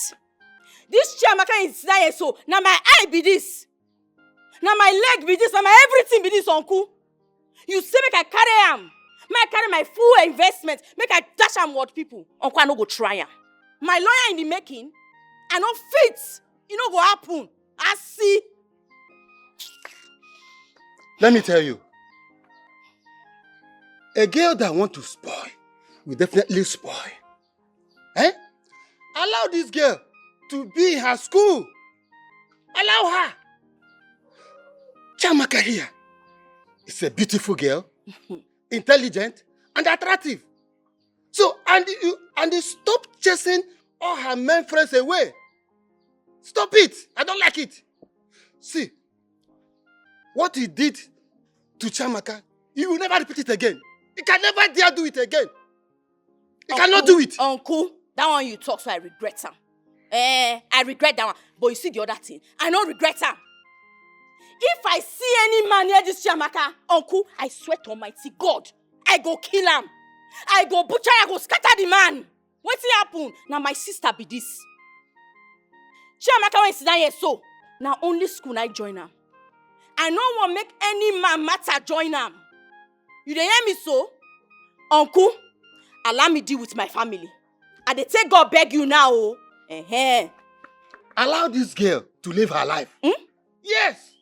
This Chiamaka is down here, so now my eye be this. Now my leg be this. Now my everything be this, uncle. You say make I carry am. Make I carry my full investment. Make I dash am what people. Uncle, I no go try am. My lawyer in the making, I no fit. It no go happen. I see. Let me tell you. A girl that want to spoil will definitely spoil. Eh? Allow this girl to be in her school. Allow her. Chiamaka here is a beautiful girl, intelligent, and attractive. So, and you stop chasing all her men friends away. Stop it. I don't like it. See, what he did to Chiamaka, he will never repeat it again. He can never dare do it again. He cannot do it. Uncle, that one you talk, so I regret him. I regret that one. But you see the other thing, I don't regret him. If I see any man near this Chiamaka, uncle, I swear to Almighty God, I go kill him. I go butcher, I go scatter the man. What's happen? Now my sister be this. Chiamaka when sit down here so. Now only school I join her. I no want make any man matter join her. You dey hear me so? Uncle, allow me deal with my family. I dey take God beg you now. Oh. Allow this girl to live her life. Yes.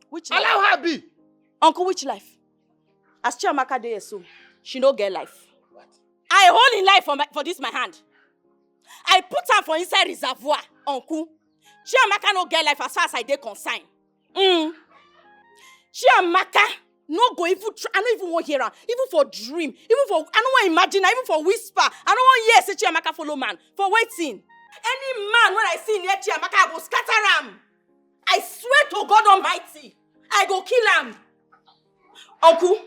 Which life? Allow her be. Uncle, which life? As Chiamaka dey so, she no get life. What? I hold in life for this my hand. I put her for inside reservoir, uncle. Chiamaka no get life as far as I dey concerned. Chiamaka no go even try. I don't even want hear her. Even for dream. Even for I don't want imagine. Even for whisper. I don't want hear say Chiamaka follow man. For waiting. Any man when I see near Chiamaka, I go scatter him. I swear to God Almighty, I go kill him. Uncle,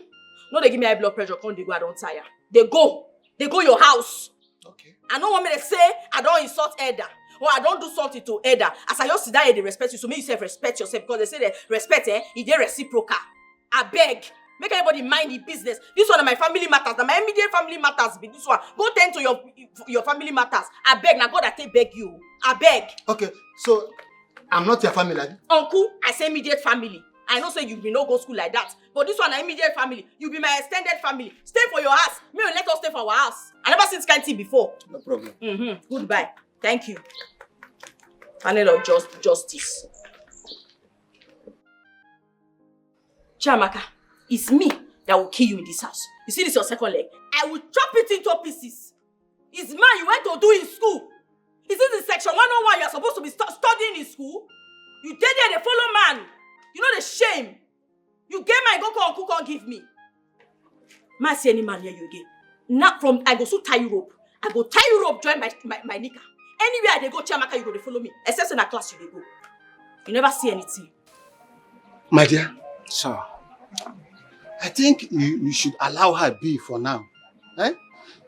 no they give me high blood pressure. Come they go, I don't tire. They go your house. Okay. I don't want me to say I don't insult elder. Or I don't do something to elder. As I just sit down here, they respect you. So make yourself respect yourself. Because they say that respect, is they reciprocal. I beg. Make everybody mind the business. This one of my family matters. Now my immediate family matters be this one. Go tend to your family matters. I beg. Now God, I take beg you. I beg. Okay, so I'm not your family. Uncle, I say immediate family. I know say you be no go school like that. But this one, immediate family. You be my extended family. Stay for your house. Me will let us stay for our house. I never seen this kind of thing before. No problem. Goodbye. Thank you. Panel of justice. Chiamaka, it's me that will kill you in this house. You see this your second leg? I will chop it into pieces. It's man you went to do in school. Is it in section 101 you're supposed to be studying in school? You did there, they follow man. You know the shame. You gave my go uncle can't give me. Man see any man here you again. Not from I go so tie you rope. I go tie you rope, join my nika. Anywhere they go, Chiamaka, you go they follow me. Except in a class you they go. You never see anything. My dear. Sir. I think you should allow her be for now. Eh?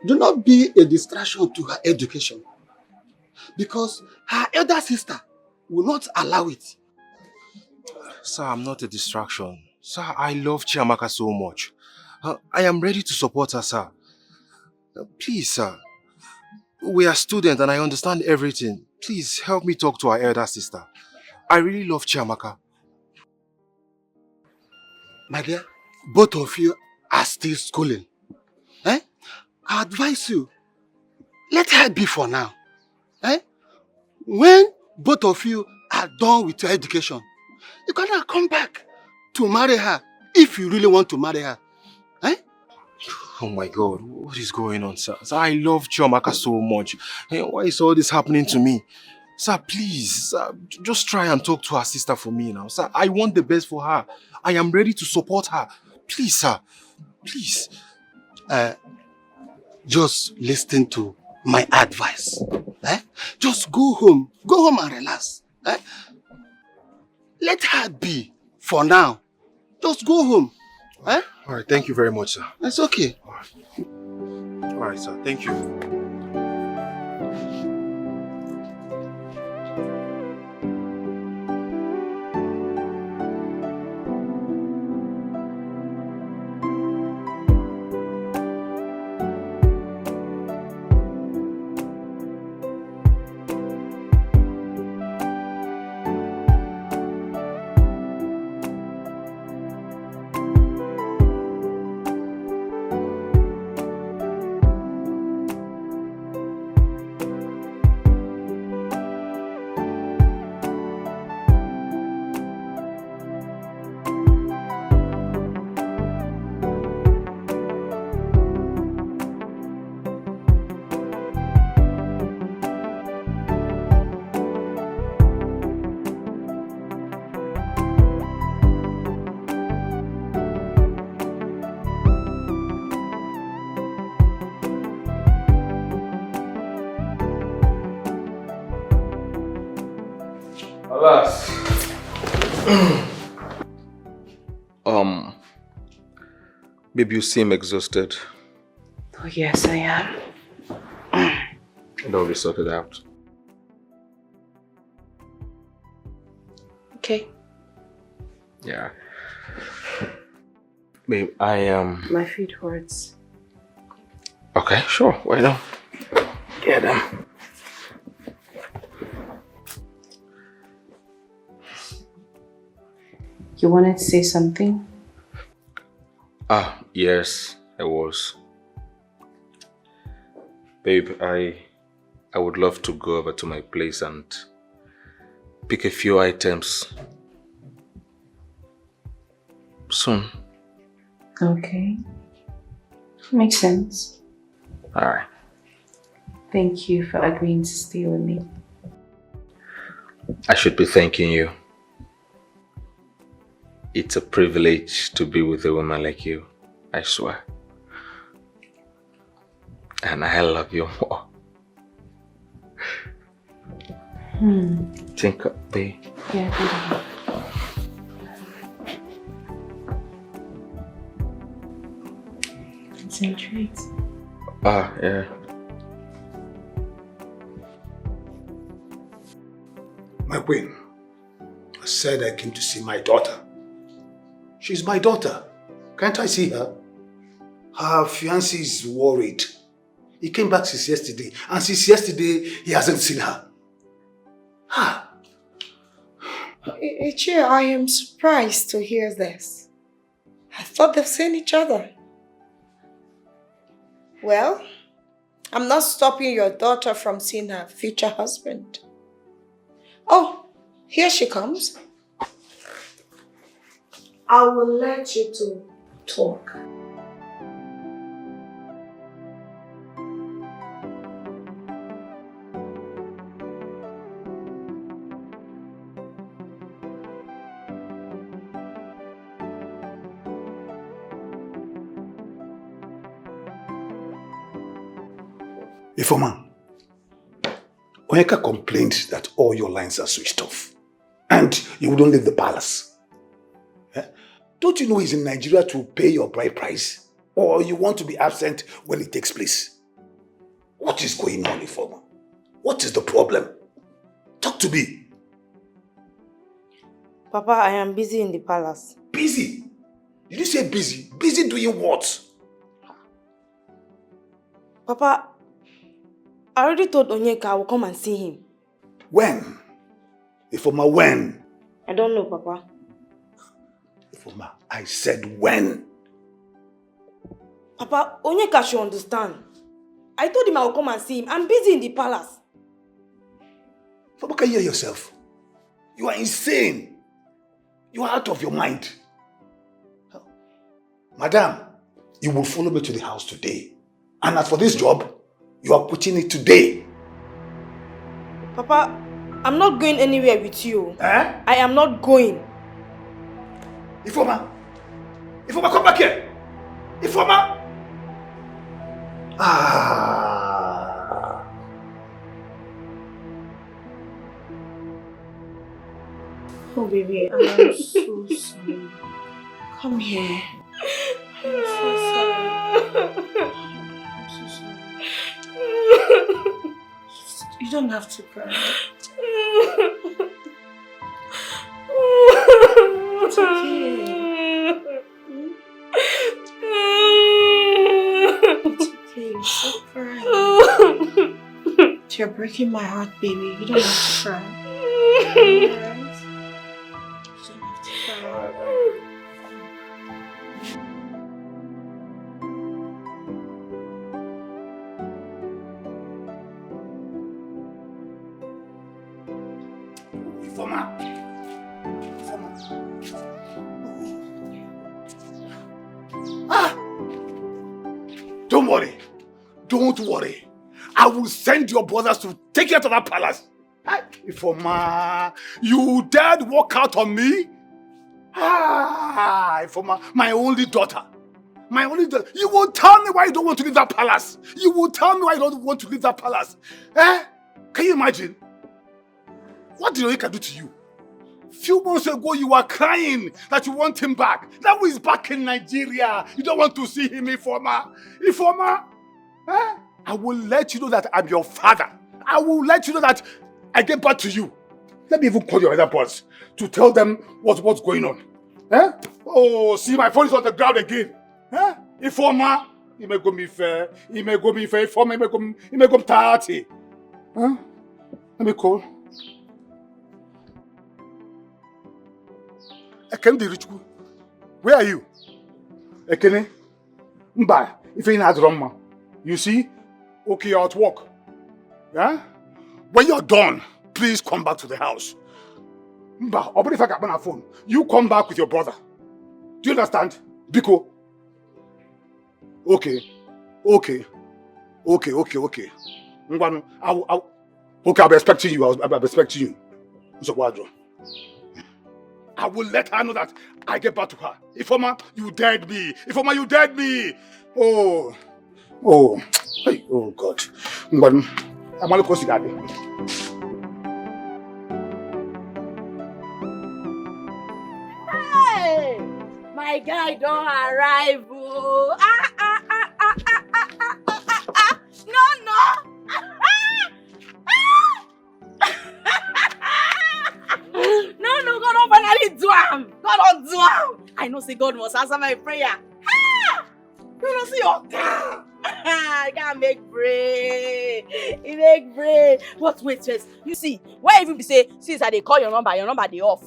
Do not be a distraction to her education. Because her elder sister will not allow it. Sir, I'm not a distraction. Sir, I love Chiamaka so much. I am ready to support her, sir. Please, sir. We are students and I understand everything. Please help me talk to our elder sister. I really love Chiamaka. My dear, both of you are still schooling. Eh? I advise you, let her be for now. Eh? When both of you are done with your education, you cannot come back to marry her if you really want to marry her. Eh? Oh my God, what is going on, sir? Sir, I love Chiamaka so much. Hey, why is all this happening to me? Sir, please, sir, just try and talk to her sister for me now. Sir, I want the best for her. I am ready to support her. Please, sir. Please. Just listen to my advice. Just go home. Go home and relax. Let her be for now. Just go home. All right, thank you very much, sir. It's okay. All right, sir. Thank you. Alas. Babe, you seem exhausted. Oh yes, I am. And all be sorted out. Okay. Yeah. Babe, I am... My feet hurts. Okay, sure. Why not? Get them. You wanted to say something? Yes, I was. Babe, I would love to go over to my place and pick a few items soon. Okay. Makes sense. Alright. Thank you for agreeing to stay with me. I should be thanking you. It's a privilege to be with a woman like you, I swear. And I love you more. Think of me. Yeah, concentrate. Yeah. My queen, I said I came to see my daughter. She's my daughter. Can't I see her? Her fiancé is worried. He came back since yesterday, and since yesterday, he hasn't seen her. Ichie, I am surprised to hear this. I thought they've seen each other. Well, I'm not stopping your daughter from seeing her future husband. Oh, here she comes. I will let you two talk. Ifoma, Onyeka complained that all your lines are switched off and you wouldn't leave the palace. Don't you know he's in Nigeria to pay your bride price? Or you want to be absent when it takes place? What is going on, Ifoma? What is the problem? Talk to me. Papa, I am busy in the palace. Busy? Did you say busy? Busy doing what? Papa, I already told Onyeka I will come and see him. When? Ifoma, when? I don't know, Papa. Ifoma, I said when? Papa, Onyeka should understand. I told him I will come and see him. I'm busy in the palace. Ifoma, can you hear yourself? You are insane. You are out of your mind. Madam, you will follow me to the house today. And as for this job, you are quitting it today. Papa, I'm not going anywhere with you. Eh? I am not going. Ifoma! Ifoma, come back here! Ifoma! Ah. Oh baby, I am so sorry. Come here. I'm so sorry. I'm so sorry. You don't have to cry. It's okay. It's okay. Stop crying. You're breaking my heart, baby. You don't have to cry. Alright? You don't have to cry. Ifoma! Ah! Don't worry. Don't worry. I will send your brothers to take you to that palace. Ifoma, you dared walk out on me? Ah, Ifoma, my only daughter. My only daughter. You will tell me why you don't want to leave that palace. You will tell me why you don't want to leave that palace. Eh? Can you imagine? What did Oika do to you? Few months ago, you were crying that you want him back. Now he's back in Nigeria. You don't want to see him, Ifoma. Ifoma, eh? I will let you know that I'm your father. I will let you know that I get back to you. Let me even call your other boss to tell them what's going on. Eh? Oh, see, my phone is on the ground again. Eh? Ifoma, he may go me fair. He may go me fair. Ifoma, he may go 30. Huh? Let me call. Ekene Richku, where are you? Ekene, Mba, if you're not wrong, you see? Okay, you're at work. Yeah? When you're done, please come back to the house. Mba, or if I got my phone, you come back with your brother. Do you understand? Biko. Okay. Ngwanu, okay, I'll be expecting you. I'll be expecting you. I will let her know that I get back to her. Ifoma, you dared me. Ifoma, you dared me. Oh, hey, oh God. Ngwanu, I'm only close to that. Hey, my guy don't arrive. Oh. No. No, God don't finally do am. God don't do am. I know say God must answer my prayer. You don't see your car. I can't make brain. He make brain. But wait first. You see, why even be say, since I dey call your number dey off.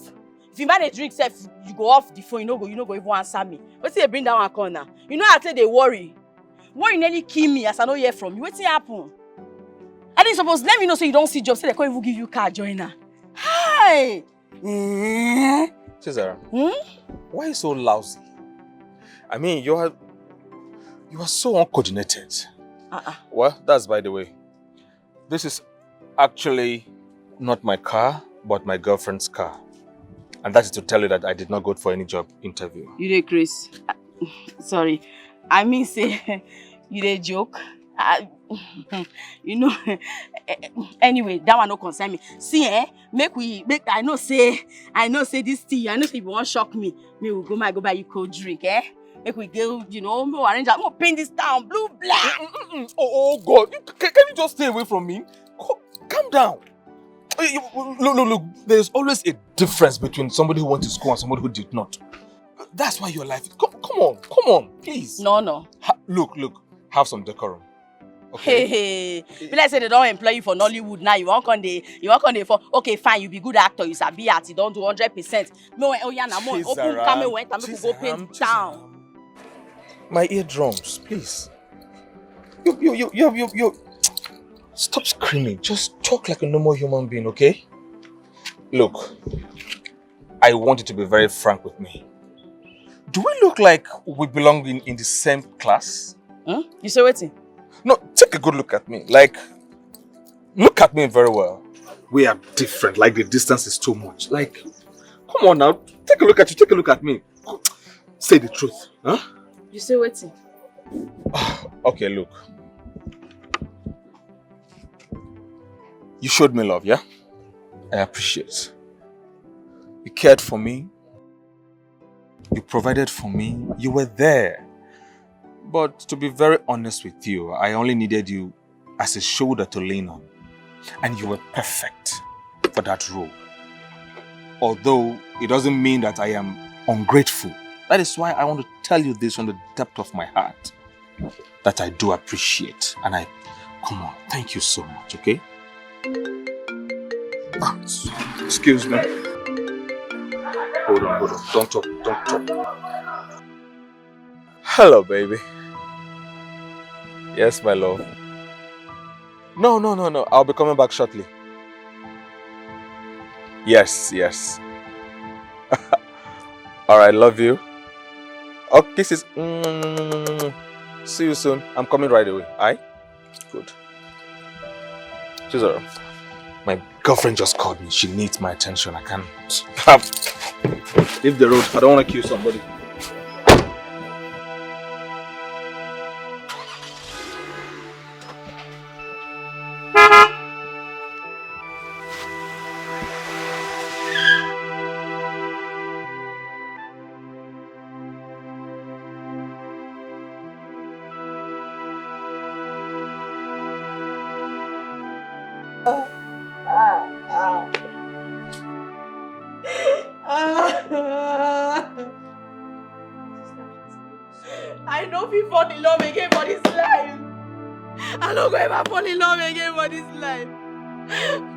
If you buy a drink, sef, you go off the phone, you no go even answer me. Wetin dey bring that one come now? You know I say they worry. Worry nearly kill me as I no hear from you. Wetin happen? I didn't suppose let me know so you don't see job, say they can't even give you car joiner. Hi! Chisaram, why are you so lousy? I mean, you are so uncoordinated. Well, that's by the way. This is actually not my car, but my girlfriend's car. And that is to tell you that I did not go for any job interview. You dey Chris. Sorry. I mean say you dey joke. You know, anyway, that one no concern me. See, I know say this thing, I know say if you want shock me, we will go buy you cold drink, Make we go, we'll arrange that, we'll paint this town blue black. Oh God, can you just stay away from me? Calm down. Look, there's always a difference between somebody who went to school and somebody who did not. That's why your life, come on, please. No. Look, have some decorum. Okay. Hey. But like say they don't employ you for Nollywood now. You want on for okay, fine, you be good actor, you sabi art, you don't do 100%. No, open camera went and make go paint down. My eardrums, please. You stop screaming. Just talk like a normal human being, okay? Look, I want you to be very frank with me. Do we look like we belong in the same class? You say waiting? No, take a good look at me. Like, look at me very well. We are different. Like the distance is too much. Like, come on now. Take a look at you. Take a look at me. Say the truth. Huh? You say waiting. Okay, look. You showed me love, yeah? I appreciate. You cared for me. You provided for me. You were there. But to be very honest with you, I only needed you as a shoulder to lean on. And you were perfect for that role. Although it doesn't mean that I am ungrateful. That is why I want to tell you this from the depth of my heart. That I do appreciate. And come on, thank you so much, okay? Excuse me. Hold on. Don't talk. Hello, baby. Yes, my love. No. I'll be coming back shortly. Yes. Alright, love you. Oh, kisses. See you soon. I'm coming right away. Aye? Good. Chisaram. My girlfriend just called me. She needs my attention. I can't. Leave the road. I don't want to kill somebody. I know if you fall in love again for this life. I don't go ever fall in love again for this life.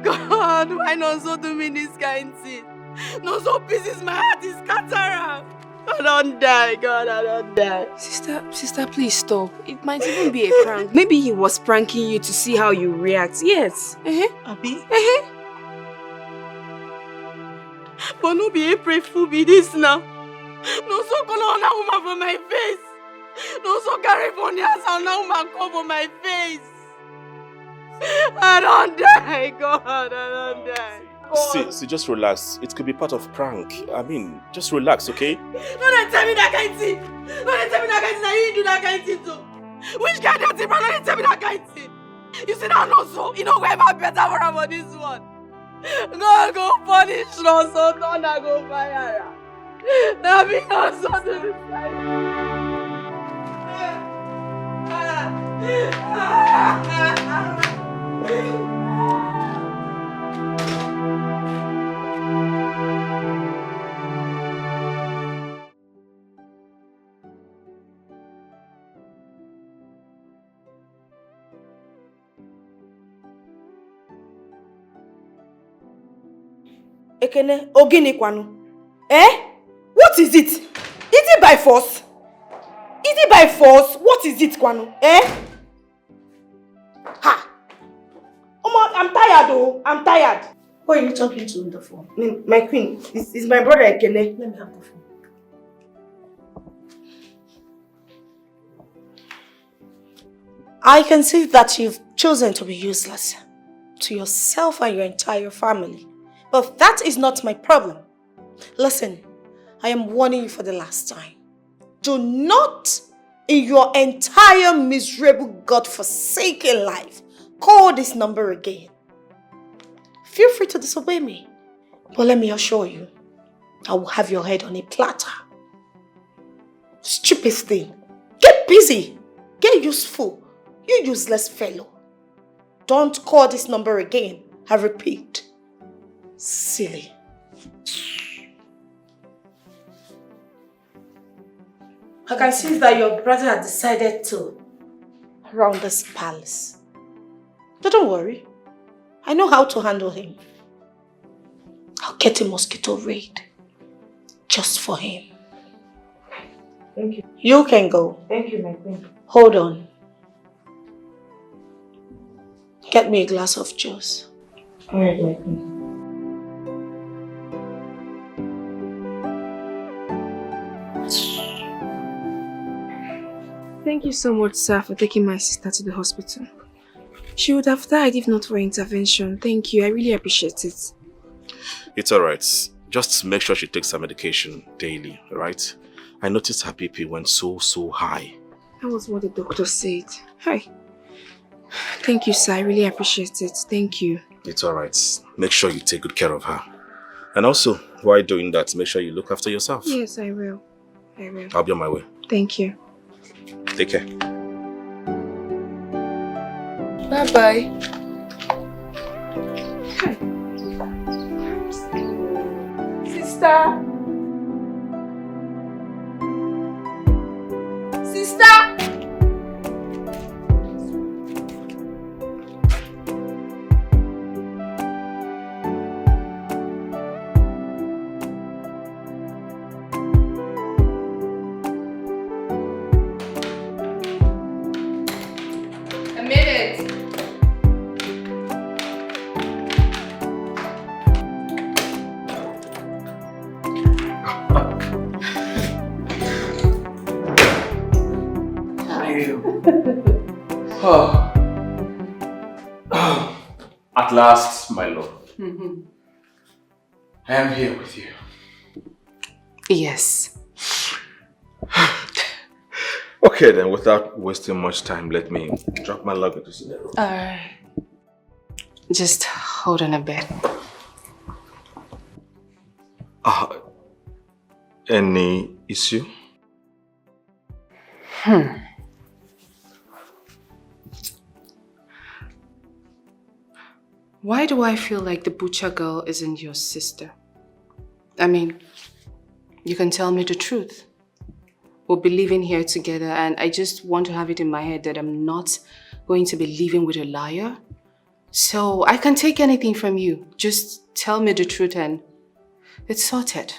God, why not so do me this kind of thing? No so pieces my heart is scattered. I don't die, God, I don't die. Sister, please stop. It might even be a prank. Maybe he was pranking you to see how you react. Yes. Abi? But no be April Fool be this now. No so call on a woman for my face. No so carry phone here sound a woman come for my face. I don't die, God, I don't die. God. See, just relax. It could be part of prank. I mean, just relax, okay? No, don't tell me that kind of thing. No, don't tell me that kind of thing. You didn't do that kind of thing too. Which kind of thing, bro? Don't tell me that kind of thing. You see that not so? You know where my better for about this one. God go punish no so don't go fire. Now be not so to the Ekene, Ogini Kwanu. What is it? Is it by force? Is it by force? What is it, Kwanu? Ha! I'm tired, oh. I'm tired. Who are you talking to on the phone? My queen. It's my brother Ekene. Let me have the phone. I can see that you've chosen to be useless to yourself and your entire family. But that is not my problem. Listen, I am warning you for the last time. Do not, in your entire miserable, God-forsaken life, call this number again. Feel free to disobey me. But let me assure you, I will have your head on a platter. Stupid thing. Get busy. Get useful. You useless fellow. Don't call this number again. I repeat. Silly. I can see that your brother had decided to round this palace. But don't worry. I know how to handle him. I'll get a mosquito raid. Just for him. Thank you. You can go. Thank you, my queen. Hold on. Get me a glass of juice. Alright, my queen. Thank you so much, sir, for taking my sister to the hospital. She would have died if not for intervention. Thank you. I really appreciate it. It's alright. Just make sure she takes her medication daily, alright? I noticed her BP went so high. That was what the doctor said. Hi. Thank you, sir. I really appreciate it. Thank you. It's alright. Make sure you take good care of her. And also, while doing that, make sure you look after yourself. Yes, I will. I will. I'll be on my way. Thank you. Take care. Bye-bye. Hi. Sister. Sister. A minute. At last, my love. Mm-hmm. I am here with you. Yes. Okay then, without wasting much time, let me drop my luggage in the room. Just hold on a bit. Any issue? Why do I feel like the butcher girl isn't your sister? I mean, you can tell me the truth. We'll be living here together and I just want to have it in my head that I'm not going to be living with a liar. So I can take anything from you. Just tell me the truth and it's sorted.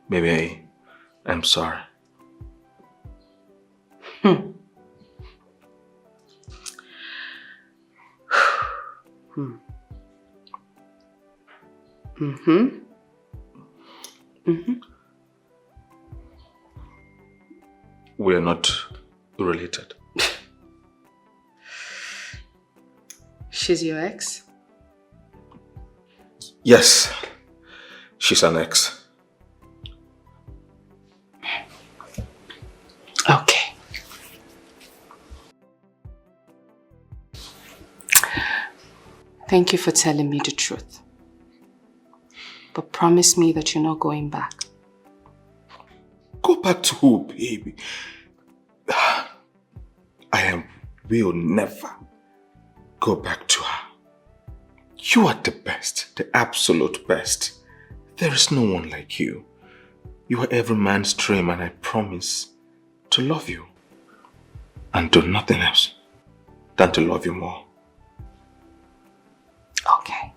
Maybe I'm sorry. We're not related. She's your ex? Yes, she's an ex. Okay. Thank you for telling me the truth. But promise me that you're not going back. Go back to who, baby? Will never go back to her. You are the best, the absolute best. There is no one like you. You are every man's dream and I promise to love you. And do nothing else than to love you more. Okay.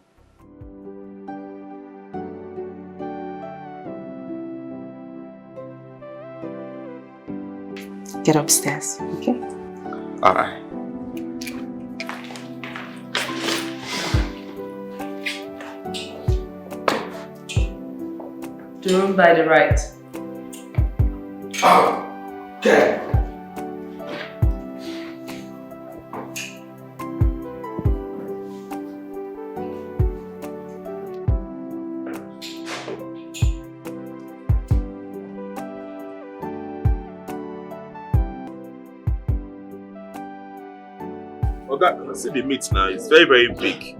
Get upstairs, okay? Alright. The room by the right. Okay. Okay, see the meat now. It's very, very big.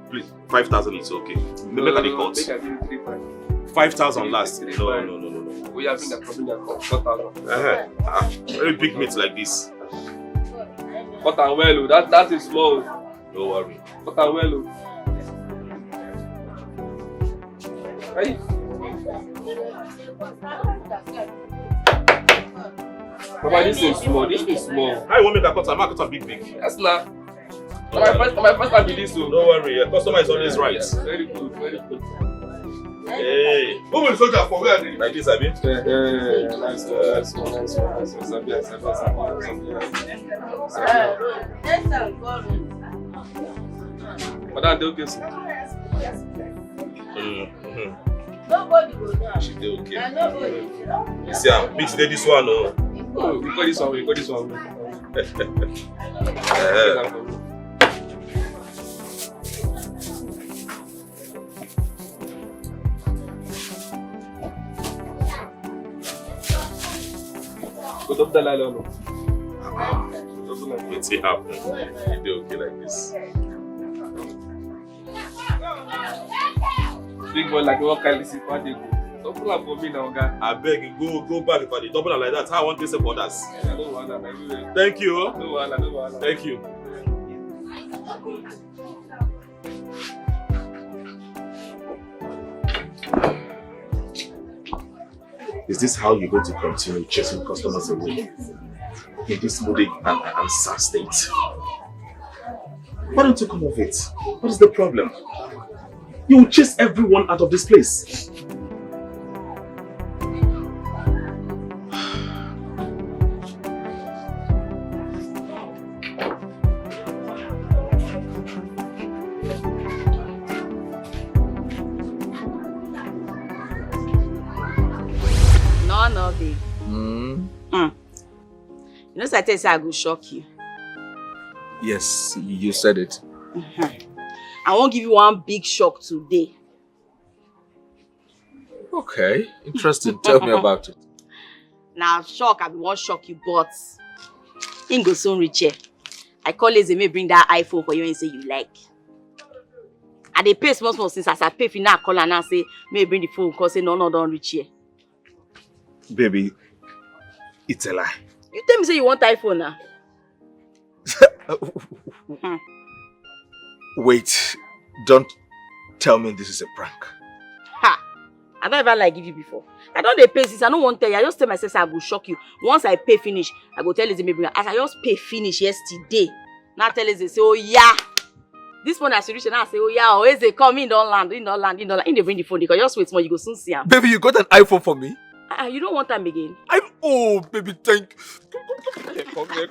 Please, 5,000 is okay. Make a cut. 5,000 last. No. We have been a 4,000. Very big meat like this. Cut and well, that is small. Don't worry. Cut and well. Hey. Papa, this is small. This is small. How you want me to cut? I'm not cut big. That's not. My first time with this. Don't worry, your customer is always right. Yeah, very good, very good. Hey, who will soldier for where? Like this, I mean. Nice. Madam, Nobody go down. She dey okay. And nobody. You see, mix this one, oh. Oh, you got this one, you got this one. Go up the line, no. What's it happen? You dey okay like this? Big boy like what can listen for the go. Double up for me now, guy. I beg you, go back if I dey double am like that. How I want to say for others? I don't want that. Thank you. No wahala. Thank you. Is this how you're going to continue chasing customers away in this moody and sad state? Why don't you come off it? What is the problem? You will chase everyone out of this place. No, babe. You know, so I tell you, I go shock you. Yes, you said it. I won't give you one big shock today. Okay, interesting. Tell me about it. Now, shock, I won't shock you, but in go soon reach here. I call Lizzy, may bring that iPhone for you and say you like. And they pay small since as I pay for now, I call her now say, may bring the phone because say no, don't reach here. Baby, it's a lie. You tell me say you want iPhone now. Wait, don't tell me this is a prank. Ha! I don't ever like give you before. I don't dey pay this. I don't want to tell you. I just tell myself I will shock you. Once I pay finish, I go tell Lizzy maybe as I just pay finish yesterday. Now tell Lizzy say, oh yeah. This one as you reach now say, oh yeah, always they come in, don't land. In they bring the phone because just wait more, you go soon see him. Baby, you got an iPhone for me? You don't want time again. Oh, baby, thank you. Come here.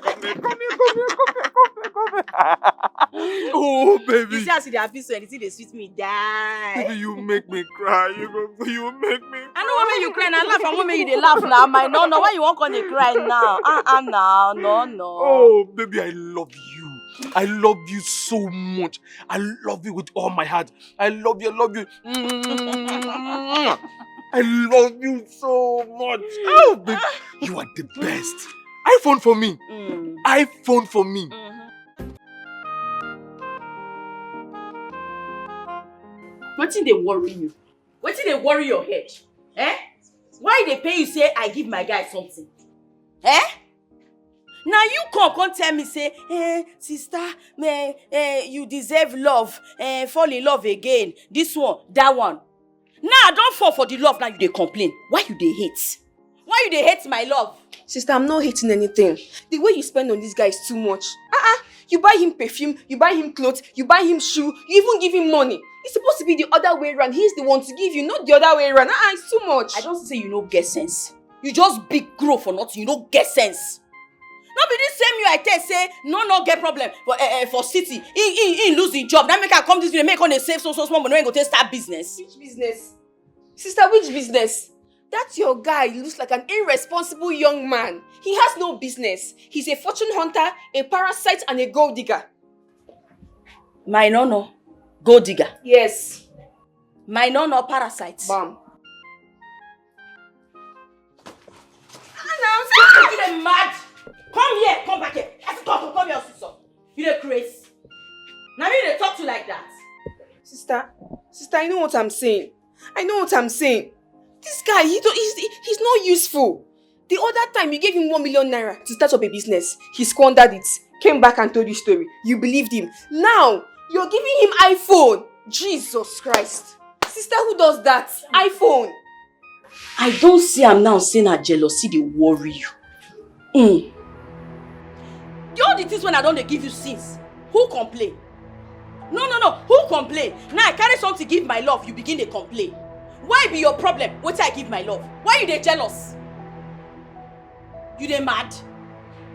Oh, baby. You see how see the happy so anything they sweet me die. Baby, you make me cry. You make me cry. I know what make you cry now. Laugh. I won't make you they laugh now. My no. Why you won't come they cry now? No. Oh, baby, I love you. I love you so much. I love you with all my heart. I love you. I love you so much. Oh, baby, you are the best. iPhone for me. iPhone for me. Wetin dey worry you? Wetin dey worry your head? Why they pay you say I give my guy something? Now you come tell me say, sister, you deserve love, fall in love again. This one, that one. Now I don't fall for the love, now you dey complain. Why you dey hate? Why you dey hate my love? Sister, I'm not hating anything. The way you spend on this guy is too much. You buy him perfume, you buy him clothes, you buy him shoe, you even give him money. It's supposed to be the other way around. He's the one to give you, not the other way around. It's too much. I don't say you no get sense. You just big grow for nothing. You no get sense. Not be this same you I tell say no get problem for city. He lose the job. That make her come this way, make on a save so small money when go to start business. Which business? Sister, which business? That your guy looks like an irresponsible young man. He has no business. He's a fortune hunter, a parasite, and a gold digger. My no. Gold digger? Yes. My no parasite. Bam. You dey mad? Come here, come back here. Come here, sister. You dey crazy. Now you dey talk to like that. Sister, I know what I'm saying. This guy, he's not useful. The other time you gave him 1 million naira to start up a business, he squandered it, came back and told you story. You believed him. Now, you're giving him iPhone. Jesus Christ. Sister, who does that? iPhone. I don't see him now saying her jealousy they worry you. All the things when I don't they give you since. Who complain? No. Who complain? Now I carry something to give my love, you begin to complain. Why be your problem? What I give my love? Why you they jealous? You they mad?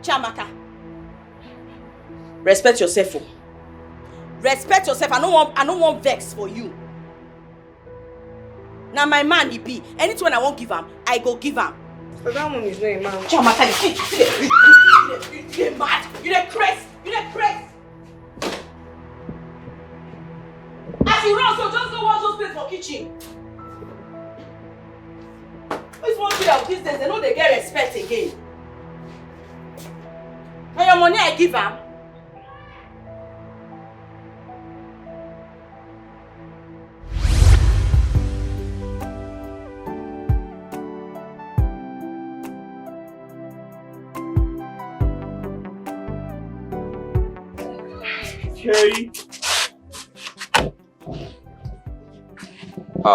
Chiamaka. Respect yourself. Respect yourself. I don't want vex for you. Now my man he be. Anything when I won't give him, I go give him. But that one is not a man. Chiamaka, you mad? You dey crazy? You dey crazy? As you run, so just go wash those plates for kitchen. This one thing of these days, they know they get respect again. Now your money I give him. Okay.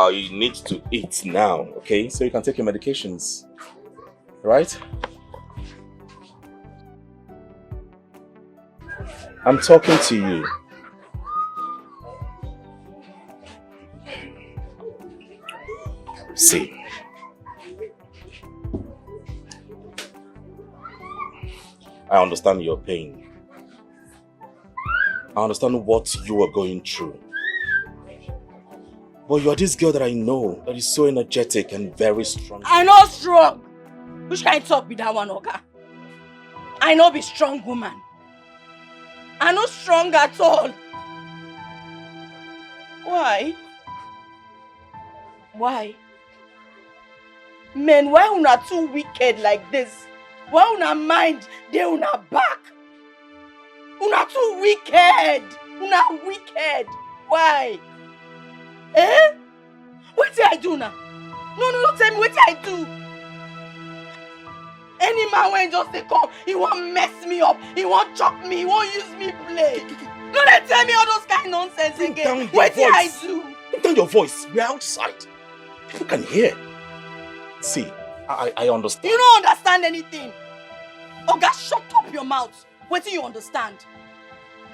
You need to eat now, okay? So you can take your medications, right? I'm talking to you. See. I understand your pain. I understand what you are going through. But you're this girl that I know that is so energetic and very strong. I know strong. Which kind of talk be that one, Oga? I know be strong woman. I know strong at all. Why? Why? Men, why una too wicked like this? Why una mind dey una back? Una too wicked. Una wicked. Why? Eh? What did I do now? No, tell me what I do. Any man when just they come, he won't mess me up, he won't chop me, he won't use me play. No, they tell me all those kind of nonsense again. What did I do? Put down your voice. We're outside. People can hear. See, I understand. You don't understand anything. Oga, shut up your mouth. What do you understand?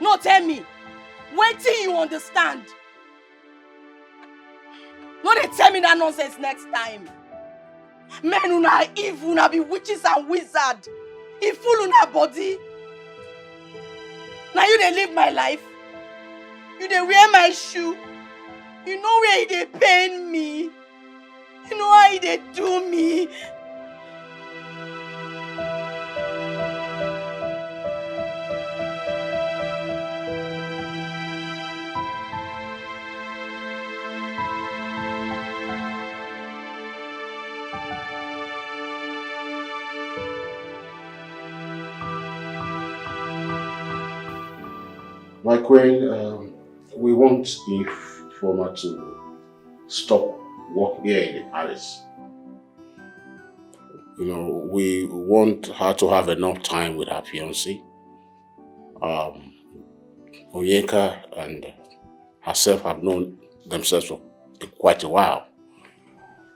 No, tell me. What do you understand? No, they tell me that nonsense next time. Men una evil, una be witches and wizards. He full una body. Now you dey live my life. You dey wear my shoe. You know where they pain me. You know how they do me. My queen, we want Informer to stop work here in the palace. You know, we want her to have enough time with her fiancé. Onyeka and herself have known themselves for quite a while.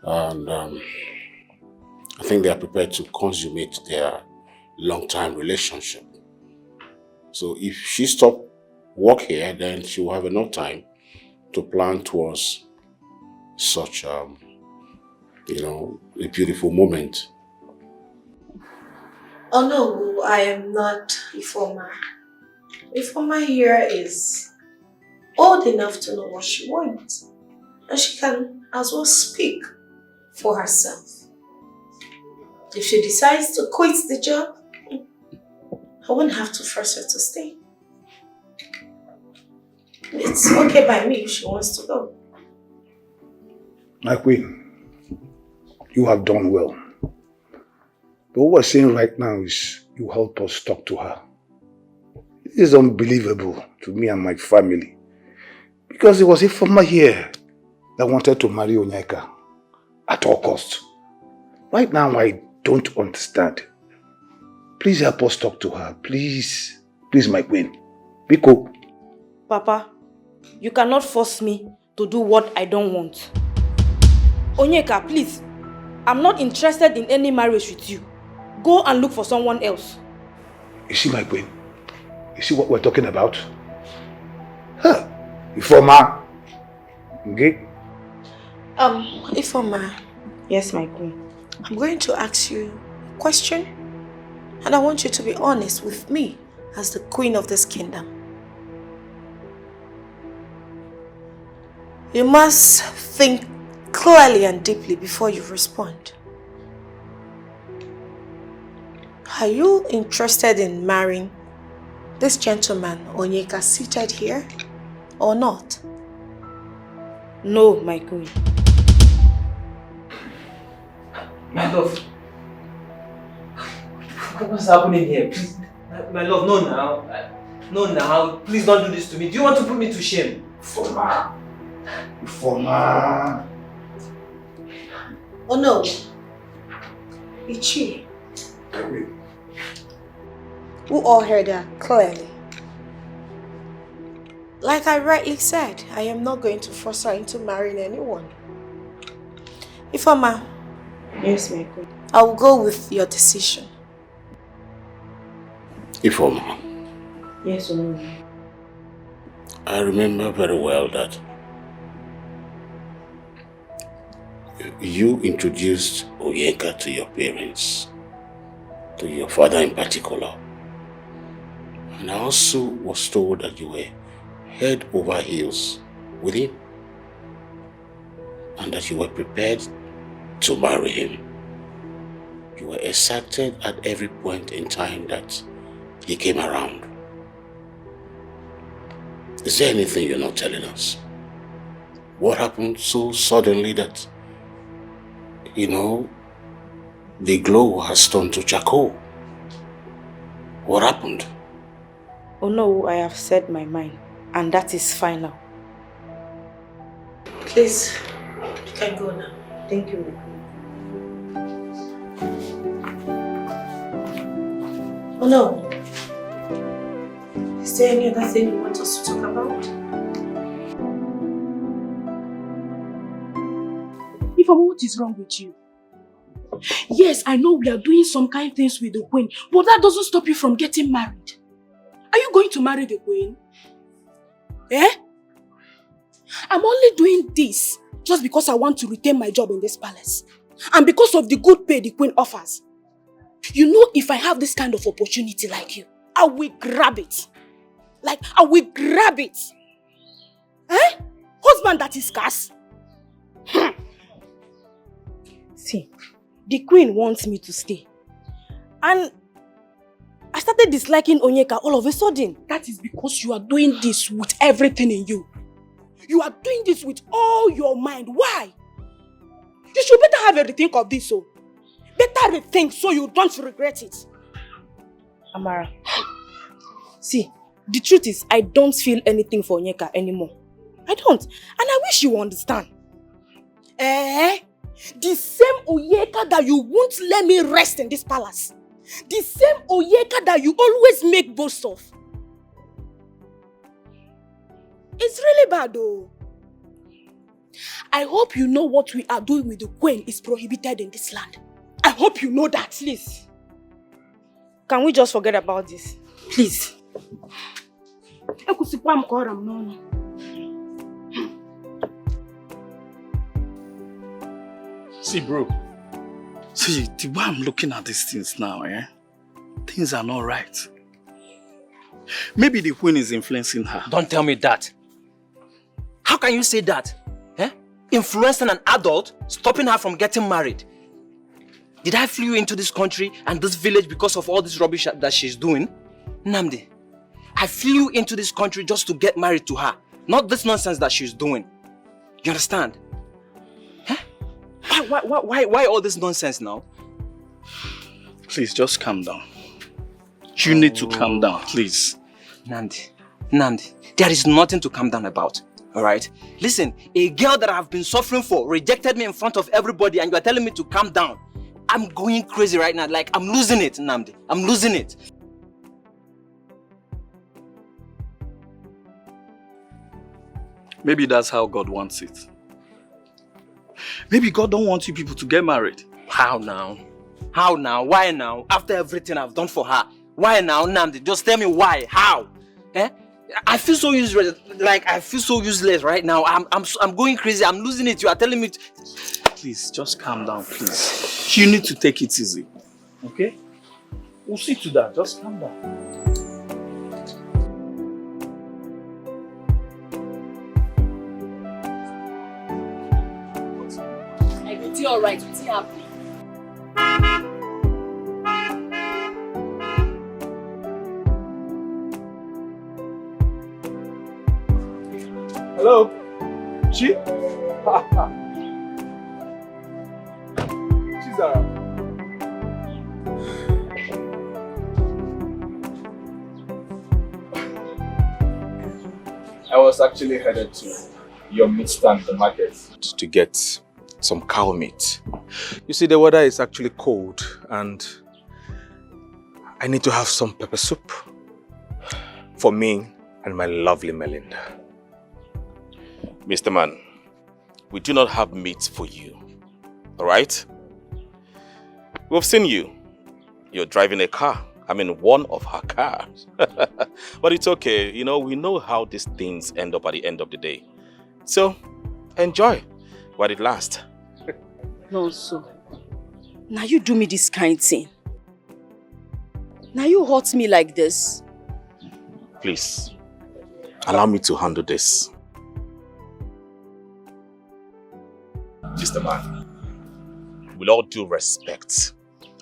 And I think they are prepared to consummate their long-time relationship. So if she stops work here, then she will have enough time to plan towards such, you know, a beautiful moment. Oh no, I am not Informer. Informer here is old enough to know what she wants. And she can as well speak for herself. If she decides to quit the job, I won't have to force her to stay. It's okay by me if she wants to go. My queen, you have done well. But what we're saying right now is you help us talk to her. It is unbelievable to me and my family. Because it was Informer here that wanted to marry Onyeka at all costs. Right now, I don't understand. Please help us talk to her. Please. Please, my queen. Biko. Papa, you cannot force me to do what I don't want. Onyeka, please. I'm not interested in any marriage with you. Go and look for someone else. You see, my queen? You see what we're talking about? Huh. Informer. Okay? Informer. Yes, my queen. I'm going to ask you a question. And I want you to be honest with me as the queen of this kingdom. You must think clearly and deeply before you respond. Are you interested in marrying this gentleman, Onyeka, seated here, or not? No, my queen. My love. What's happening here? Please. My love, no now. No now. Please don't do this to me. Do you want to put me to shame? Forma. Oh no. Ichi. Who all heard her clearly. Like I rightly said, I am not going to force her into marrying anyone. Ifeoma. Yes, my queen. I will go with your decision. Ifeoma. Yes, no. I remember very well that you introduced Onyeka to your parents, to your father in particular. And I also was told that you were head over heels with him and that you were prepared to marry him. You were excited at every point in time that he came around. Is there anything you're not telling us? What happened so suddenly that, the glow has turned to charcoal? What happened? Oh no, I have said my mind, and that is final. Please, you can go now. Thank you. Oh no. Is there any other thing you want us to talk about? Ifeoma, what is wrong with you? Yes, I know we are doing some kind things with the queen, but that doesn't stop you from getting married. Are you going to marry the queen? Eh? I'm only doing this just because I want to retain my job in this palace. And because of the good pay the queen offers. You know, if I have this kind of opportunity like you, I will grab it. Like, I will grab it. Eh? Husband that is scarce. See, the queen wants me to stay. And I started disliking Onyeka all of a sudden. That is because you are doing this with everything in you. You are doing this with all your mind. Why? You should better have a rethink of this, so. Better rethink so you don't regret it. Amara, see, the truth is I don't feel anything for Onyeka anymore. I don't. And I wish you understand. Eh? The same Onyeka that you won't let me rest in this palace. The same Onyeka that you always make boast of. It's really bad though. I hope you know what we are doing with the queen is prohibited in this land. I hope you know that. Please. Can we just forget about this? Please. See, bro. See, the way I'm looking at these things now, things are not right. Maybe the queen is influencing her. Don't tell me that. How can you say that? Influencing an adult, stopping her from getting married. Did I flew into this country and this village because of all this rubbish that she's doing? Nnamdi, I flew into this country just to get married to her. Not this nonsense that she's doing. You understand? Why all this nonsense now? Please, just calm down. You need to calm down, please. Nnamdi, there is nothing to calm down about. Alright? Listen, a girl that I've been suffering for rejected me in front of everybody and you are telling me to calm down. I'm going crazy right now. Like, I'm losing it, Nnamdi. I'm losing it. Maybe that's how God wants it. Maybe God don't want you people to get married. How now? How now? Why now? After everything I've done for her. Why now, Nnamdi? Just tell me why. How? I feel so useless. Like, I feel so useless right now. I'm going crazy. I'm losing it. You are telling me to... Please, just calm down, please. You need to take it easy. Okay? We'll see to that. Just calm down. Is he alright? Is he happy? Hello? Chi? Chisaram. I was actually headed to your meat stand, the market, to get some cow meat. You see, the weather is actually cold and I need to have some pepper soup for me and my lovely Melinda. Mr. Man, we do not have meat for you, alright? We've seen you. You're driving a car. I mean, one of her cars. But it's okay. You know, we know how these things end up at the end of the day. So, enjoy while it lasts. No, so. Now you do me this kind thing. Now you hurt me like this. Please, allow me to handle this. Mr. Man, with all due respect,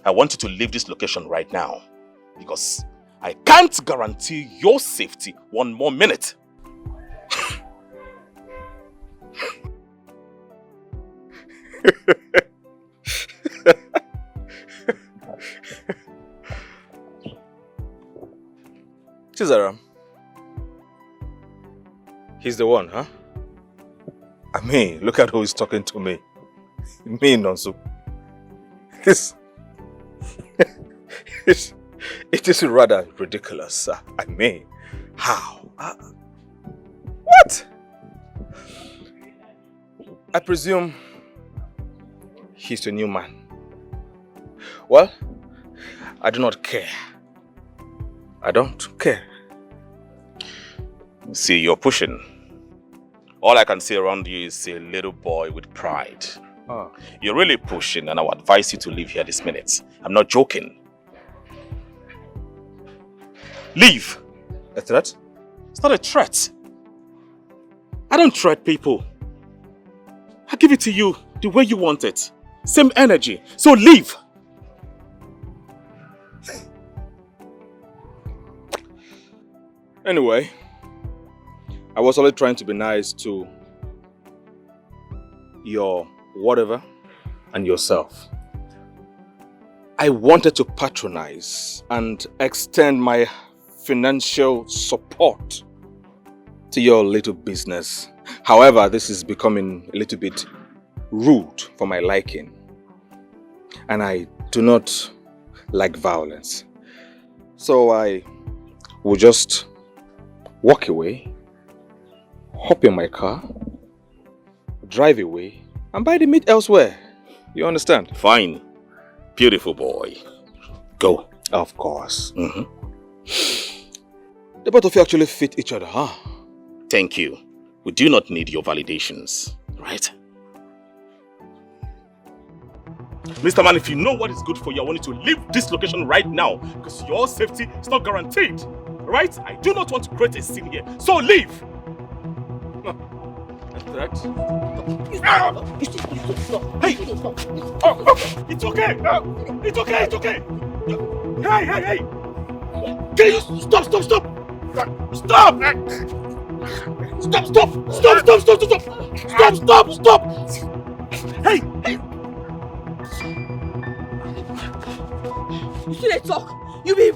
I want you to leave this location right now because I can't guarantee your safety one more minute. Chisaram. He's the one, huh? I mean, look at who is talking to me. Me, Nonso. It is rather ridiculous. I mean, how? What? I presume he's the new man. Well, I do not care. I don't care. See, you're pushing. All I can see around you is a little boy with pride. You're really pushing, and I would advise you to leave here this minute. I'm not joking. Leave. A threat? It's not a threat. I don't threat people. I give it to you the way you want it. Same energy. So leave. Anyway, I was only trying to be nice to your whatever and yourself. I wanted to patronize and extend my financial support to your little business. However, this is becoming a little bit rude for my liking. And I do not like violence. So I will just walk away, hop in my car, drive away, and buy the meat elsewhere. You understand? Fine. Beautiful boy. Go. Of course. The both of you actually fit each other, huh? Thank you. We do not need your validations, right? Mr. Man, if you know what is good for you, I want you to leave this location right now because your safety is not guaranteed, right? I do not want to create a scene here, so leave! Threat? Hey! Oh, it's okay! It's okay, it's okay! Hey! Can you stop! Stop! Hey! You see they talk? You be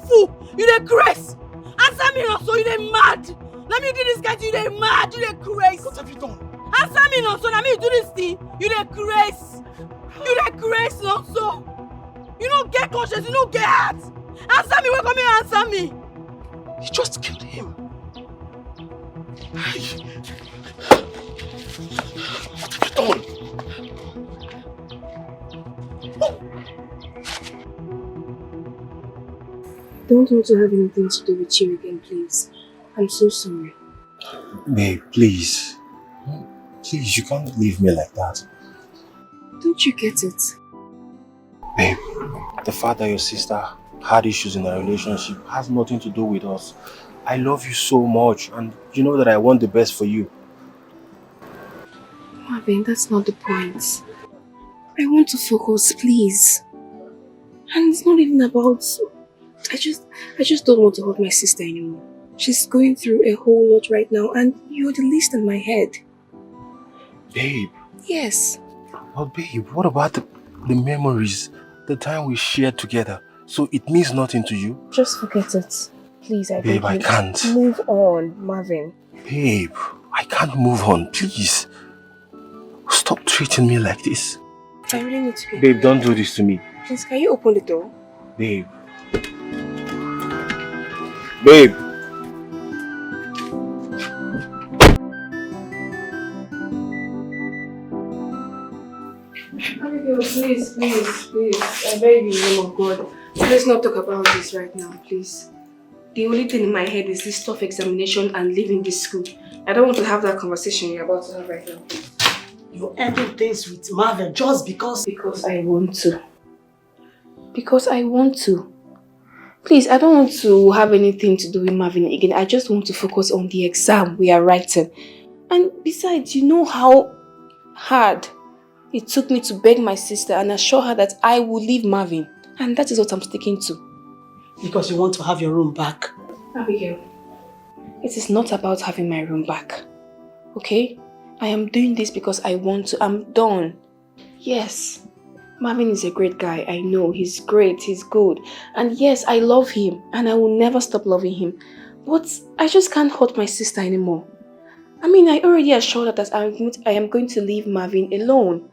fool! You dey craze! Answer me also, you dey mad! Let me do this guy, you dey mad! You dey craze! What have you done? Answer me also, let me do this thing! You dey craze! You dey craze also! You don't get conscience, you don't get heart! Answer me, come here, answer me! You just killed him. Hey. What have you done? Don't want to have anything to do with you again, please. I'm so sorry. Babe, please. Please, you can't leave me like that. Don't you get it? Babe, the fact that your sister had issues in our relationship has nothing to do with us. I love you so much and you know that I want the best for you. Marvin, that's not the point. I want to focus, please. And it's not even about... I just don't want to hurt my sister anymore. She's going through a whole lot right now and you're the least in my head. Babe. Yes. But babe, what about the memories, the time we shared together? So it means nothing to you? Just forget it. Please, I beg you. Babe, I can't. Move on, Marvin. Babe, I can't move on, please. Stop treating me like this. I really need to go. Babe, don't do this to me. Please, can you open the door? Babe. Babe. Abigail, please. I beg you, in the name of God. Let's not talk about this right now, please. The only thing in my head is this tough examination and leaving this school. I don't want to have that conversation you're about to have right now. You're ending things with Marvin just because... Because I want to. Because I want to. Please, I don't want to have anything to do with Marvin again. I just want to focus on the exam we are writing. And besides, you know how hard it took me to beg my sister and assure her that I will leave Marvin. And that is what I'm sticking to. Because you want to have your room back. Abigail, it is not about having my room back. Okay? I am doing this because I want to. I'm done. Yes. Marvin is a great guy. I know. He's great. He's good. And yes, I love him. And I will never stop loving him. But I just can't hurt my sister anymore. I mean, I already assured her that I am going to leave Marvin alone.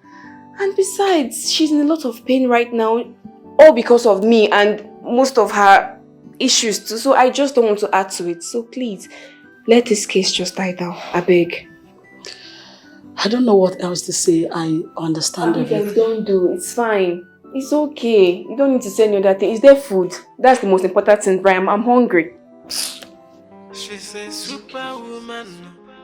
And besides, she's in a lot of pain right now. All because of me and most of her issues too. So I just don't want to add to it. So please, let this case just die down. I beg. I don't know what else to say. I understand everything. Don't do. It's fine. It's okay. You don't need to say any other thing. Is there food? That's the most important thing, Brian. I'm hungry. She's a superwoman.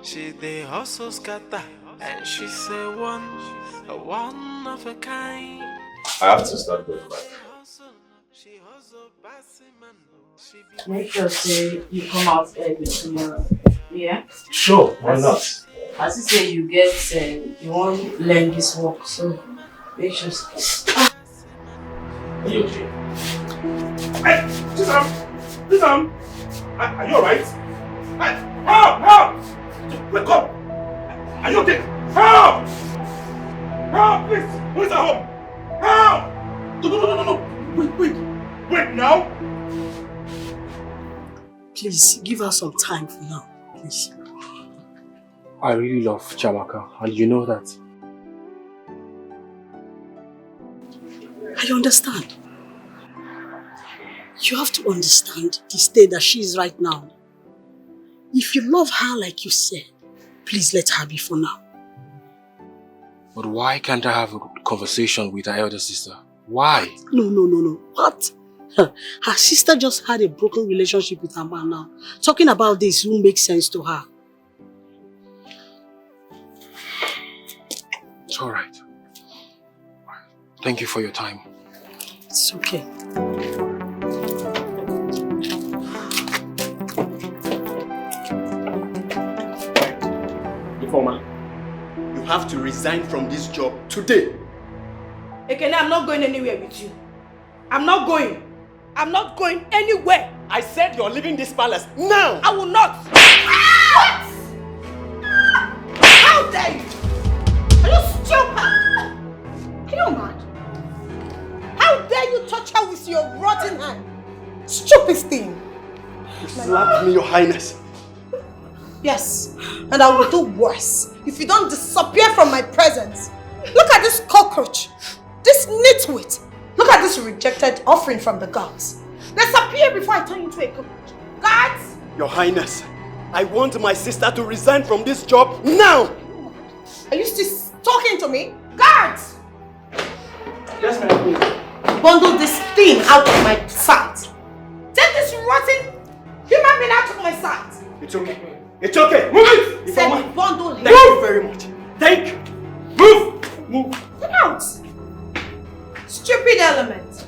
She the hustle scatter. And she's a one of a kind. I have to start going back. Make sure say you come out early tomorrow. Yeah? Sure, why not? As you say, you get you want to learn this work, so make sure. Are you okay? Hey, Chisaram! Are you alright? Hey, help! Wake up! Are you okay? Help! Help, please! Who is at home? Help! No! Wait now! Please, give us some time for now, please. I really love Chiamaka, and you know that. I understand. You have to understand the state that she is right now. If you love her like you said, please let her be for now. But why can't I have a conversation with her elder sister? Why? No. What? Her sister just had a broken relationship with her man now. Talking about this won't make sense to her. It's alright. Thank you for your time. It's okay. Informer, you have to resign from this job today. Ekene, I'm not going anywhere with you. I'm not going. I'm not going anywhere. I said you're leaving this palace now. I will not. What? How dare you? Are you stupid? Are you mad? How dare you touch her with your rotten hand? Stupid thing. You slapped me, Your Highness. Yes, and I will do worse if you don't disappear from my presence. Look at this cockroach, this nitwit. Look at this rejected offering from the gods. Disappear before I turn you into a cockroach. Guards! Your Highness, I want my sister to resign from this job now! Are you still talking to me? Guards! Yes, ma'am. Bundle this thing out of my sight. Take this rotten human being out of my sight. It's okay. It's okay. Move it! Said bundle him. Thank you very much. Thank you. Move! Get out! Stupid element.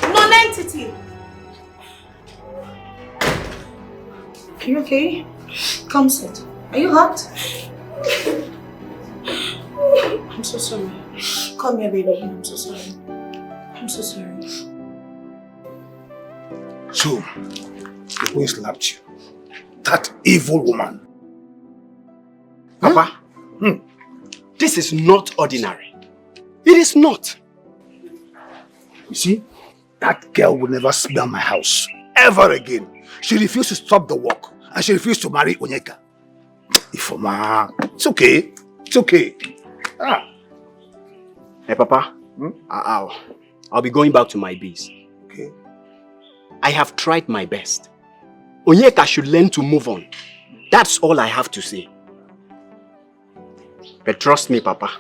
Non-entity. Are you okay? Come sit. Are you hot? I'm so sorry. Come here, baby. I'm so sorry. I'm so sorry. So, the queen slapped you. That evil woman. Papa, this is not ordinary. It is not. You see, that girl will never smell my house ever again. She refused to stop the work and she refused to marry Onyeka. Ifoma, it's okay. It's okay. Hey, Papa, I'll be going back to my base. Okay. I have tried my best. Onyeka should learn to move on. That's all I have to say. But trust me, Papa,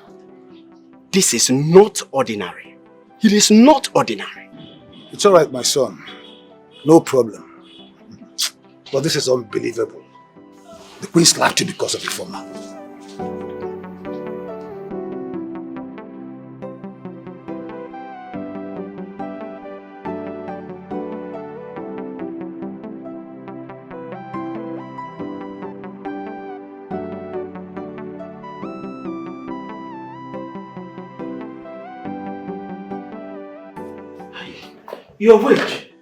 this is not ordinary. It is not ordinary. It's all right, my son. No problem. But this is unbelievable. The queen slapped you because of Ifoma. You're awake.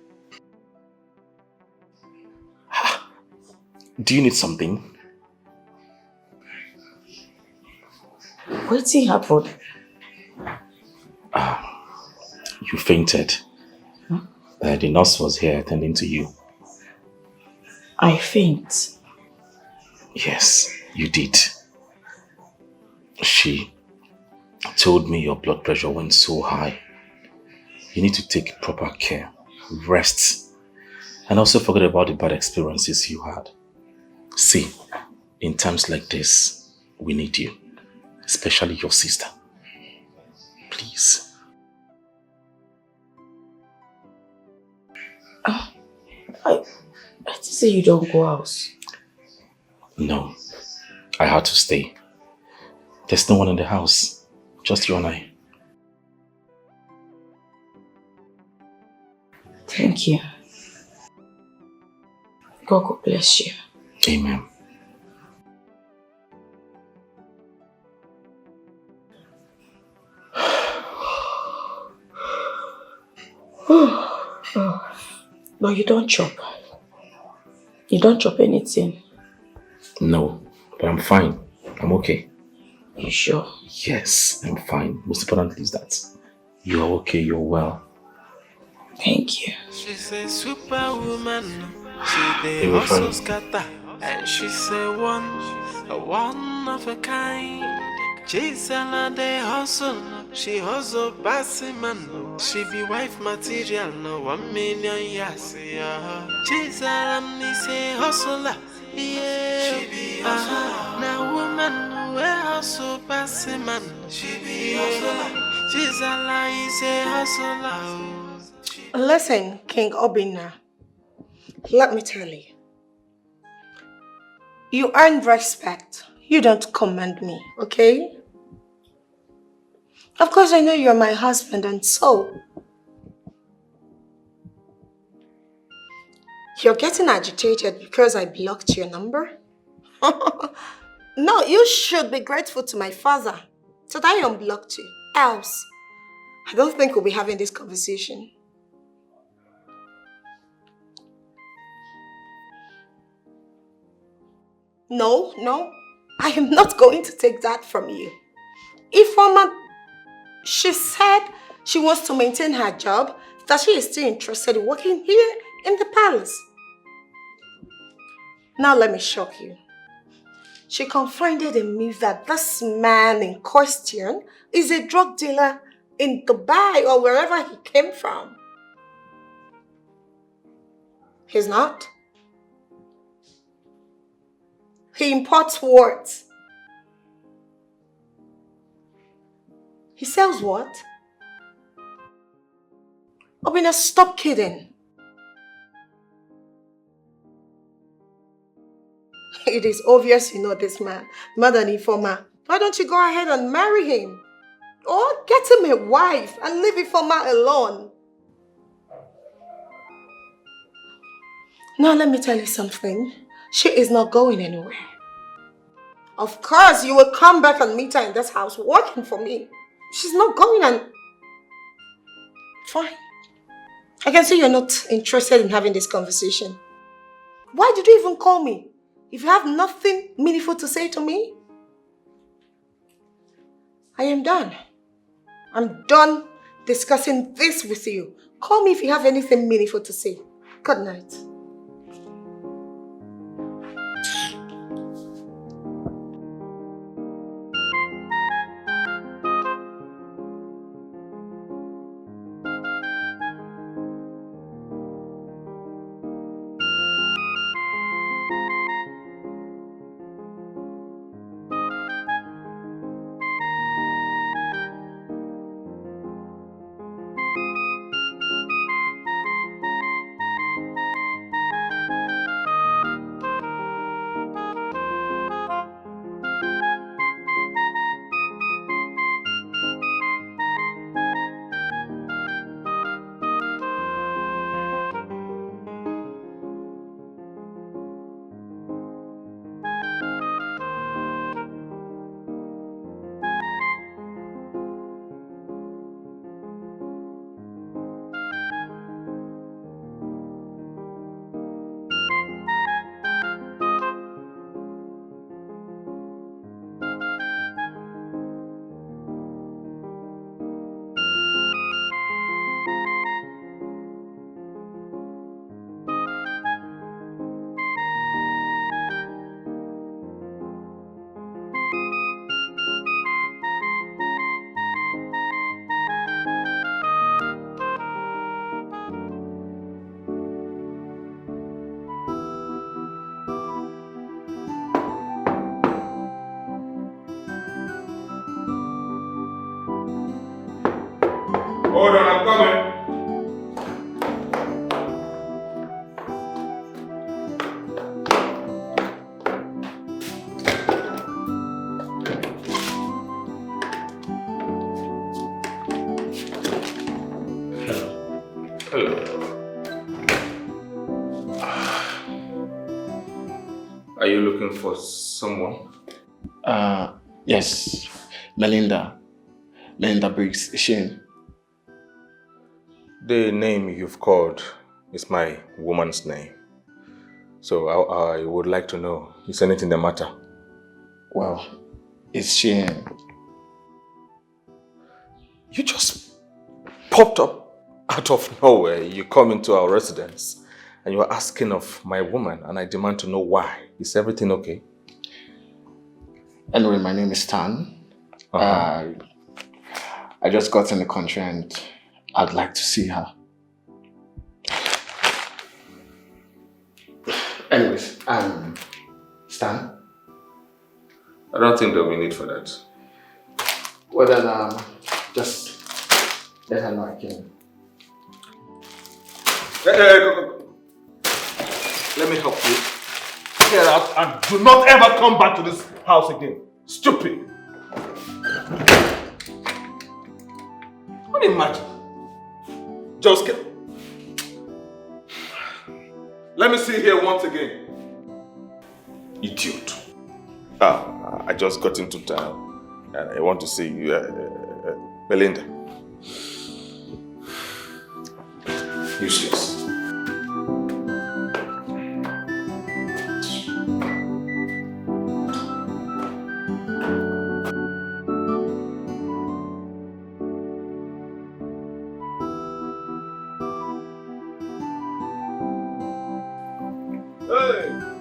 Do you need something? What's happened? You fainted. The nurse was here attending to you. I faint. Yes, you did. She told me your blood pressure went so high. You need to take proper care, rest, and also forget about the bad experiences you had. See, in times like this, we need you, especially your sister. Please. I did say you don't go out. No, I had to stay. There's no one in the house, just you and I. Thank you. God bless you. Amen. But you don't chop. You don't chop anything. No, but I'm fine. I'm okay. You sure? Yes, I'm fine. Most importantly is that you're okay, you're well. Thank you. She's a superwoman. She dey hustle scatter, and she's a one of a kind. Chisaram dey hustle, she hustle passing man. She be wife material, no 1 million years. Chisaram is a hustler, yeah. She be hustler. Now woman we hustle passing man. She be hustler. Chisaram is a hustler. Listen, King Obina, let me tell you. You earn respect. You don't command me, okay? Of course, I know you're my husband, and so you're getting agitated because I blocked your number? No, you should be grateful to my father that I unblocked you. Else, I don't think we'll be having this conversation. No, I am not going to take that from you. Ifoma, she said she wants to maintain her job, that she is still interested in working here in the palace. Now let me shock you. She confided in me that this man in question is a drug dealer in Dubai or wherever he came from. He's not. He imports what? He sells what? Obina, stop kidding. It is obvious you know this man, Madam Ifoma. Why don't you go ahead and marry him? Or get him a wife and leave Ifoma alone. Now let me tell you something. She is not going anywhere. Of course, you will come back and meet her in this house working for me. She's not going and... Fine. I can see you're not interested in having this conversation. Why did you even call me? If you have nothing meaningful to say to me? I am done. I'm done discussing this with you. Call me if you have anything meaningful to say. Good night. Hold on, I'm coming. Hello. Are you looking for someone? Yes. Melinda Briggs, Shane. The name you've called is my woman's name. So I would like to know, is anything the matter? Well, it's Shane. You just popped up out of nowhere. You come into our residence and you are asking of my woman, and I demand to know why. Is everything okay? Anyway, my name is Stan. I just got in the country and I'd like to see her. Anyways, Stan? I don't think there'll be need for that. Well then, just let her know I came. Go. Let me help you. Get out and do not ever come back to this house again. Stupid. What imagine? Just get... Let me see here once again. Idiot. I just got into town and I want to see you, Melinda. Useless.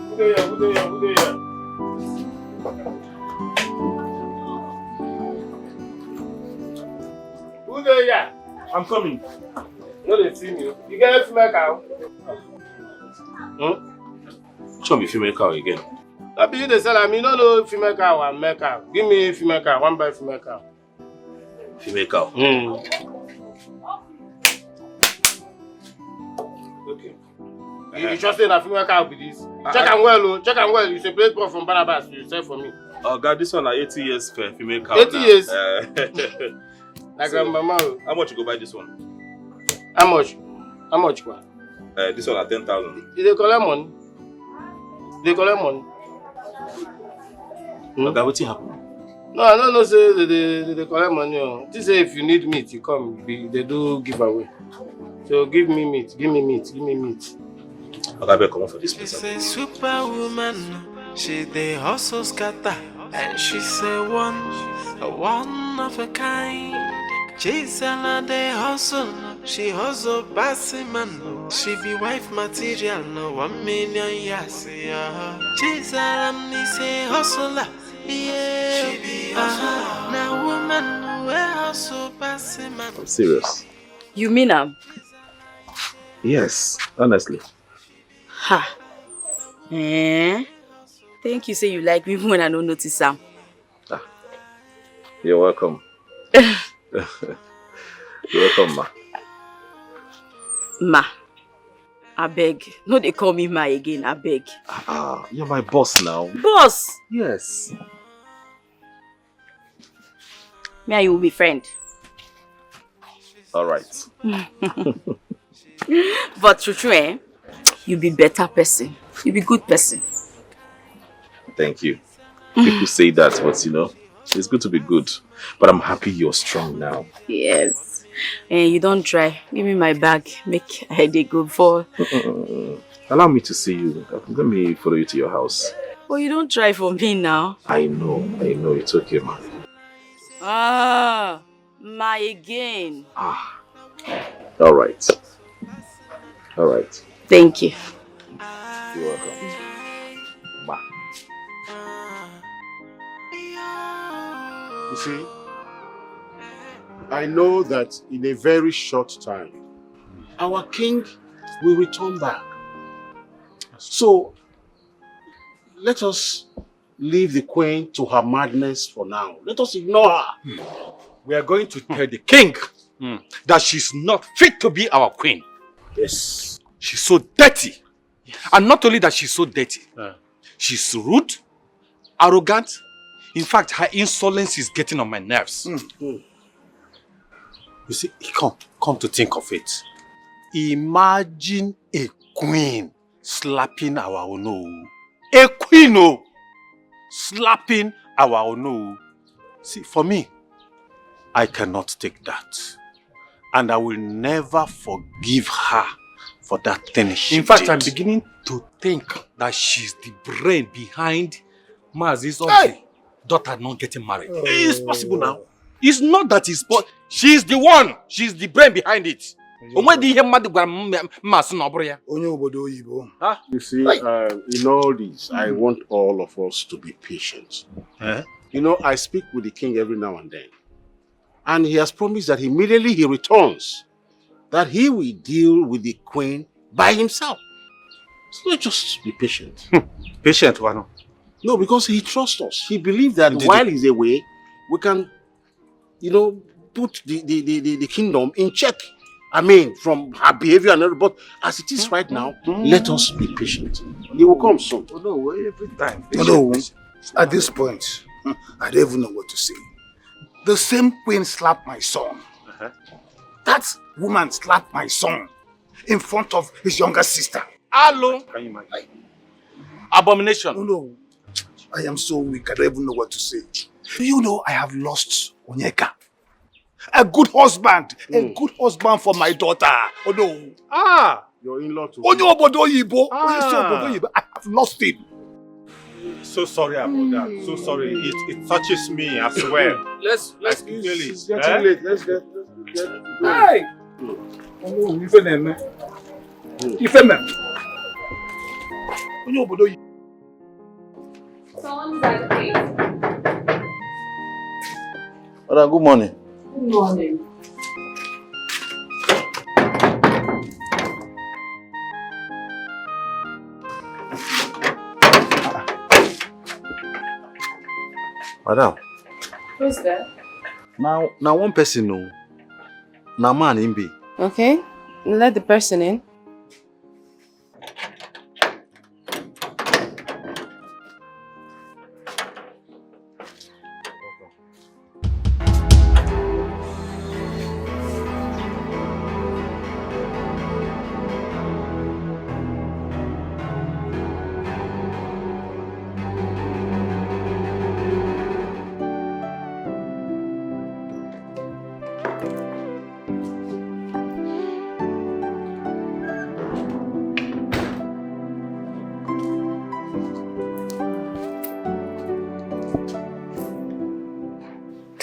Who there? Who there? I'm coming. No, they see me. You get a female cow? Show me female cow again. That be you the seller. I mean, no female cow and male cow. Give me female cow. One by female cow. Female cow? Okay. You trust in a female cow with this? Check and well. You separate one from Barnabas. You sell for me. Oh God, this one are 80 years for female cow. 80 years? Like so, mama. How much you go buy this one? How much? What? This one at 10,000. They collect money. Okay, what happened? No, I don't know, say they collect money. They say if you need meat, you come. They do giveaway. So give me meat, give me meat, give me meat. Okay, I better come for this place. She's a superwoman. She the hustle scatter, and she's a one of a kind. Chisaram the hustle, she hustle bossy man. She be wife material, no 1 million yes. Chisaram is a hustler, yeah. She be hustler. Now woman we hustle bossy man. I'm serious. You mean Yes, honestly. Ha. Thank you say you like me even when I don't notice Sam. You're welcome. You're welcome, ma. Ma. I beg. No, they call me Ma again. I beg. You're my boss now. Boss? Yes. Me and you will be friend. All right. But true, you be better person. You be good person. Thank you. People say that, but you know, it's good to be good. But I'm happy you're strong now. Yes. And you don't try. Give me my bag. Make a headache go for. Allow me to see you. Let me follow you to your house. Oh, you don't try for me now. I know. It's okay, man. Ma again. All right. Thank you. You're welcome. Bye. You see, I know that in a very short time, our king will return back. So, let us leave the queen to her madness for now. Let us ignore her. We are going to tell the king that she's not fit to be our queen. Yes. She's so dirty. And not only that she's so dirty, she's rude, arrogant. In fact, her insolence is getting on my nerves. You see, come to think of it. Imagine a queen slapping our Ono. A queen slapping our Ono. See, for me, I cannot take that. And I will never forgive her for that thing she did. In fact, I'm beginning to think that she's the brain behind Mazi's daughter not getting married. It's possible now. It's not that it's possible. She's the one. She's the brain behind it. You see, in all this, I want all of us to be patient. You know, I speak with the king every now and then. And he has promised that immediately he returns, that he will deal with the queen by himself. So let's just be patient. Patient, Wano? No, because he trusts us. He believes that while he's away, we can, you know, put the kingdom in check. I mean, from her behavior and everything. But as it is right now, let us be patient. He will come soon. Oh, no, every time. No, at this point, I don't even know what to say. The same queen slapped my son. That woman slapped my son in front of his younger sister. Hello? Can you imagine? Abomination. Oh, no. I am so weak, I don't even know what to say. Do you know I have lost Onyeka? A good husband for my daughter. Oh no. Your in-law too. I have lost him. So sorry about that. So sorry. It touches me as well. Let's it's getting late. Let's get. Hey! Oh, you feel You feel Someone's at the gate. Good morning. Good morning. Madam. Who's that? Now one person no. Now man in be. Okay, let the person in.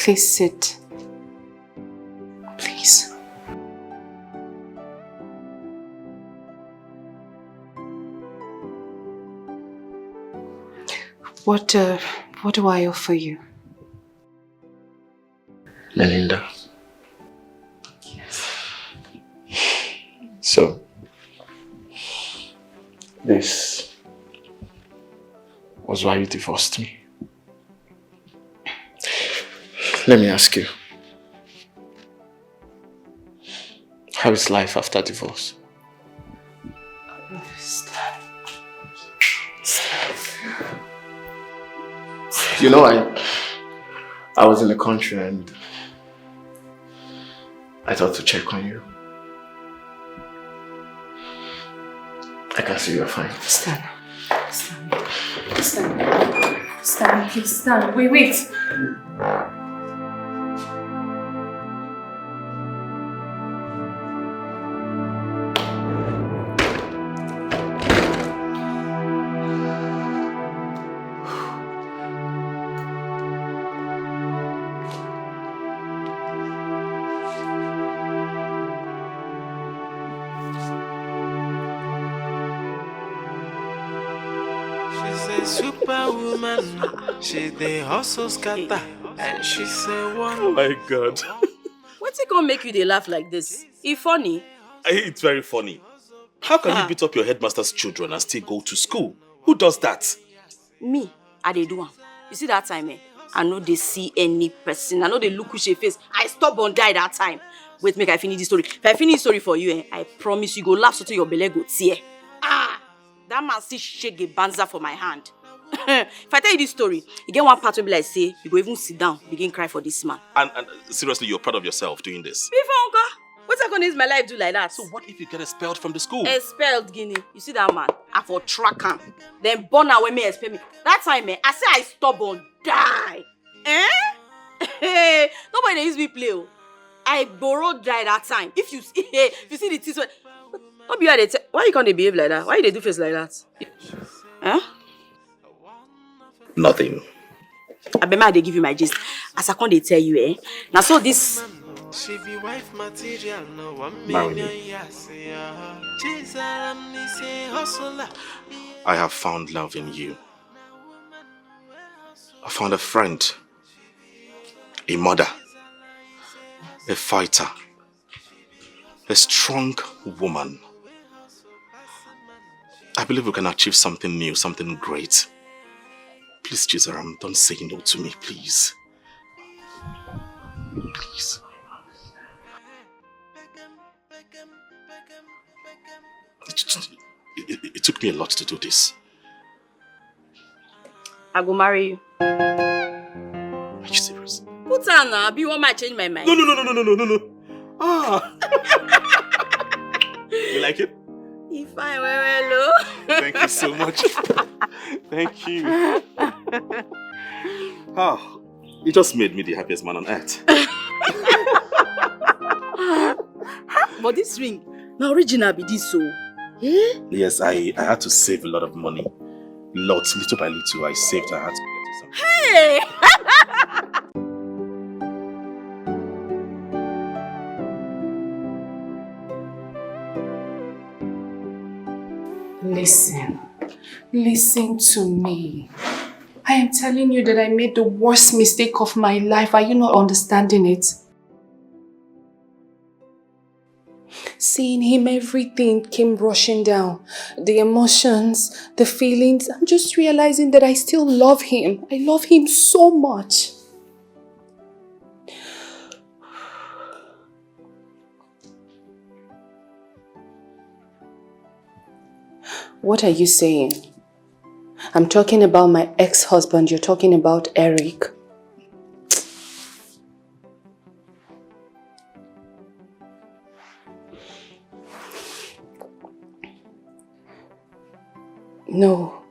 Please sit. Please. What do I offer you? Melinda. So, this was why you divorced me. Let me ask you, how is life after divorce? You know, I was in the country and I thought to check on you. I can see you're fine. Stand. Stand, please stand. Wait. Superwoman, she dey hustle scatter, and she say one. Oh my God. What's it gonna make you dey laugh like this? It's funny. It's very funny. How can you beat up your headmaster's children and still go to school? Who does that? Me, I dey do am. You see that time, I no dey see any person. I no dey look who she face. I stubborn die that time. Wait, make I finish this story. If I finish the story for you, I promise you go laugh so till your belly go tear. That man still shake a banza for my hand. If I tell you this story, you get one part where be like say, you go even sit down, begin cry for this man. And seriously, you're proud of yourself doing this? Before, uncle, what's I gonna use my life do like that? So what if you get expelled from the school? Expelled, Guinea. You see that man? I for track him. Then born out when me expel me. That time, I say I stubborn, die. Hey, nobody use me play. I borrowed die that time. If you see the teeth, don't be why you can't behave like that? Why they do face like that? Nothing. I bet they give you my gist. As I can't tell you, Now so this. She be wife material, no 1 Marry million me. yes, Chisaram ni say hustler. I have found love in you. I found a friend, a mother, a fighter, a strong woman. I believe we can achieve something new, something great. Please, Chisaram, don't say no to me, please. Please. It took me a lot to do this. I go marry you. Are you serious? Put on now. Be one might change my mind. No. Ah. You like it? If I well, Thank you so much. Thank you. Oh, you just made me the happiest man on earth. But this ring, now original be this so. Yes, I had to save a lot of money. Lots, little by little, I saved. I had to get you something. Hey! Listen to me. I am telling you that I made the worst mistake of my life. Are you not understanding it? Seeing him, everything came rushing down. The emotions, the feelings. I'm just realizing that I still love him. I love him so much. What are you saying? I'm talking about my ex-husband. You're talking about Eric. No.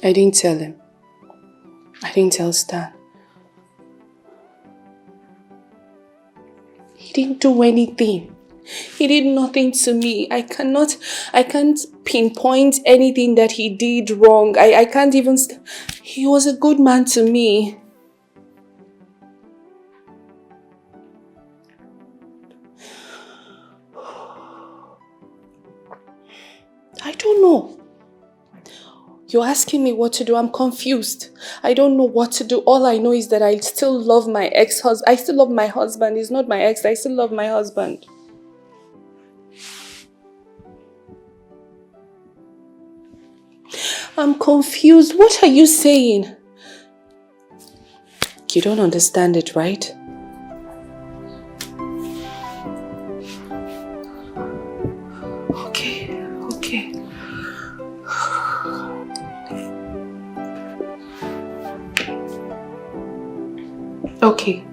I didn't tell him. I didn't tell Stan. He didn't do anything. He did nothing to me. I can't pinpoint anything that he did wrong. I can't even... He was a good man to me. don't know. You're asking me what to do. I'm confused. I don't know what to do. All I know is that I still love my ex-husband. I still love my husband. He's not my ex. I still love my husband. I'm confused. What are you saying? You don't understand it, right? Okay. Okay.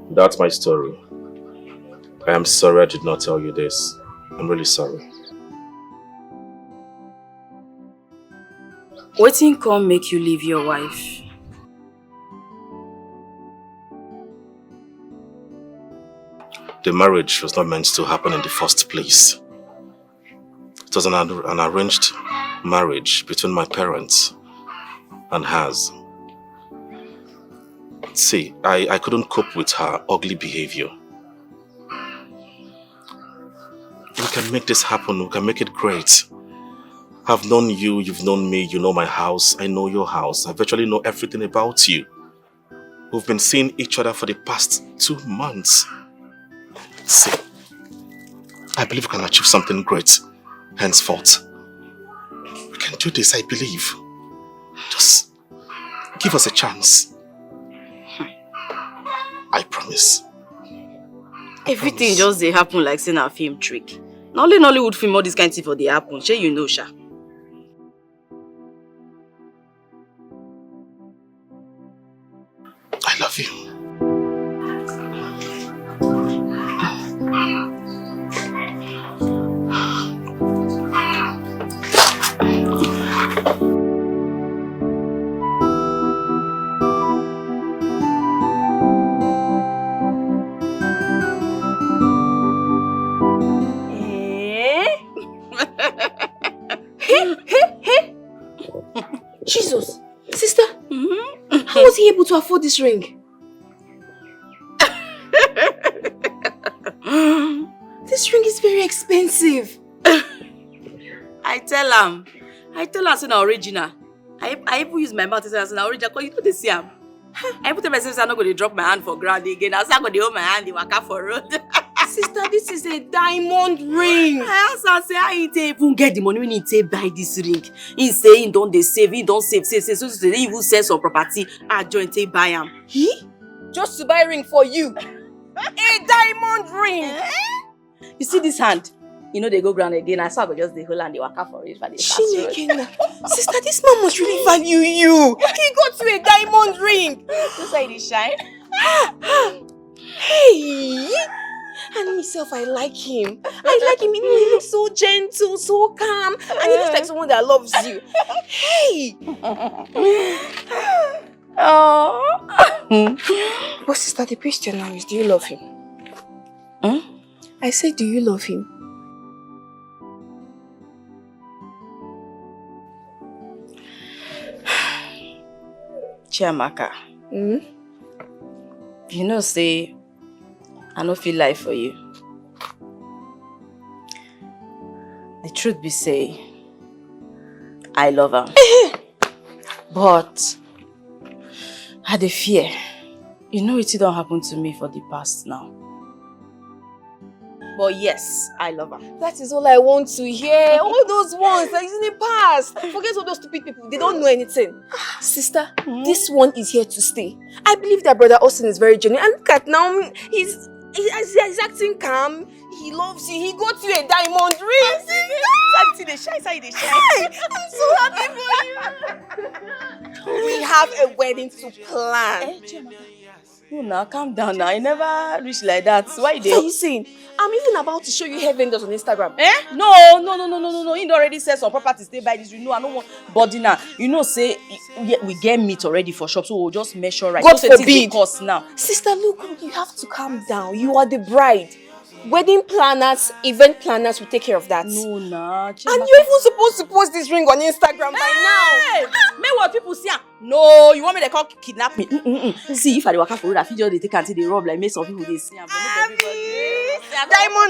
That's my story. I am sorry I did not tell you this. I'm really sorry. Wetin come make you leave your wife? The marriage was not meant to happen in the first place. It was an arranged marriage between my parents and hers. See, I couldn't cope with her ugly behavior. We can make this happen, we can make it great. I've known you, you've known me, you know my house, I know your house. I virtually know everything about you. We've been seeing each other for the past 2 months. See, I believe we can achieve something great henceforth. We can do this, I believe. Just give us a chance. I promise. Everything just dey happen like saying a film trick. Na only Nollywood film all this kind of thing for dey happen. Shey you know, sha. I love you. Jesus, sister, how was he able to afford this ring? This ring is very expensive. I tell am say na original. I even use my mouth to say na original because you know they see am. I even tell myself say I no go dey drop my hand for ground again. I say I go dey hold my hand dey waka for road. Sister, this is a diamond ring. I ask am say how he take even get the money when he take buy this ring. He say he don dey save, he don save. So he even sell some property. I join take buy am. He? Just to buy a ring for you? A diamond ring! You see this hand? You know they go ground again. I saw I go just dey hold and dey waka for it for the fast. Sister, this man must really value you. He got you a diamond ring. That's why it shine. Hey! And myself, I like him. I like him. He looks so gentle, so calm. And he looks like someone that loves you. Hey! Oh. But sister, the question now is, do you love him? I said, do you love him? Chiamaka. You know say I no feel lie for you. The truth be say I love her. But I dey fear. You know it don't happen to me for the past now. But yes, I love her. That is all I want to hear. All those ones that is in the past. Forget all those stupid people. They don't know anything. Sister, this one is here to stay. I believe that brother Austin is very genuine. And look at now, he's acting calm. He loves you. He got you a diamond ring. See the shine, Hey, I'm so happy for you. We have a wedding to plan. No, now calm down now. I never reach like that. Why What are you saying? I'm even about to show you hair vendors on Instagram. No. He already said some property stay by this. You know, I don't want body now. You know, say we get meat already for shop, so we'll just measure right. God forbid. Cost now. Sister, look, you have to calm down. You are the bride. Wedding planners, event planners will take care of that. No, nah. And you're even supposed to post this ring on Instagram by now. Meanwhile, people say, no, you want me to call kidnap me? See, if I were for road, I feel just they take until they rob like me. Some people they see. Diamond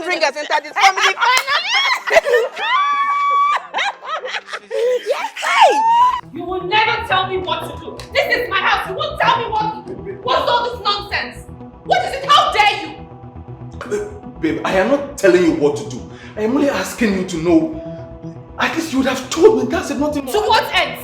ring has entered this family finally. Yes, hey! You will never tell me what to do. This is my house. You won't tell me what to do. What's all this nonsense? What is it? How dare you? Babe, I am not telling you what to do. I am only asking you to know. At least you would have told me. That's it, nothing more. To what end?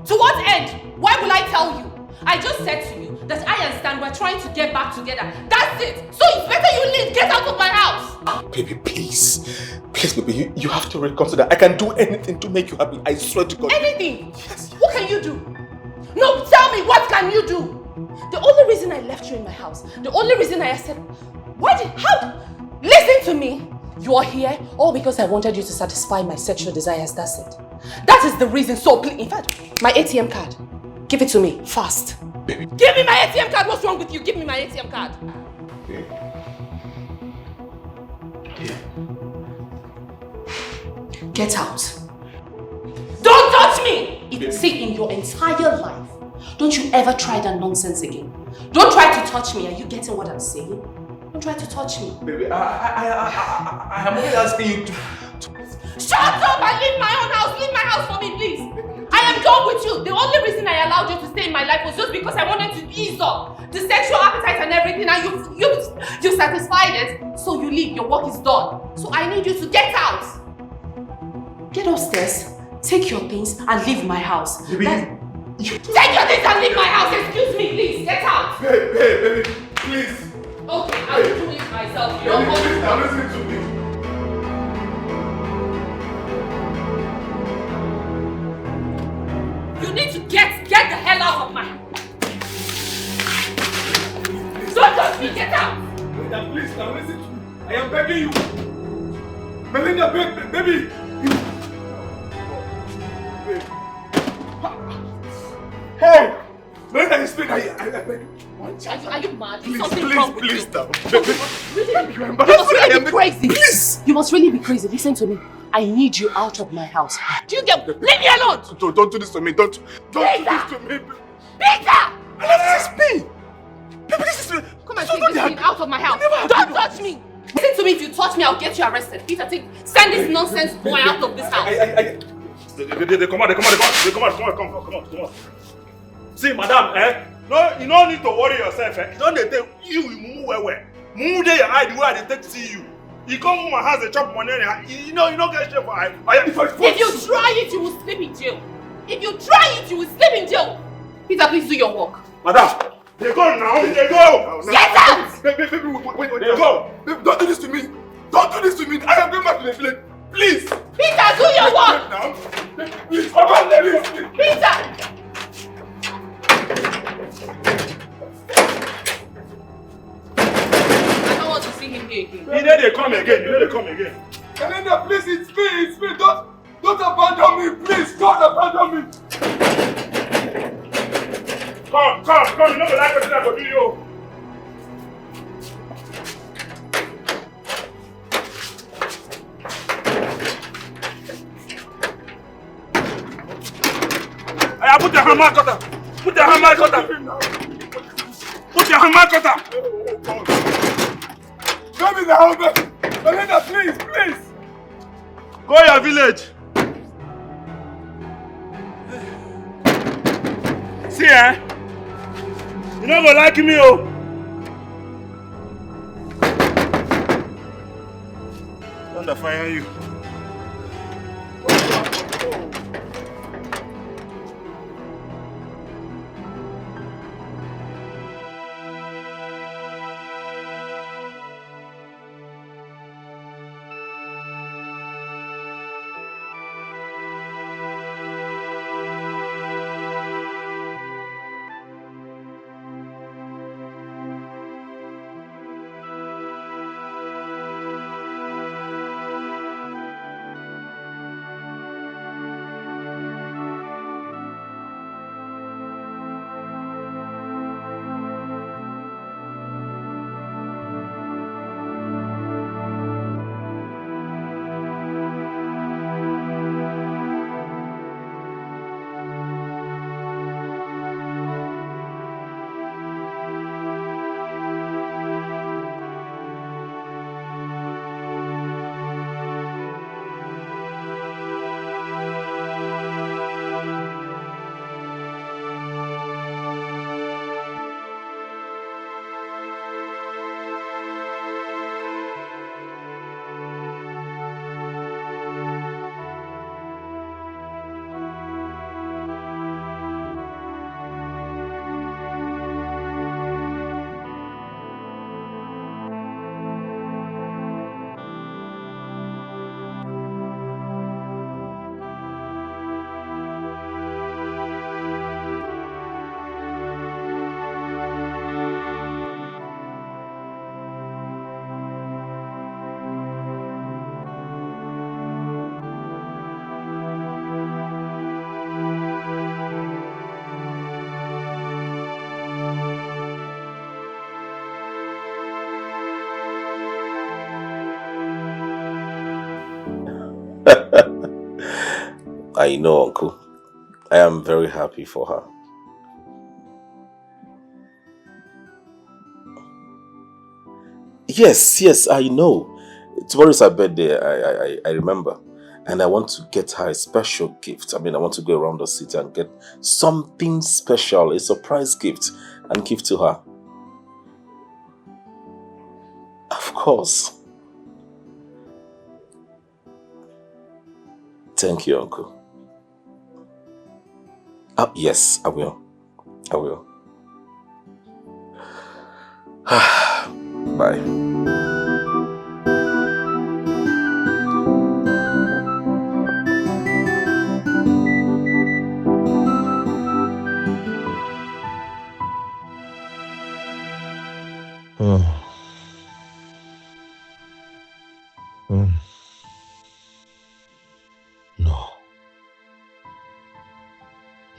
To what end? Why will I tell you? I just said to you that I understand we're trying to get back together. That's it. So it's better you leave. Get out of my house. Baby, please. Please, baby, you have to reconsider. I can do anything to make you happy. I swear to God. Anything? Yes. What can you do? No, tell me, what can you do? The only reason I left you in my house, the only reason I accepted... Listen to me. You are here all because I wanted you to satisfy my sexual desires, that's it. That is the reason, so please, in fact, my ATM card. Give it to me, fast. Baby. Give me my ATM card, what's wrong with you? Give me my ATM card. Baby. Get out. Don't touch me! See, in your entire life, don't you ever try that nonsense again. Don't try to touch me. Are you getting what I'm saying? Don't try to touch me. Baby, I am only asking you to... Shut up and leave my own house. Leave my house for me, please. I am done with you. The only reason I allowed you to stay in my life was just because I wanted to ease up the sexual appetite and everything, and you satisfied it. So you leave. Your work is done. So I need you to get out. Get upstairs. Take your things and leave my house. Baby, take your things and leave my house. Excuse me, please. Get out. Baby, please. Okay, I will do it myself. You don't want to. Now listen to me. You need to get the hell out of my house. Don't touch me. Get out. Melinda, please, now listen to me. I am begging you. Melinda, baby. Hey! Melinda, you speak. I beg you. Are you mad? Please, something wrong with please, you. now. Really? You must really be crazy. Please. You must really be crazy. Listen to me. I need you out of my house. Do you get... Leave me alone! Don't do this to me. Don't do this to me. Peter! This is me. Baby, this is me. Come and take this thing out of my house. Don't touch me. Listen to me. If you touch me, I'll get you arrested. Peter, send this nonsense boy out of this house. They come on. See, madam, no, you don't need to worry yourself. You don't need to you move where. Move there, your eye, the way they take to see you. You come home and has a chop money, you don't get straight for eye. If you try it, you will sleep in jail. If you try it, you will sleep in jail. Peter, please do your work. Madam, they go now. They go. Get out! Baby, wait, they go. Baby, don't do this to me. Don't do this to me. I am going back to the village. Please. Peter, do your work. Now. Please, please. Peter. I don't want to see him here again. You know they come again. Melinda, please, it's me. Don't abandon me, please. Don't abandon me. Come. You know the like what I go do you. I put your hammer cutter. Put your hammer cutter. Come in the house. Melinda, please. Go your village. See, you don't go like me, oh. Don't fire you. I know, Uncle. I am very happy for her. Yes, I know. Tomorrow is her birthday, I remember. And I want to get her a special gift. I mean, I want to go around the city and get something special, a surprise gift, and give to her. Of course. Thank you, Uncle. Yes, I will. I will. Bye.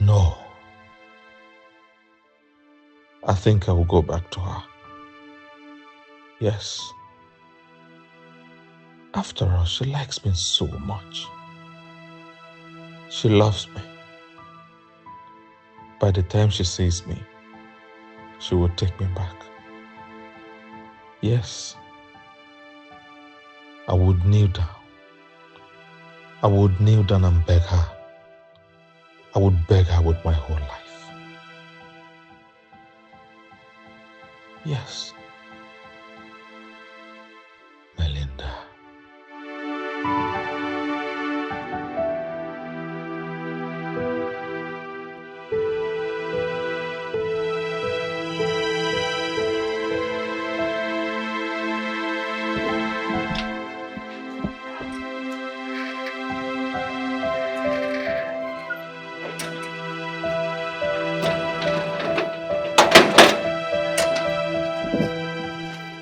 No. I think I will go back to her. Yes. After all, she likes me so much. She loves me. By the time she sees me, she will take me back. Yes. I would kneel down. I would kneel down and beg her. I would beg her with my whole life. Yes. Melinda.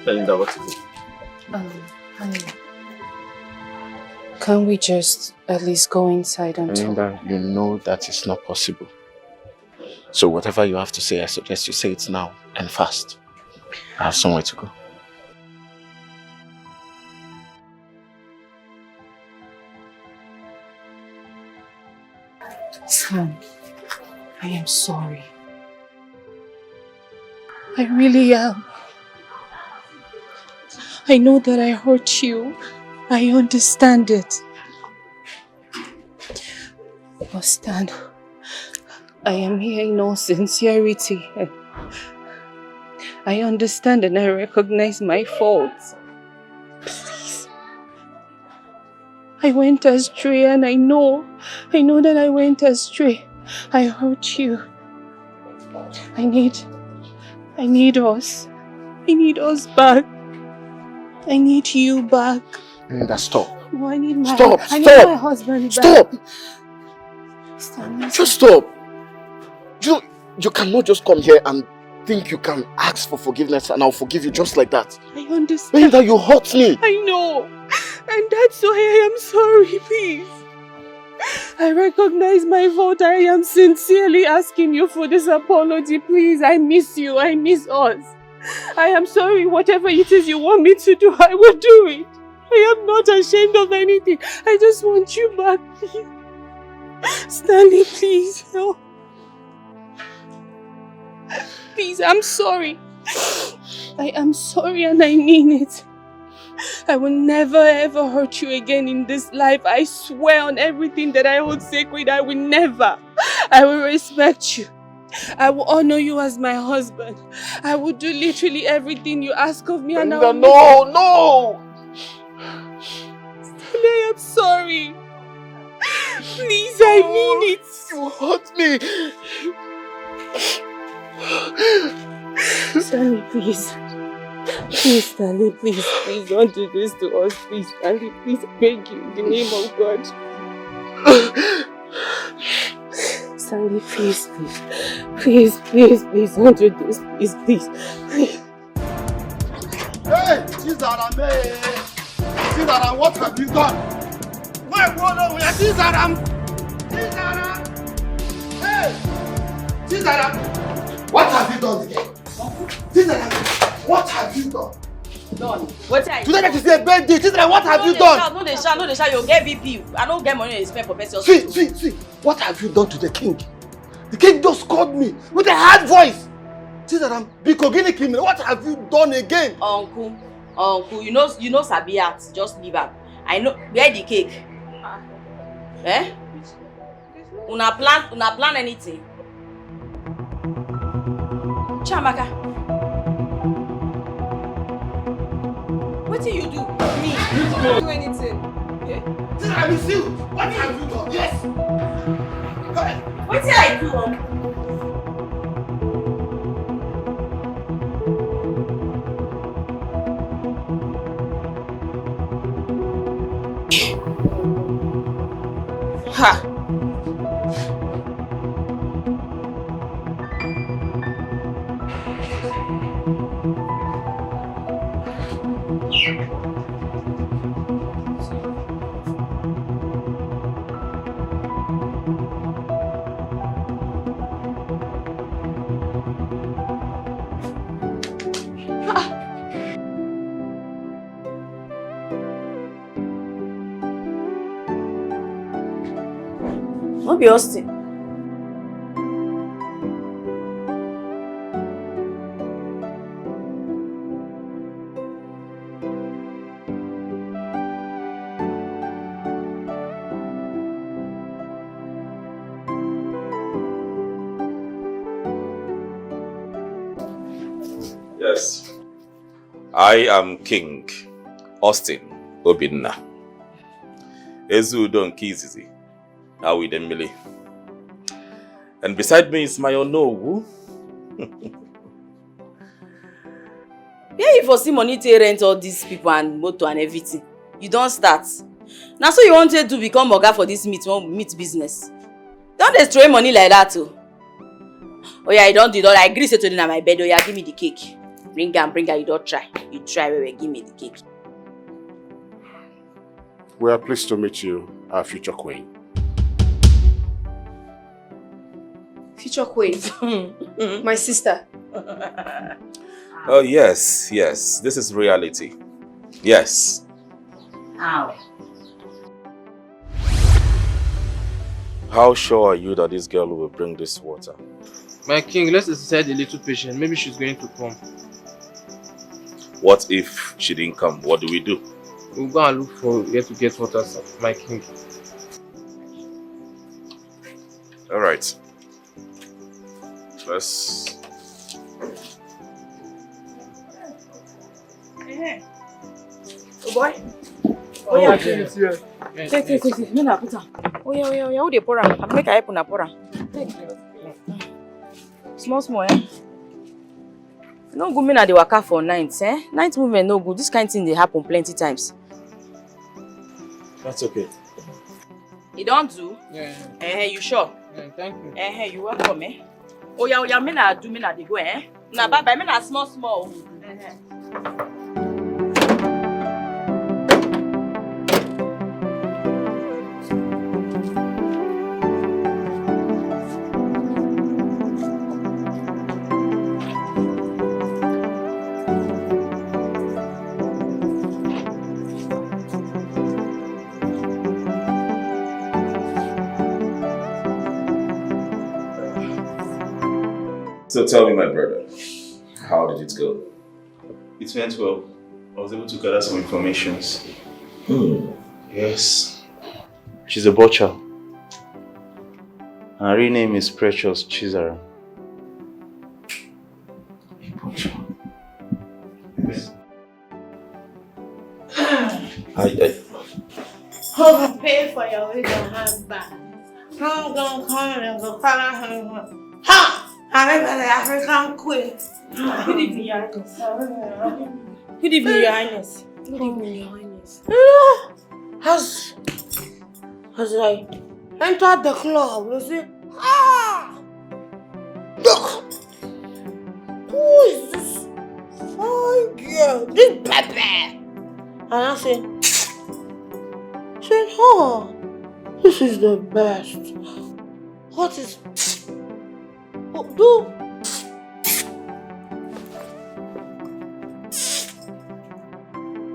Melinda, what is it? Honey, can we just at least go inside and talk? Melinda, you know that is not possible. So whatever you have to say, I suggest you say it now and fast. I have somewhere to go. Sam, I am sorry. I really am. I know that I hurt you. I understand it. But Stan, I am here in all sincerity. I understand and I recognize my faults. Please. I went astray and I know that I went astray. I hurt you. I need us. I need us back. I need you back. Melinda, stop. No, I need my Stop! I need my husband Stop! back. Stop! Just stop! You cannot just come here and think you can ask for forgiveness and I'll forgive you just like that. I understand. Melinda, you hurt me. I know. And that's why I am sorry, please. I recognize my fault. I am sincerely asking you for this apology, please. I miss you. I miss us. I am sorry. Whatever it is you want me to do, I will do it. I am not ashamed of anything. I just want you back, please. Stanley, please. No. Please, I'm sorry. I am sorry and I mean it. I will never ever hurt you again in this life. I swear on everything that I hold sacred, I will never. I will respect you. I will honor you as my husband. I will do literally everything you ask of me and I will... No! I am sorry. Please, I mean it. You hurt me. Stanley, please. Please, Stanley, please don't do this to us. Please, Stanley, please, I beg you in the name of God. Stanley, please, don't do this. Please. Hey, Chisaram, Chisaram, what have you done? Wait, Chisaram! Hey, Chisaram, what have you done again? Chisaram, what have you done? Done. What I Today that is a birthday. Chisaram, what have you done? No, they shout. You get VP. I don't get money to spend for person. See. What have you done to the king? The king just called me with a hard voice. Chisaram, Bikogini criminal. What have you done again? Uncle, you know Sabiat. Just leave her. I know. Where the cake? Eh? Una plan anything? Chamaka. What do you do? Me? You don't do anything. Okay? Chisaram, it's you. What have you done? Yes. What did I do? Ha! No be Austin. Yes. I am King Austin Obinna. Ezu don kizizi. Awi Dembele. And beside me is my Onowu. Yeah, you for see money to rent all these people and motor and everything. You don't start. Now so you wanted to become oga for this meat business. Don't destroy money like that too. Oh yeah, you don't do that. I agree say today na my bed. Oh yeah, give me the cake. Bring her, you don't try. You try, give me the cake. We are pleased to meet you, our future queen. Future queen. My sister. Oh yes. This is reality. Yes. How? How sure are you that this girl will bring this water? My king, let's exercise a little patience. Maybe she's going to come. What if she didn't come? What do we do? We'll go and look for where to get water, sir. My king. Alright. Let's... Oh boy. Oh yeah, it's here. Take. Me na put am. Oh yeah. Who dey pour am? Make I help una pour am. Take. Small, eh? No good me na dey waka for night, eh? Night movement no good. This kind thing dey happen plenty times. That's okay. You don't do? Yeah. You sure? Yeah, thank you. You welcome, eh? Oh yeah, me na do, me na dey go, eh? Na bye, me na small. So tell me, my brother, how did it go? It went well. I was able to gather some informations. Yes. She's a butcher. Her real name is Precious Chisaram. A butcher? Yes. I'll pay for your wig and handbag. I'm gonna come and go follow her. Ha! I'm the African queen. Good evening, Your Highness. Good evening, Your Highness. Good evening, Your Highness. As I entered the club, you see, look! Who is this fine girl? This Pepe! And I said, this is the best. What is... Oh, do...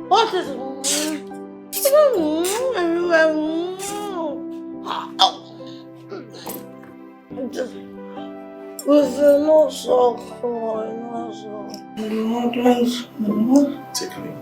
What is not so Take a minute.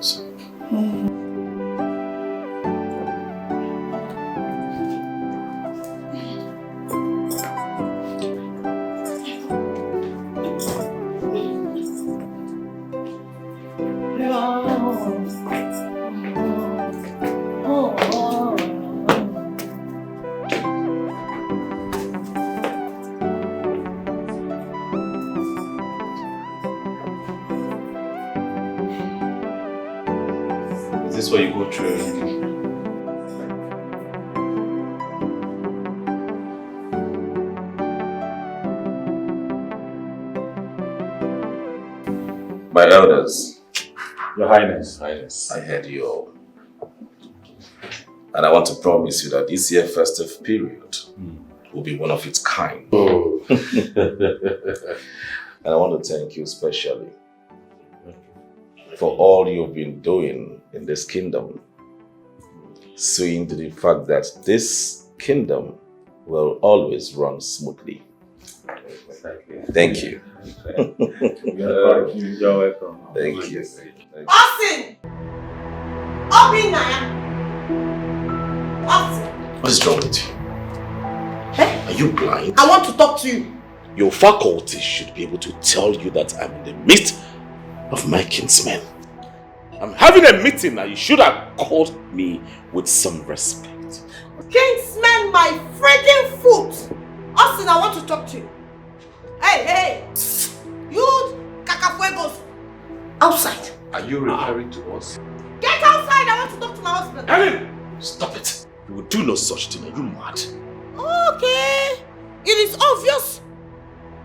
Is this what you go through? My elders. Your Highness. I heard you all. And I want to promise you that this year festive period will be one of its kind. Oh. And I want to thank you especially for all you've been doing in this kingdom, seeing to the fact that this kingdom will always run smoothly. Thank you. You're welcome. Thank you. Austin! Obinaya! Austin! What is wrong with you? Eh? Are you blind? I want to talk to you. Your faculty should be able to tell you that I'm in the midst of my kinsmen. I'm having a meeting and you should have called me with some respect. Kingsman, my freaking foot! Austin, I want to talk to you. Hey! You cacafuegos! Outside! Are you referring to us? Get outside! I want to talk to my husband. Ellen! Stop it! You will do no such thing. Are you mad? Okay. It is obvious.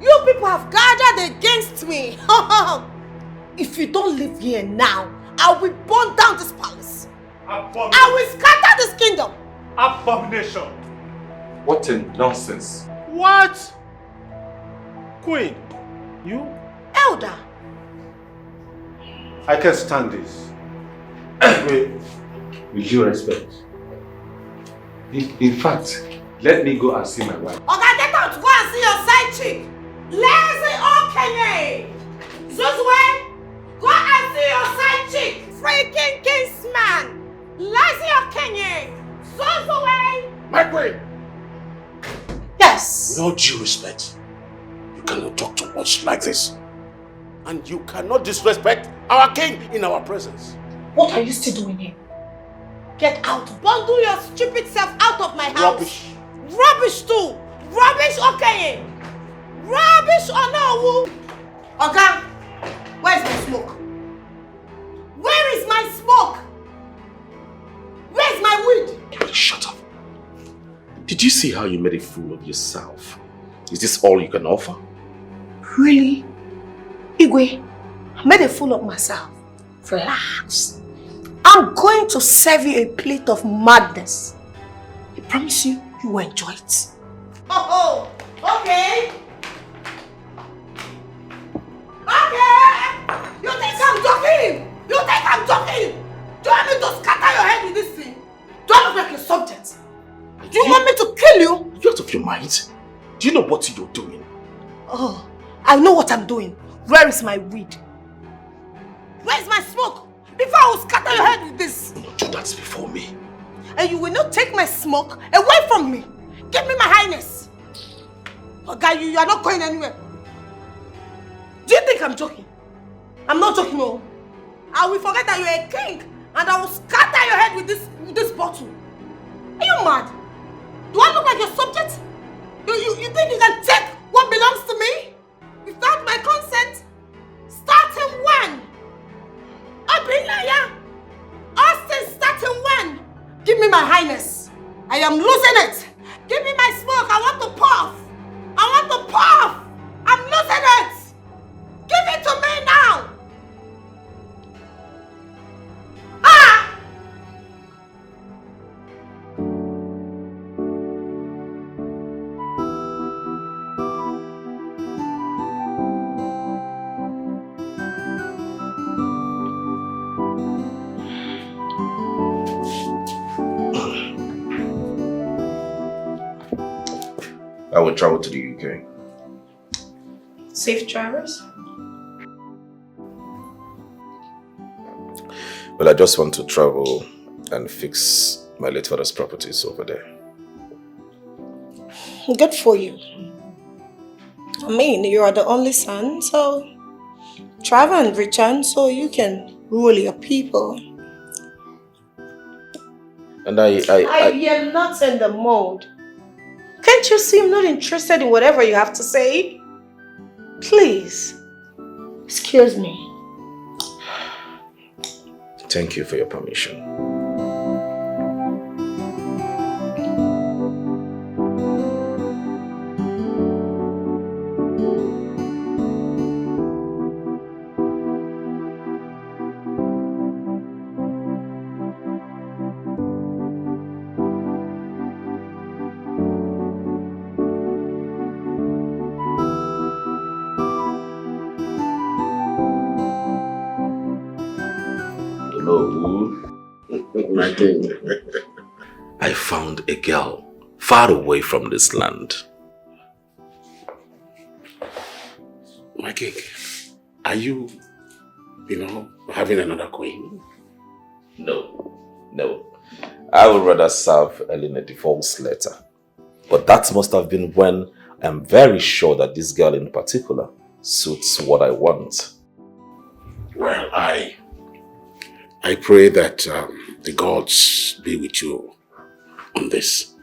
You people have gathered against me. If you don't leave here now, I will burn down this palace. I will scatter this kingdom. Abomination! What a nonsense. What? Queen, you? Elder. I can stand this. Wait, with due respect. In fact, let me go and see my wife. Okay, get out to go and see your side chick. Lizzy Okenye. Zuzwe, go and see your side chick. Freaking kingsman. Lizzy Okenye. Zuzwe. My queen! Yes. With all due respect, you cannot talk to us like this. And you cannot disrespect our king in our presence. What are you still doing here? Get out. Bundle your stupid self out of my house. Rubbish. Rubbish too. Rubbish, okay. Rubbish or no? Oga, where's my smoke? Where is my smoke? Where's my weed? Shut up. Did you see how you made a fool of yourself? Is this all you can offer? Really? Igwe, I made a fool of myself. Relax. I'm going to serve you a plate of madness. I promise you, you will enjoy it. Oh, okay. Okay. You think I'm joking? You think I'm joking? Do you want me to scatter your head with this thing? Do I look like a subject? Do you want me to kill you? You're out of your mind. Do you know what you're doing? Oh, I know what I'm doing. Where is my weed? Where's my smoke? Before I will scatter your head with this. Do not do that before me. And you will not take my smoke away from me. Give me my highness. Oh God, you are not going anywhere. Do you think I'm joking? I'm not joking, no. I will forget that you're a king and I will scatter your head with this bottle. Are you mad? Do I look like your subject? You think you can take what belongs to me? Without my consent? Starting when? Abinaya! Austin, starting when? Give me my highness. I am losing it. Give me my smoke. I want to puff. I want to puff. I'm losing it. Give it to me now. Ah! I will travel to the UK. Safe travels? Well, I just want to travel and fix my late father's properties over there. Good for you. I mean, you are the only son, so travel and return so you can rule your people. And I am not in the mood. Can't you see I'm not interested in whatever you have to say? Please, excuse me. Thank you for your permission. My king. I found a girl far away from this land. My king, are you, having another queen? No. I would rather serve Elena the false letter. But that must have been when I'm very sure that this girl in particular suits what I want. Well, I pray that the gods be with you on this.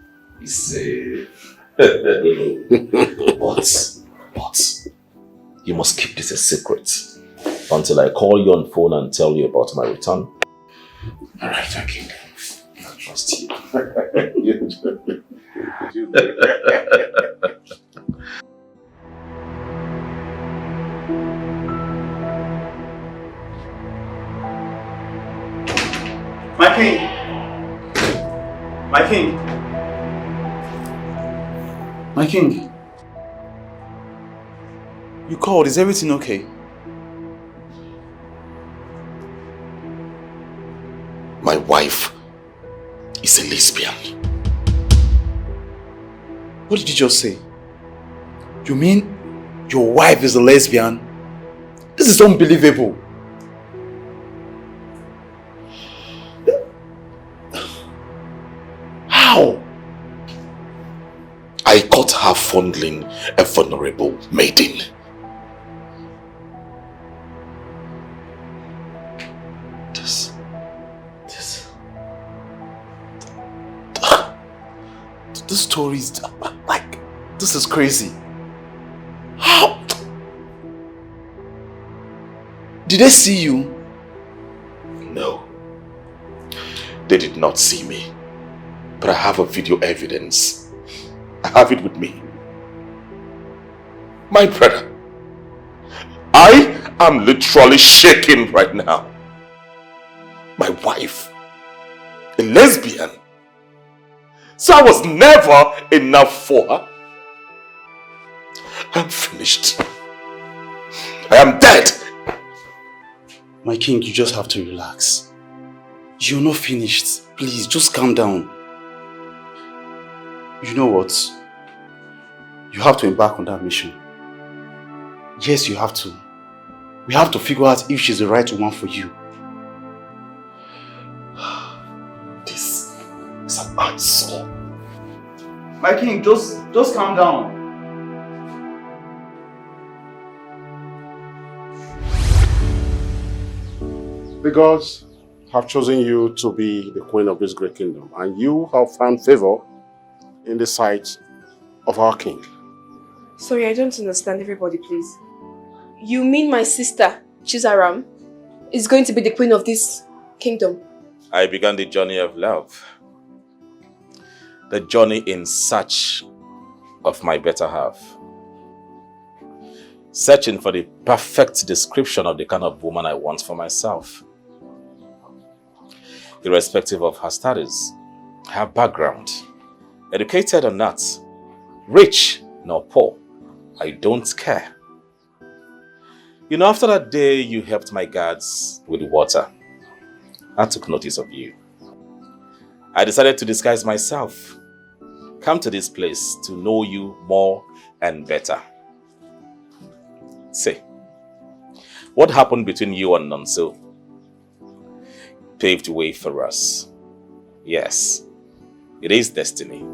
But you must keep this a secret until I call you on phone and tell you about my return. All right, my king. I trust you. My king! My king! My king! You called, is everything okay? My wife is a lesbian. What did you just say? You mean your wife is a lesbian? This is unbelievable. How? I caught her fondling a vulnerable maiden. This story is like, this is crazy. How? Did they see you? No. They did not see me. But I have a video evidence. I have it with me. My brother, I am literally shaking right now. My wife, a lesbian. So I was never enough for her. I'm finished. I am dead. My king, you just have to relax. You're not finished. Please, just calm down. You know what? You have to embark on that mission. Yes, you have to. We have to figure out if she's the right one for you. This is an eyesore. My king, just calm down. The gods have chosen you to be the queen of this great kingdom, and you have found favor in the sight of our king. Sorry, I don't understand, everybody, please. You mean my sister, Chisaram, is going to be the queen of this kingdom? I began the journey of love. The journey in search of my better half. Searching for the perfect description of the kind of woman I want for myself. Irrespective of her studies, her background, educated or not, rich nor poor, I don't care. You know, after that day you helped my guards with water, I took notice of you. I decided to disguise myself, come to this place to know you more and better. Say, what happened between you and Nonso paved the way for us. Yes, it is destiny.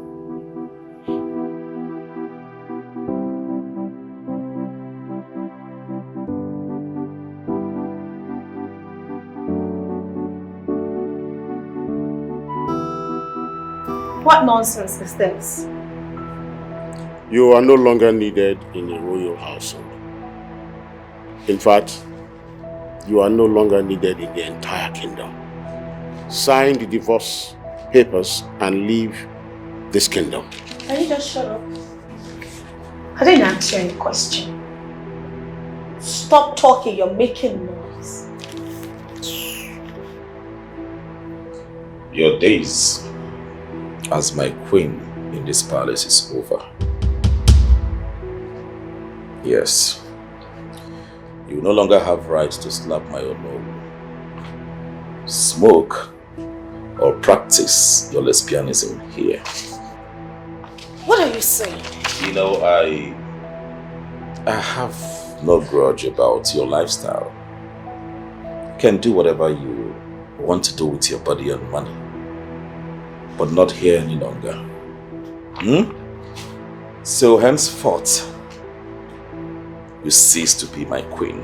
What nonsense is this? You are no longer needed in the royal household. In fact, you are no longer needed in the entire kingdom. Sign the divorce papers and leave this kingdom. Can you just shut up? I didn't ask you any question. Stop talking, you're making noise. Your days as my queen in this palace is over. Yes. You no longer have rights to slap my own, smoke, or practice your lesbianism here. What are you saying? You know, I have no grudge about your lifestyle. You can do whatever you want to do with your body and money, but not here any longer. So henceforth, you cease to be my queen.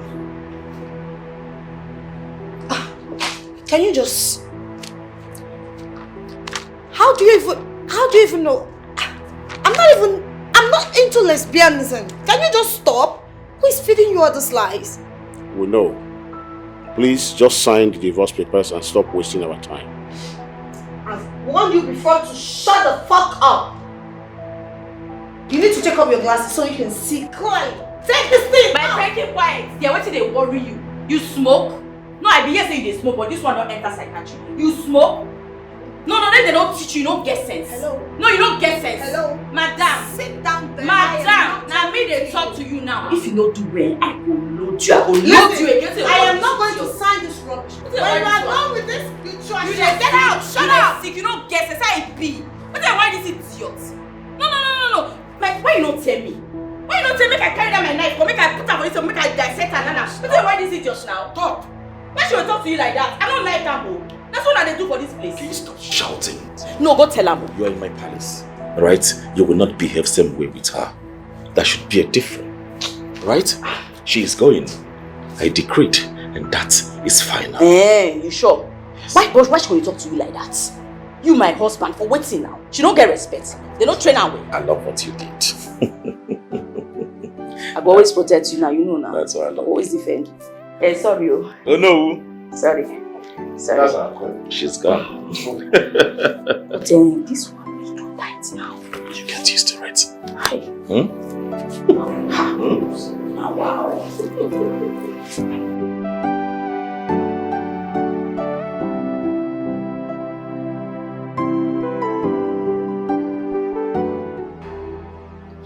Can you just... How do you even know? I'm not into lesbianism. Can you just stop? Who is feeding you all these lies? We know. Please just sign the divorce papers and stop wasting our time. I've warned you before to shut the fuck up. You need to take off your glasses so you can see clearly. Take this thing out! By breaking quiet, they're waiting they worry you. You smoke? No, I be here saying they smoke, but this one don't enter psychiatry. You smoke? No, they don't teach you, you don't get sense. Hello? No, you don't get sense. Hello? Madam. Sit down there. Madam, now me they talk to you now. If you don't do well, I will load you. I will load you again. I am not going to sign this rubbish. When you are done with this, you just get out. Shut up. Sick, you don't get sense. How it be? But then why this idiot? No. Like, why you don't tell me? Why you don't tell me make I carry down my knife or make I put her for this or make I dissect her nana? But then why this idiot now? Talk. Why should I talk to you like that? I don't like that, bro. That's what they do for this place. Please stop shouting. No, go tell her. You are in my palace, right? You will not behave same way with her. That should be a difference, right? She is going. I decreed, and that is final. You sure? Yes. Why should we talk to you like that? You my husband for waiting now. She don't get respect. They don't train her well. I love what you did. I will always protect you now, you know now. That's what I love. Always defend. Sorry. Oh no. Sorry. She's gone. But then this one is too tight now. You get used to it. Hi. Wow.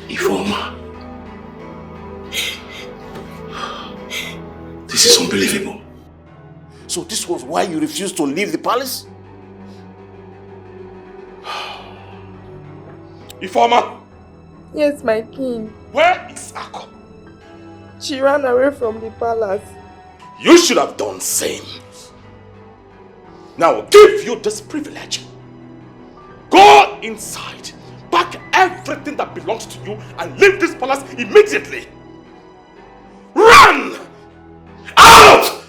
Ifoma. This is unbelievable. So this was why you refused to leave the palace? Ifoma! Yes, my king. Where is Ako? She ran away from the palace. You should have done same. Now I'll give you this privilege. Go inside, pack everything that belongs to you and leave this palace immediately. Run! Out!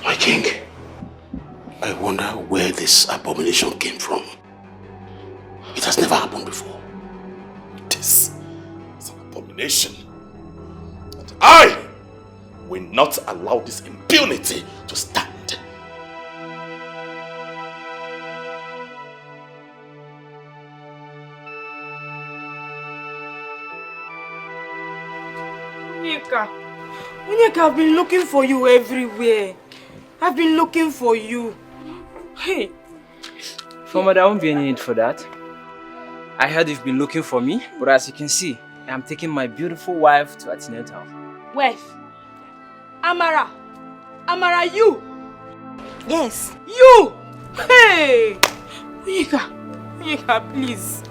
My king, I wonder where this abomination came from. It has never happened before. This is an abomination. And I will not allow this impunity to stand. Onyeka, I've been looking for you everywhere. I've been looking for you. Hey. Former, there won't be any need for that. I heard you've been looking for me, but as you can see, I'm taking my beautiful wife to antenatal. Wife? Amara, you? Yes. You! Hey! Onyeka, please.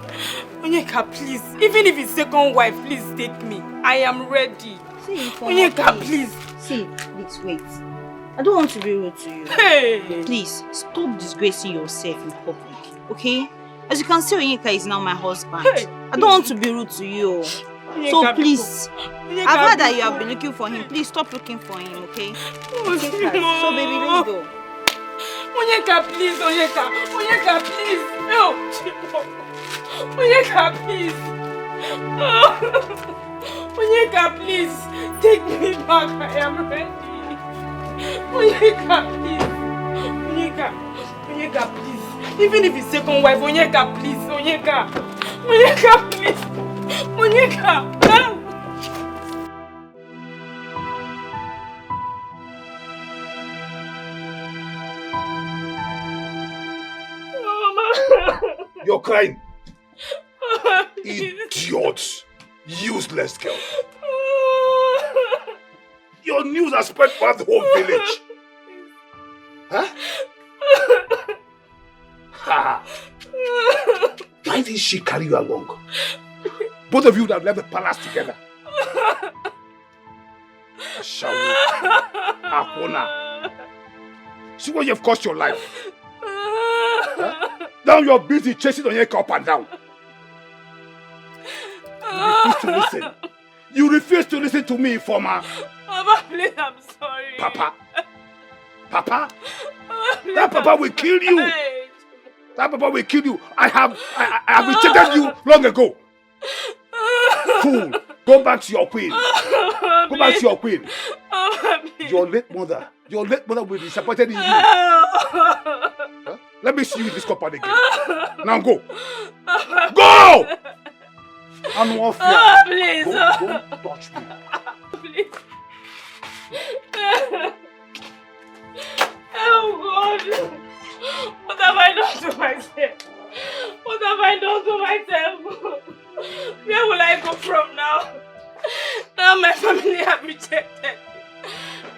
Onyeka, please. Even if it's second wife, please take me. I am ready. See, Onyeka, please. See, please wait. I don't want to be rude to you. Hey! Please, stop disgracing yourself in public, okay? As you can see, Onyeka is now my husband. Hey. I don't want to be rude to you. So please, I've heard that you have been looking for him. Please stop looking for him, okay? Okay, so baby, let's go. Onyeka, please, Onyeka. Onyeka, please. No. Onyeka, please. Onyeka, please. Take me back. I am ready. Onyeka, please. Onyeka, please. Even if it's second wife, Onyeka, please. Onyeka, please. Onyeka. You're crying. Idiot. Useless girl. Your news has spread past the whole village. Huh? Ha! Why did she carry you along? Both of you that left the palace together. Shawu. Akona. See what you've cost your life. Huh? Now you're busy chasing Onyeka up and down. You refuse to listen. You refuse to listen to me, Informer. Papa, please, I'm sorry. Papa? Papa? That Papa will kill you. That Papa will kill you. I have rejected you long ago. Fool. Go back to your queen. Go back to your queen. Your late mother will be disappointed in you. Huh? Let me see you in this compound again. Now go. Go! I'm off here. Please. Don't touch me. Please. Oh God. What have I done to myself? What have I done to myself? Where will I go from now? Now my family have rejected me.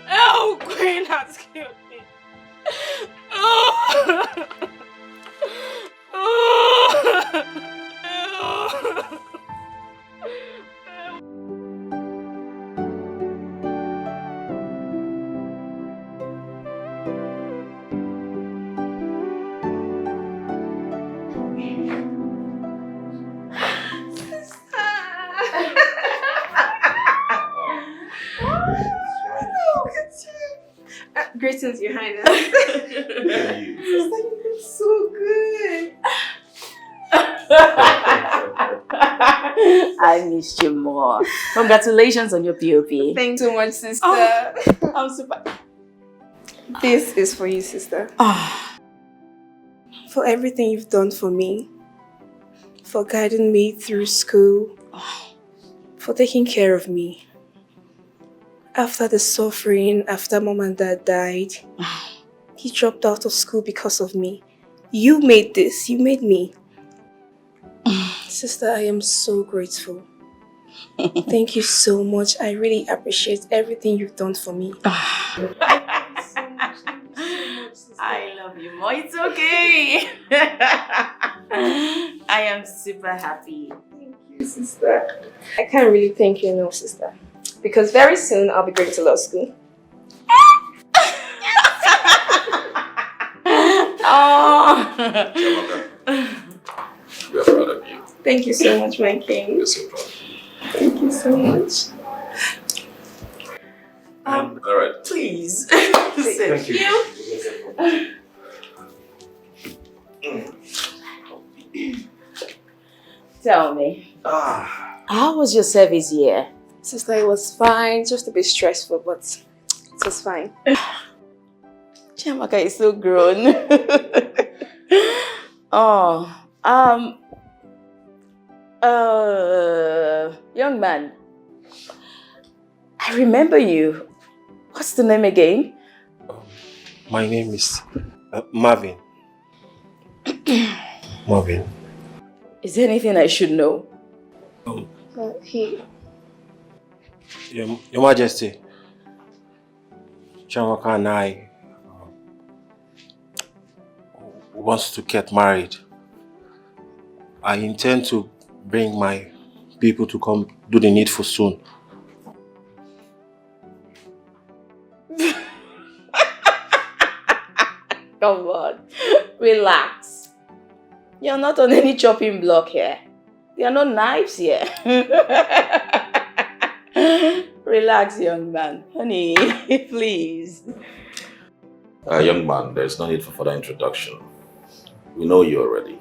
Oh, Queen has killed me. Oh. Greetings, Your Highness. You look so good. I missed you more. Congratulations on your POP. Thanks so much, sister. Oh, I'm super. This is for you, sister. For everything you've done for me. For guiding me through school. For taking care of me. After the suffering, after Mom and Dad died, he dropped out of school because of me. You made this. You made me. Sister, I am so grateful. Thank you so much. I really appreciate everything you've done for me. I love you more. It's okay. I am super happy. Thank you, sister. I can't really thank you enough, sister. Because very soon I'll be going to law school. Oh. We are proud of you. Thank you so much, my king. We're so proud. Thank you so much. All right. Please. Thank you. Tell me. How was your service year? Sister, it was fine. Just a bit stressful, but it was fine. Chiamaka is so grown. Young man, I remember you. What's the name again? My name is Marvin. Marvin. Is there anything I should know? Your Majesty, Chiamaka and I, wants to get married. I intend to bring my people to come do the needful soon. Come on, relax. You're not on any chopping block here. There are no knives here. Relax, young man. Honey, please. Young man, there's no need for further introduction. We know you already.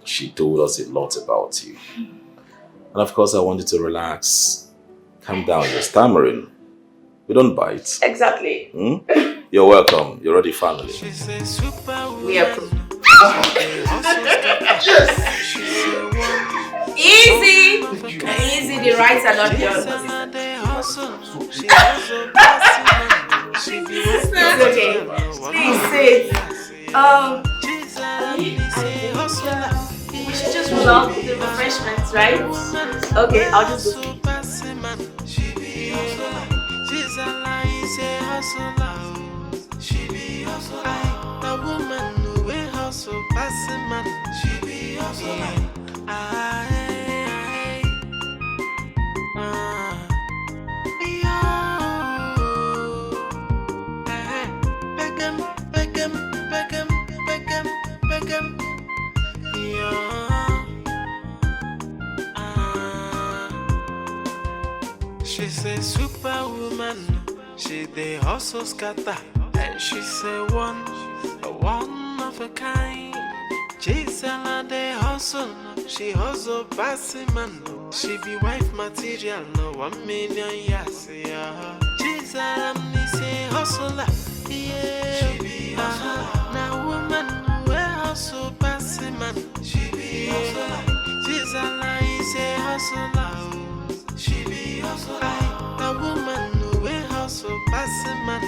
She told us a lot about you. And of course, I want you to relax. Calm down, you're stammering. We don't bite. Exactly. You're welcome. You're already family. We are Easy! Easy, the rights are not yours. It's okay. Please sit. We should just roll out the refreshments, right? Okay, I'll just go. A woman who will hustle, passing man. She be hustle. She's a superwoman. She dey hustle scatter, and she's a one of a kind. Gisela dey hustle, she hustle passing man. She be wife material, no 1 million years. Chisaram is a hustler, yeah. She be hustler. Now woman who hustle passing man. She be hustler. Gisela is a hustler. She be hustler. A woman who hustle passing man.